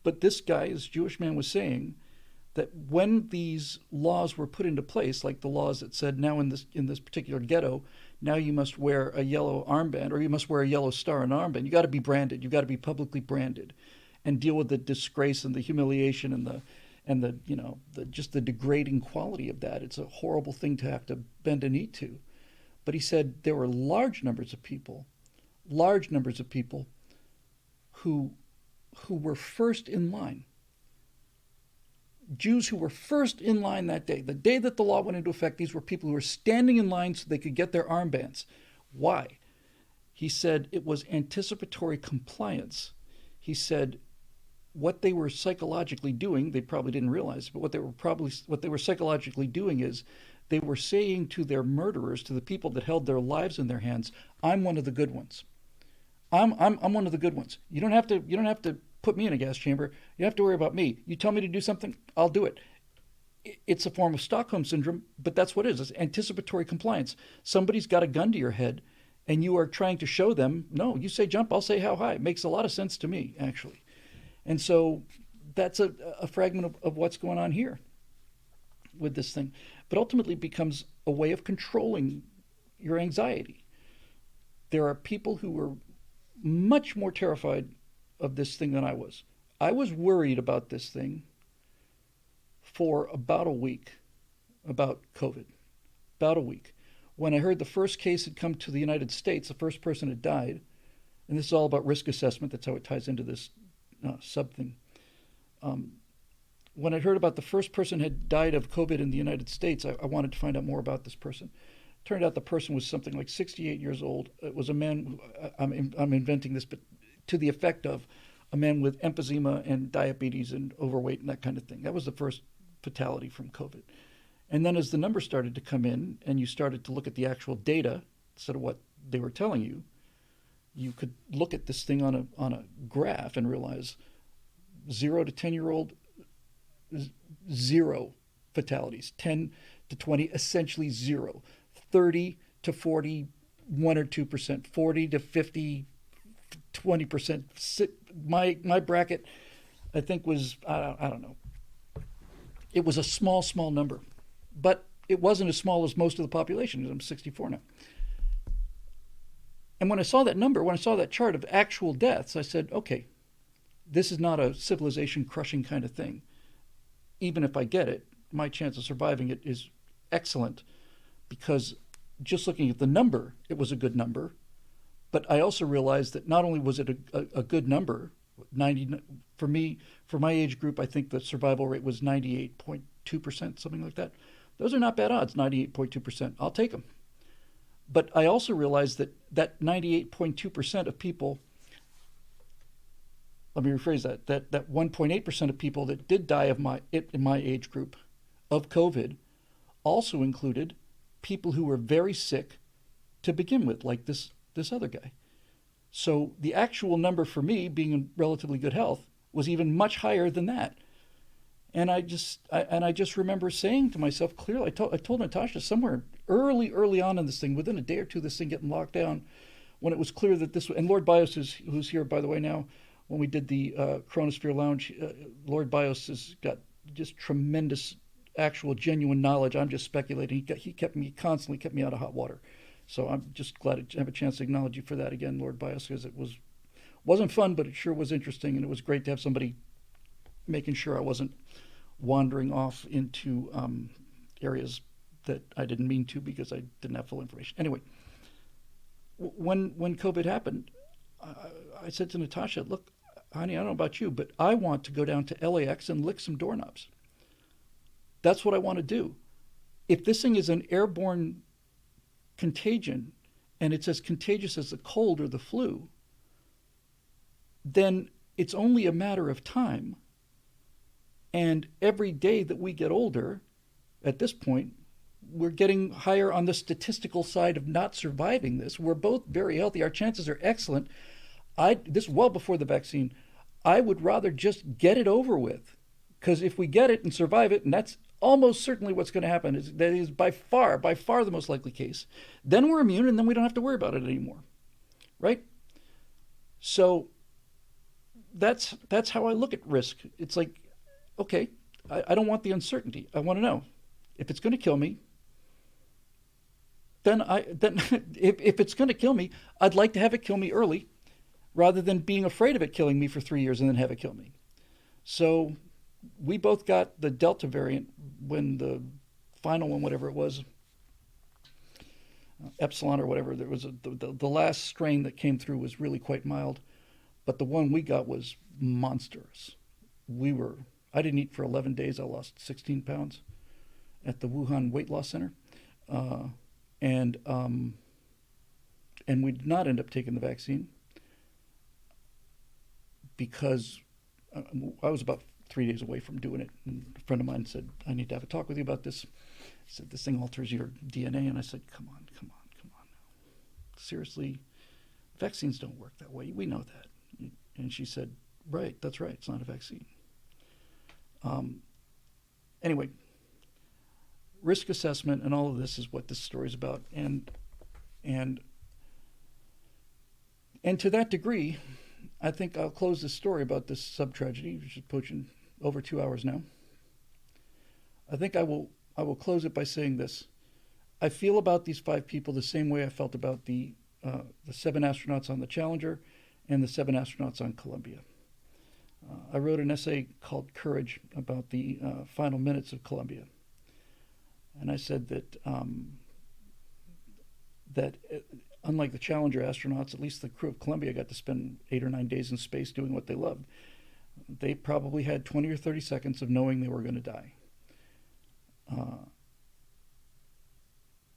But this guy, this Jewish man, was saying that when these laws were put into place, like the laws that said now in this particular ghetto, now you must wear a yellow armband, or you must wear a yellow star on an armband. You got to be branded. You got to be publicly branded, and deal with the disgrace and the humiliation and the just the degrading quality of that. It's a horrible thing to have to bend a knee to. But he said there were large numbers of people who were first in line. Jews who were first in line that day, the day that the law went into effect. These were people who were standing in line so they could get their armbands. Why? He said it was anticipatory compliance. He said what they were psychologically doing, they probably didn't realize, but what they were psychologically doing is they were saying to their murderers, to the people that held their lives in their hands, I'm one of the good ones. I'm one of the good ones. You don't have to put me in a gas chamber. You don't have to worry about me. You tell me to do something, I'll do it. It's a form of Stockholm syndrome, but that's what it is. It's anticipatory compliance. Somebody's got a gun to your head, and you are trying to show them, no, you say jump, I'll say how high. It makes a lot of sense to me, actually. And so that's a fragment of what's going on here with this thing. But ultimately it becomes a way of controlling your anxiety. There are people who were much more terrified of this thing than I was. I was worried about this thing for about a week, about COVID, about a week. When I heard the first case had come to the United States, the first person had died, and this is all about risk assessment, that's how it ties into this sub thing. When I heard about the first person had died of COVID in the United States, I wanted to find out more about this person. Turned out the person was something like 68 years old. It was a man, I'm inventing this, but to the effect of a man with emphysema and diabetes and overweight and that kind of thing. That was the first fatality from COVID. And then as the numbers started to come in and you started to look at the actual data instead of what they were telling you, you could look at this thing on a graph and realize 0 to 10-year-old, 0 fatalities. 10 to 20, essentially 0. 30 to 40, 1 or 2%. 40 to 50, 20%. My bracket, I think, was, I don't know. It was a small number. But it wasn't as small as most of the population, because I'm 64 now. And when I saw that number, when I saw that chart of actual deaths, I said, okay, this is not a civilization-crushing kind of thing. Even if I get it, my chance of surviving it is excellent, because just looking at the number, it was a good number. But I also realized that not only was it a good number, 90 for me, for my age group, I think the survival rate was 98.2%, something like that. Those are not bad odds, 98.2%. I'll take them. But I also realized that 98.2% of people, let me rephrase that 1.8% of people that did die in my age group of COVID also included people who were very sick to begin with, like this other guy. So the actual number for me, being in relatively good health, was even much higher than that. And I just remember saying to myself clearly, I told Natasha somewhere early on in this thing, within a day or two, this thing getting locked down, when it was clear that this, and Lord Bios, who's here, by the way, now, when we did the Chronosphere Lounge, Lord Bios has got just tremendous, actual, genuine knowledge. I'm just speculating. He constantly kept me out of hot water. So I'm just glad to have a chance to acknowledge you for that again, Lord Bios, because it wasn't fun, but it sure was interesting, and it was great to have somebody making sure I wasn't wandering off into areas that I didn't mean to because I didn't have full information. Anyway, when COVID happened, I said to Natasha, look, honey, I don't know about you, but I want to go down to LAX and lick some doorknobs. That's what I want to do. If this thing is an airborne contagion and it's as contagious as the cold or the flu, then it's only a matter of time. And every day that we get older, at this point, we're getting higher on the statistical side of not surviving this. We're both very healthy. Our chances are excellent. This is well before the vaccine. I would rather just get it over with, because if we get it and survive it, and that's almost certainly what's going to happen, that is by far the most likely case, then we're immune and then we don't have to worry about it anymore, right? So that's how I look at risk. It's like, okay, I don't want the uncertainty. I want to know if it's going to kill me. Then if it's going to kill me, I'd like to have it kill me early, rather than being afraid of it killing me for 3 years and then have it kill me. So we both got the Delta variant when the final one, whatever it was, Epsilon or whatever. There was the last strain that came through was really quite mild, but the one we got was monstrous. We were I didn't eat for 11 days. I lost 16 pounds at the Wuhan Weight Loss Center, uh, and and we did not end up taking the vaccine because I was about 3 days away from doing it. And a friend of mine said, "I need to have a talk with you about this." He said, "This thing alters your DNA," and I said, "Come on, come on, come on, seriously, vaccines don't work that way. We know that." And she said, "Right, that's right. It's not a vaccine." Um, anyway, risk assessment and all of this is what this story is about, and and to that degree, I think I'll close this story about this sub tragedy, which is pushing over 2 hours now. I think I will close it by saying this: I feel about these five people the same way I felt about the seven astronauts on the Challenger and the seven astronauts on Columbia. I wrote an essay called "Courage" about the final minutes of Columbia, and I said that unlike the Challenger astronauts, at least the crew of Columbia got to spend 8 or 9 days in space doing what they loved. They probably had 20 or 30 seconds of knowing they were going to die.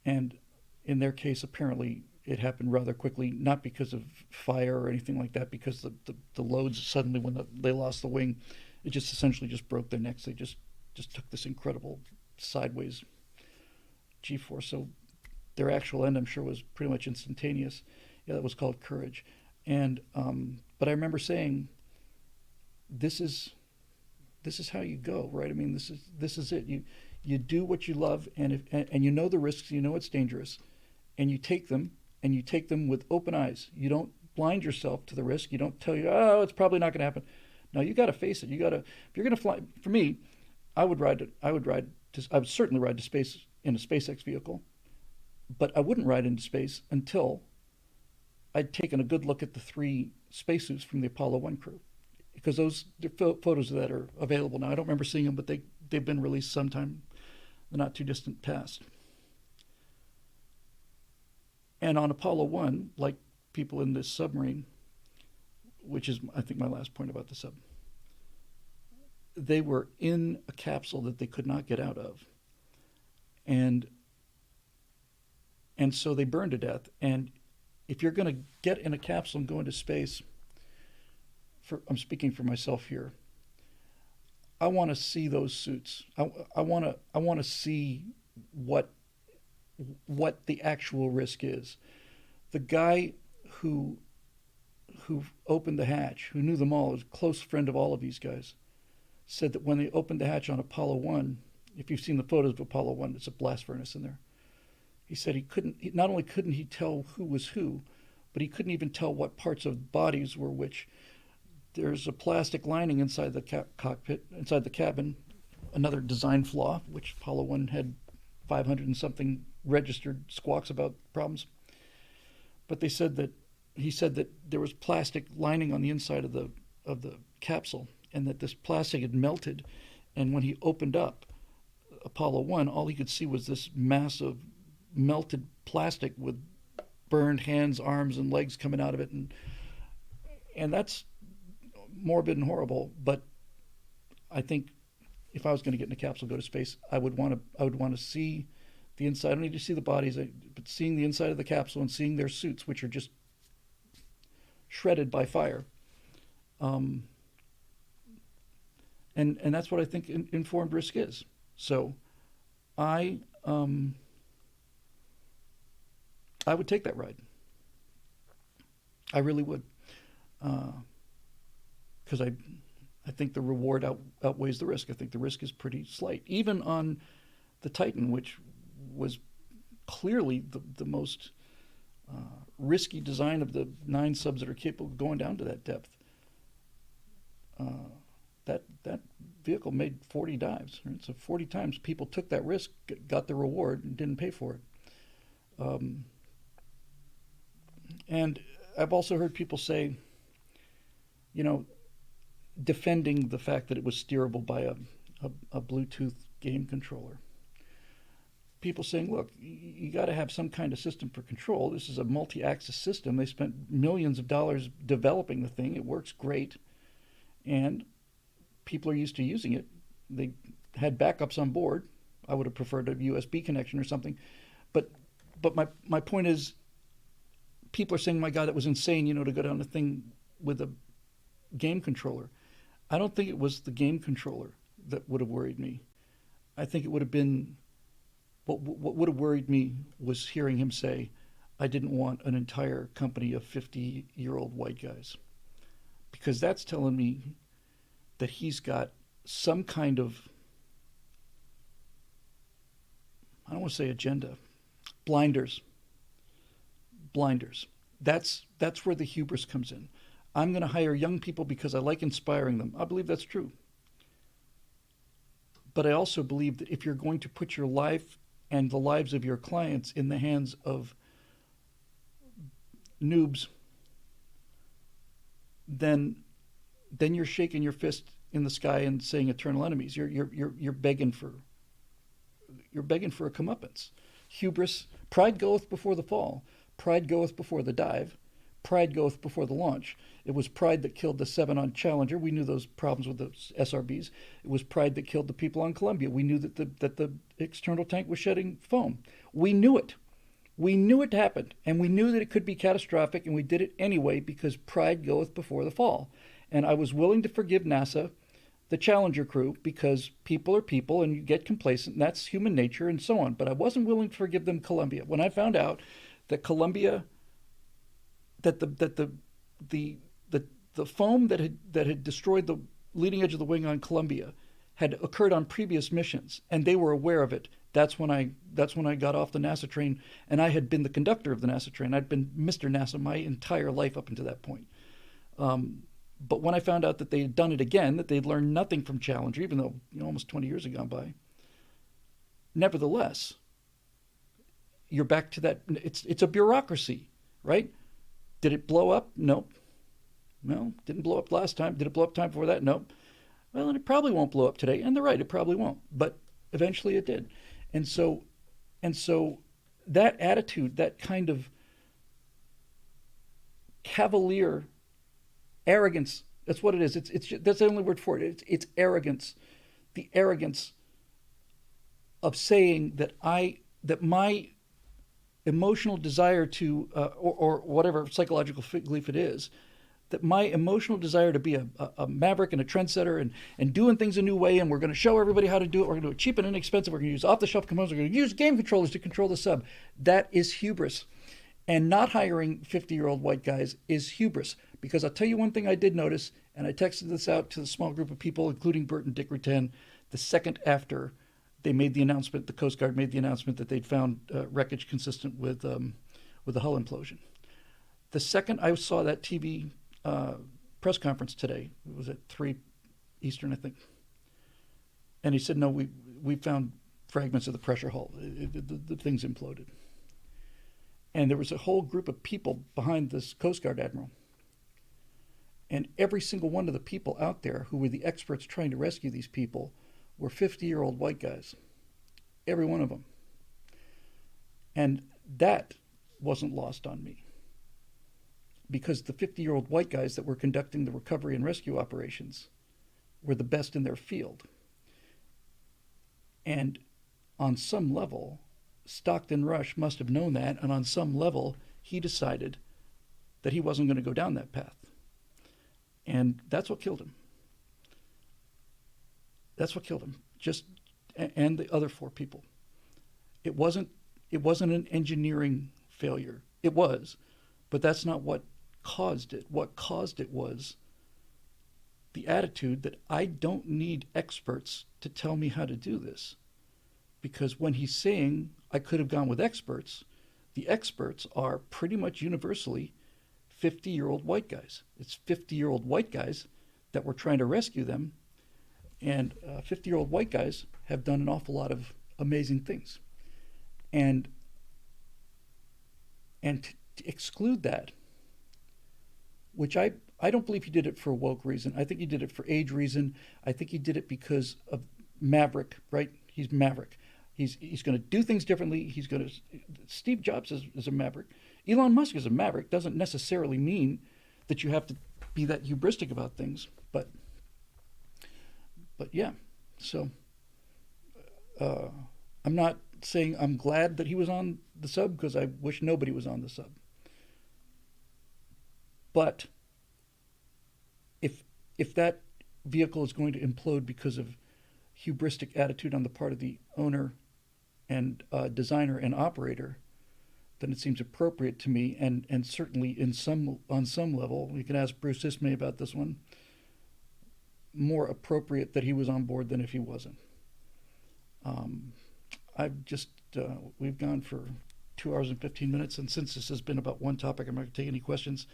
And in their case, apparently, it happened rather quickly, not because of fire or anything like that, because the loads suddenly, when they lost the wing, it just essentially just broke their necks. They just took this incredible sideways G-force. So their actual end, I'm sure, was pretty much instantaneous. Yeah, that was called Courage. And but I remember saying, this is how you go, right? I mean, this is it. You do what you love, and you know the risks, you know it's dangerous, and you take them, and you take them with open eyes. You don't blind yourself to the risk. You don't tell you, oh, it's probably not going to happen. No, you got to face it. You got to. If you're going to fly, for me, I would certainly ride to space in a SpaceX vehicle, but I wouldn't ride into space until I'd taken a good look at the three spacesuits from the Apollo 1 crew, because photos of that are available now. I don't remember seeing them, but they've been released sometime in the not too distant past. And on Apollo 1, like people in this submarine, which is, I think, my last point about the sub, they were in a capsule that they could not get out of. And so they burned to death. And if you're going to get in a capsule and go into space, I'm speaking for myself here, I want to see those suits. I want to see what the actual risk is. The guy who opened the hatch, who knew them all, was a close friend of all of these guys, said that when they opened the hatch on Apollo 1, if you've seen the photos of Apollo 1, it's a blast furnace in there. He said not only couldn't he tell who was who, but he couldn't even tell what parts of bodies were which. There's a plastic lining inside the cockpit, inside the cabin, another design flaw, which Apollo 1 had 500 and something registered squawks about problems. But he said that there was plastic lining on the inside of the capsule, and that this plastic had melted, and when he opened up Apollo 1, all he could see was this mass of melted plastic with burned hands, arms, and legs coming out of it, and that's morbid and horrible. But I think if I was going to get in a capsule, go to space, I would want to see the inside. I don't need to see the bodies, but seeing the inside of the capsule and seeing their suits, which are just shredded by fire. And that's what I think informed risk is. So I would take that ride. I really would. Because I think the reward outweighs the risk. I think the risk is pretty slight. Even on the Titan, which was clearly the most risky design of the 9 subs that are capable of going down to that depth, that vehicle made 40 dives. Right? So 40 times people took that risk, got the reward, and didn't pay for it. And I've also heard people say, you know, defending the fact that it was steerable by a Bluetooth game controller. People saying, look, you got to have some kind of system for control. This is a multi-axis system. They spent millions of dollars developing the thing. It works great. And people are used to using it. They had backups on board. I would have preferred a USB connection or something. But my point is, people are saying, my God, that was insane, to go down the thing with a game controller. I don't think it was the game controller that would have worried me. I think it would have been, what would have worried me was hearing him say, I didn't want an entire company of 50-year-old white guys. Because that's telling me that he's got some kind of, I don't want to say agenda, blinders. That's where the hubris comes in. I'm going to hire young people because I like inspiring them. I believe that's true. But I also believe that if you're going to put your life and the lives of your clients in the hands of noobs, then you're shaking your fist in the sky and saying eternal enemies. You're begging for a comeuppance. Hubris, pride goeth before the fall. Pride goeth before the dive. Pride goeth before the launch. It was pride that killed the 7 on Challenger. We knew those problems with the SRBs. It was pride that killed the people on Columbia. We knew that the external tank was shedding foam. We knew it. We knew it happened, and we knew that it could be catastrophic, and we did it anyway because pride goeth before the fall. And I was willing to forgive NASA, the Challenger crew, because people are people, and you get complacent, and that's human nature, and so on. But I wasn't willing to forgive them Columbia. When I found out that Columbia, that the foam that had destroyed the leading edge of the wing on Columbia had occurred on previous missions, and they were aware of it. That's when I got off the NASA train, and I had been the conductor of the NASA train. I'd been Mr. NASA my entire life up until that point. But when I found out that they had done it again, that they'd learned nothing from Challenger, even though almost 20 years had gone by, nevertheless, you're back to that. It's a bureaucracy, right? Did it blow up? Nope. No, didn't blow up last time. Did it blow up time before that? Nope. Well, and it probably won't blow up today. And they're right, it probably won't. But eventually it did. And so that attitude, that kind of cavalier arrogance, that's what it is. That's the only word for it. It's arrogance. The arrogance of saying that my emotional desire to, or whatever psychological belief it is, that my emotional desire to be a maverick and a trendsetter and doing things a new way, and we're going to show everybody how to do it. We're going to do it cheap and inexpensive. We're going to use off-the-shelf components. We're going to use game controllers to control the sub. That is hubris. And not hiring 50-year-old white guys is hubris. Because I'll tell you one thing I did notice, and I texted this out to the small group of people, including Bert and Dick Rutan, the second after they made the announcement, the Coast Guard made the announcement that they'd found wreckage consistent with the hull implosion. The second I saw that TV press conference today, it was at 3 Eastern, I think, and he said, no, we found fragments of the pressure hull. The thing's imploded. And there was a whole group of people behind this Coast Guard admiral. And every single one of the people out there who were the experts trying to rescue these people were 50-year-old white guys. Every one of them. And that wasn't lost on me. Because the 50-year-old white guys that were conducting the recovery and rescue operations were the best in their field. And on some level, Stockton Rush must have known that, and on some level, he decided that he wasn't going to go down that path. And that's what killed him. That's what killed him. And the other 4 people. It wasn't an engineering failure. It was, but that's not what caused it. What caused it was the attitude that I don't need experts to tell me how to do this. Because when he's saying I could have gone with experts, the experts are pretty much universally 50-year-old white guys. It's 50-year-old white guys that were trying to rescue them. And 50-year-old white guys have done an awful lot of amazing things. And to exclude that, which I I don't believe he did it for a woke reason. I think he did it for age reason. I think he did it because of Maverick, right? He's Maverick. He's going to do things differently. He's going to. Steve Jobs is a Maverick. Elon Musk is a Maverick. Doesn't necessarily mean that you have to be that hubristic about things. But yeah. So I'm not saying I'm glad that he was on the sub, because I wish nobody was on the sub. But if that vehicle is going to implode because of hubristic attitude on the part of the owner and designer and operator, then it seems appropriate to me, and certainly on some level, you can ask Bruce Ismay about this one, more appropriate that he was on board than if he wasn't. I've just we've gone for 2 hours and 15 minutes, and since this has been about one topic, I'm not going to take any questions.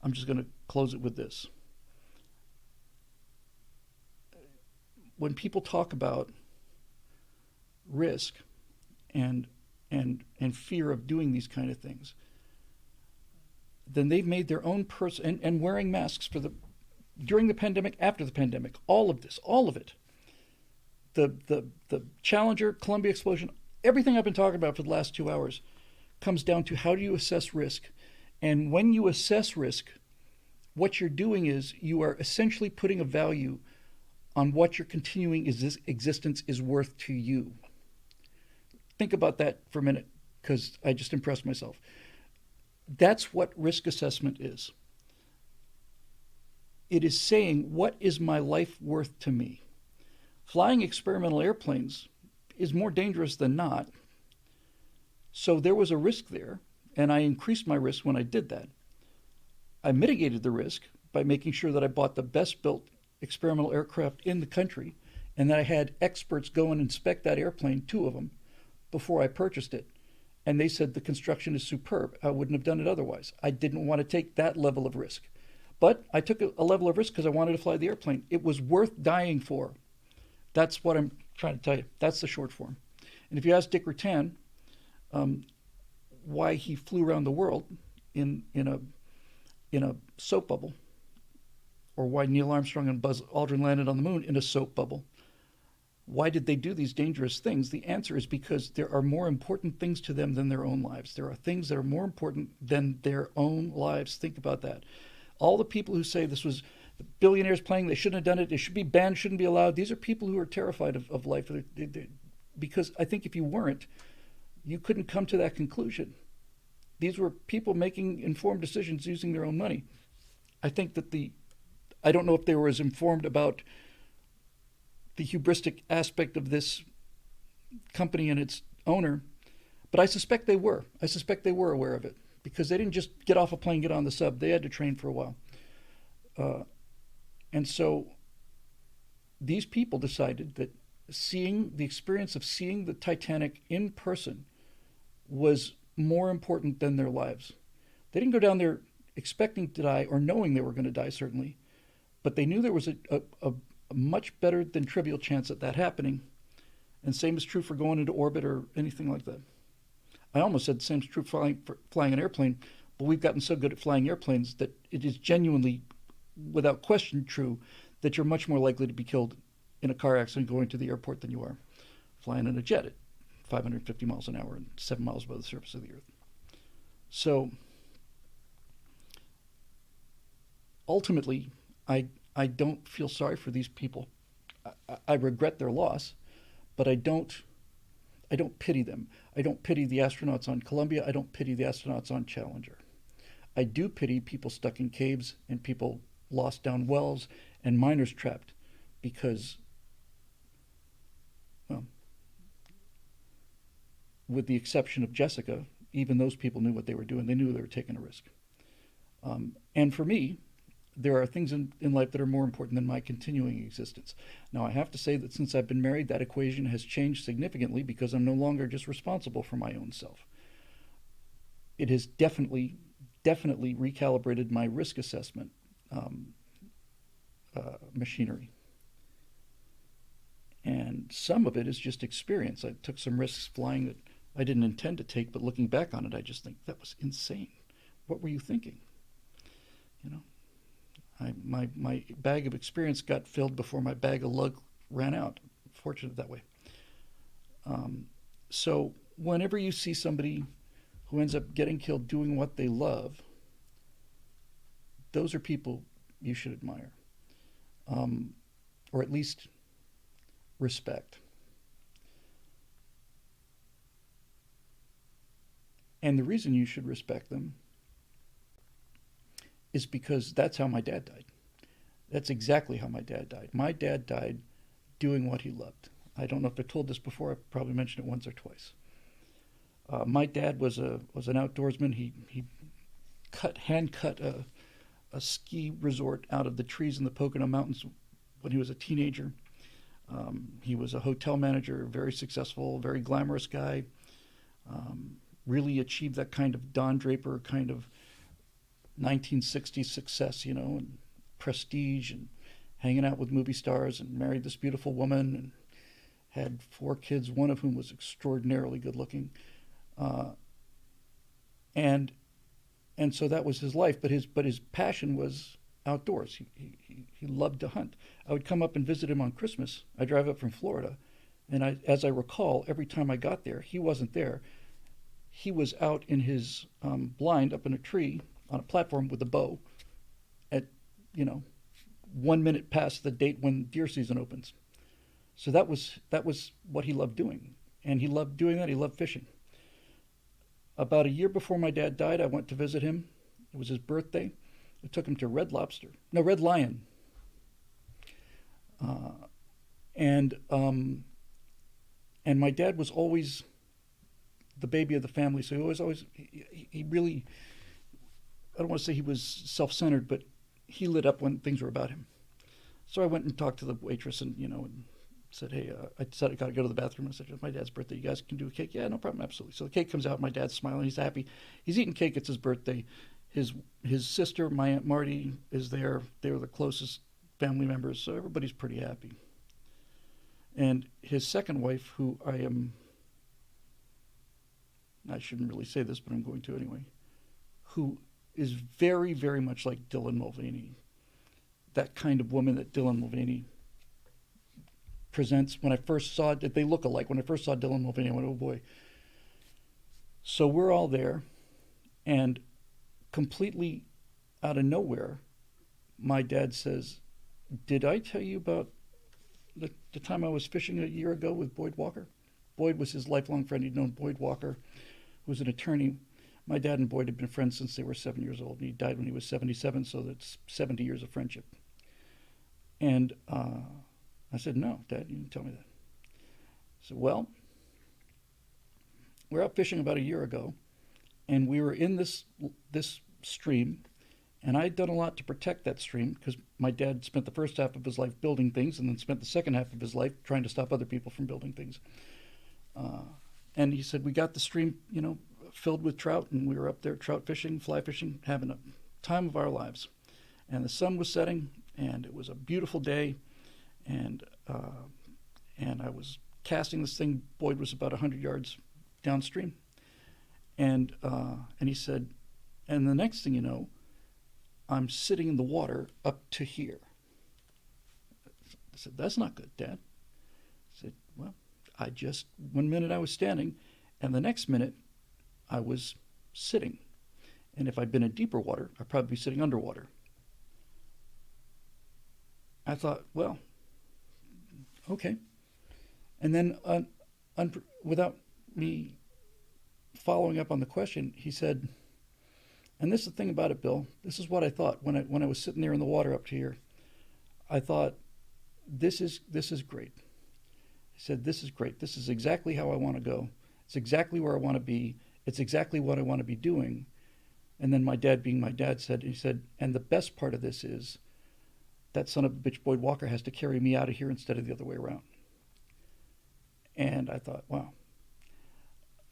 I'm just going to close it with this. When people talk about risk and fear of doing these kind of things, then they've made their own person, and wearing masks during the pandemic, after the pandemic, all of it, the Challenger, Columbia explosion, everything I've been talking about for the last 2 hours comes down to how do you assess risk. And when you assess risk, what you're doing is you are essentially putting a value on what your continuing existence is worth to you. Think about that for a minute, because I just impressed myself. That's what risk assessment is. It is saying, what is my life worth to me? Flying experimental airplanes is more dangerous than not. So there was a risk there, and I increased my risk when I did that. I mitigated the risk by making sure that I bought the best built experimental aircraft in the country, and that I had experts go and inspect that airplane, 2 of them, before I purchased it. And they said the construction is superb. I wouldn't have done it otherwise. I didn't want to take that level of risk. But I took a level of risk because I wanted to fly the airplane. It was worth dying for. That's what I'm trying to tell you. That's the short form. And if you ask Dick Rutan why he flew around the world in a soap bubble, or why Neil Armstrong and Buzz Aldrin landed on the moon in a soap bubble, why did they do these dangerous things? The answer is because there are more important things to them than their own lives. There are things that are more important than their own lives. Think about that. All the people who say this was the billionaires playing, they shouldn't have done it, it should be banned, shouldn't be allowed, these are people who are terrified of life. Because I think if you weren't, you couldn't come to that conclusion. These were people making informed decisions using their own money. I think that I don't know if they were as informed about the hubristic aspect of this company and its owner, but I suspect they were. I suspect they were aware of it, because they didn't just get off a plane, get on the sub. They had to train for a while. And so these people decided that the experience of seeing the Titanic in person was more important than their lives. They didn't go down there expecting to die, or knowing they were going to die, certainly, but they knew there was a much better than trivial chance at that happening. And same is true for going into orbit or anything like that. I almost said the same is true for flying an airplane, but we've gotten so good at flying airplanes that it is genuinely, without question, true that you're much more likely to be killed in a car accident going to the airport than you are flying in a jet at 550 miles an hour and 7 miles above the surface of the earth. So ultimately, I don't feel sorry for these people. I regret their loss, but I don't pity them. I don't pity the astronauts on Columbia. I don't pity the astronauts on Challenger. I do pity people stuck in caves and people lost down wells and miners trapped, because, well, with the exception of Jessica, even those people knew what they were doing. They knew they were taking a risk. And for me, there are things in life that are more important than my continuing existence. Now, I have to say that since I've been married, that equation has changed significantly, because I'm no longer just responsible for my own self. It has definitely recalibrated my risk assessment machinery. And some of it is just experience. I took some risks flying that I didn't intend to take, but looking back on it, I just think that was insane. What were you thinking? You know? My bag of experience got filled before my bag of luck ran out. Fortunate that way. So whenever you see somebody who ends up getting killed doing what they love, those are people you should admire, or at least respect. And the reason you should respect them is because that's how my dad died. That's exactly how my dad died. My dad died doing what he loved. I don't know if I told this before. I probably mentioned it once or twice. My dad was an outdoorsman. He hand cut a ski resort out of the trees in the Pocono Mountains when he was a teenager. He was a hotel manager, very successful, very glamorous guy. Really achieved that kind of Don Draper kind of 1960s success, and prestige, and hanging out with movie stars, and married this beautiful woman, and had 4 kids, one of whom was extraordinarily good looking. And so that was his life, but his passion was outdoors. He loved to hunt. I would come up and visit him on Christmas. I drive up from Florida, and as I recall, every time I got there, he wasn't there. He was out in his blind up in a tree on a platform with a bow at 1 minute past the date when deer season opens. So that was what he loved doing, and he loved doing that. He loved fishing. About a year before my dad died, I went to visit him. It was his birthday. I took him to Red Lion. And my dad was always the baby of the family, so he really, I don't want to say he was self-centered, but he lit up when things were about him. So I went and talked to the waitress and said, hey, I said I got to go to the bathroom. I said, it's my dad's birthday. You guys can do a cake? Yeah, no problem, absolutely. So the cake comes out. My dad's smiling. He's happy. He's eating cake. It's his birthday. His sister, my Aunt Marty, is there. They were the closest family members, so everybody's pretty happy. And his second wife, who I shouldn't really say this, but I'm going to anyway, who is very, very much like Dylan Mulvaney. That kind of woman that Dylan Mulvaney presents. When I first saw it, they look alike. When I first saw Dylan Mulvaney, I went, oh boy. So we're all there, and completely out of nowhere, my dad says, did I tell you about the time I was fishing a year ago with Boyd Walker? Boyd was his lifelong friend. He'd known Boyd Walker, who was an attorney. My dad and Boyd had been friends since they were 7 years old. And he died when he was 77, so that's 70 years of friendship. And I said, no, Dad, you didn't tell me that. I said, well, we're out fishing about a year ago, and we were in this stream, and I'd done a lot to protect that stream because my dad spent the first half of his life building things and then spent the second half of his life trying to stop other people from building things. And he said, we got the stream, filled with trout, and we were up there trout fishing, fly fishing, having a time of our lives. And the sun was setting, and it was a beautiful day, and I was casting this thing. Boyd was about 100 yards downstream. And he said, and the next thing you know, I'm sitting in the water up to here. I said, that's not good, Dad. I said, well, 1 minute I was standing, and the next minute I was sitting. And if I'd been in deeper water, I'd probably be sitting underwater. I thought, well, okay. And then without me following up on the question, he said, and this is the thing about it, Bill, this is what I thought when I was sitting there in the water up to here. I thought, this is great. He said, this is great. This is exactly how I want to go. It's exactly where I want to be. It's exactly what I want to be doing. And then my dad, being my dad, he said, and the best part of this is that son of a bitch Boyd Walker has to carry me out of here instead of the other way around. And I thought, wow.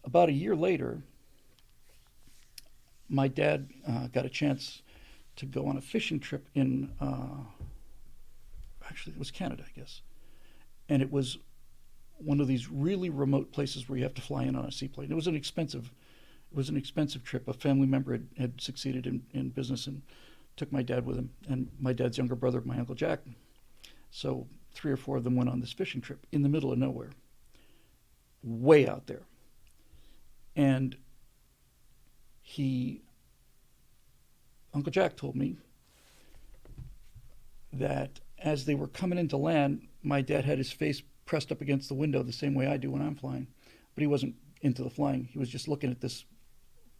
About a year later, my dad got a chance to go on a fishing trip in, actually it was Canada, I guess. And it was one of these really remote places where you have to fly in on a seaplane. It was an expensive trip. A family member had succeeded in business and took my dad with him, and my dad's younger brother, my Uncle Jack. So 3 or 4 of them went on this fishing trip in the middle of nowhere, way out there. And Uncle Jack told me that as they were coming into land, my dad had his face pressed up against the window the same way I do when I'm flying, but he wasn't into the flying. He was just looking at this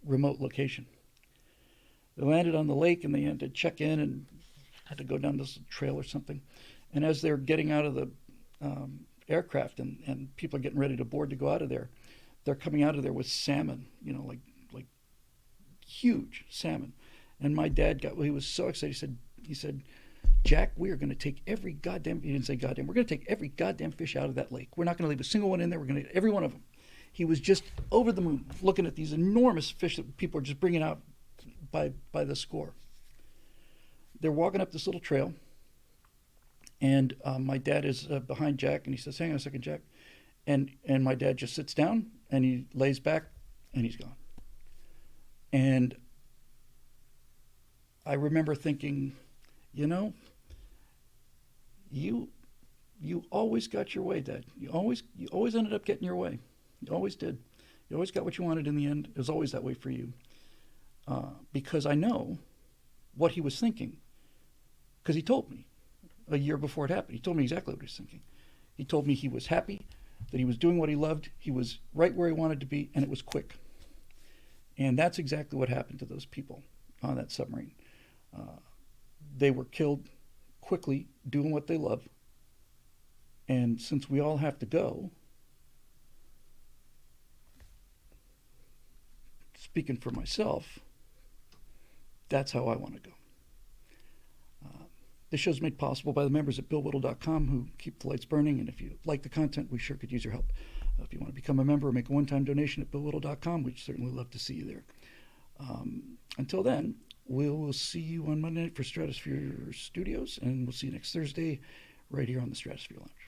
remote location. They landed on the lake and they had to check in and had to go down this trail or something. And as they're getting out of the aircraft and people are getting ready to board to go out of there, they're coming out of there with salmon, like huge salmon. And my dad he was so excited. He said, Jack, we are going to take every goddamn, he didn't say goddamn, we're going to take every goddamn fish out of that lake. We're not going to leave a single one in there. We're going to get every one of them. He was just over the moon looking at these enormous fish that people are just bringing out by the score. They're walking up this little trail, and my dad is behind Jack, and he says, hang on a second, Jack. And my dad just sits down, and he lays back, and he's gone. And I remember thinking, you always got your way, Dad. You always ended up getting your way. You always did. You always got what you wanted in the end. It was always that way for you. Because I know what he was thinking. Because he told me a year before it happened. He told me exactly what he was thinking. He told me he was happy, that he was doing what he loved, he was right where he wanted to be, and it was quick. And that's exactly what happened to those people on that submarine. They were killed quickly doing what they love. And since we all have to go, speaking for myself, that's how I want to go. This show's made possible by the members at BillWhittle.com who keep the lights burning, and if you like the content, we sure could use your help. If you want to become a member or make a one-time donation at BillWhittle.com, we'd certainly love to see you there. Until then, we'll see you on Monday night for Stratosphere Studios, and we'll see you next Thursday right here on the Stratosphere Lounge.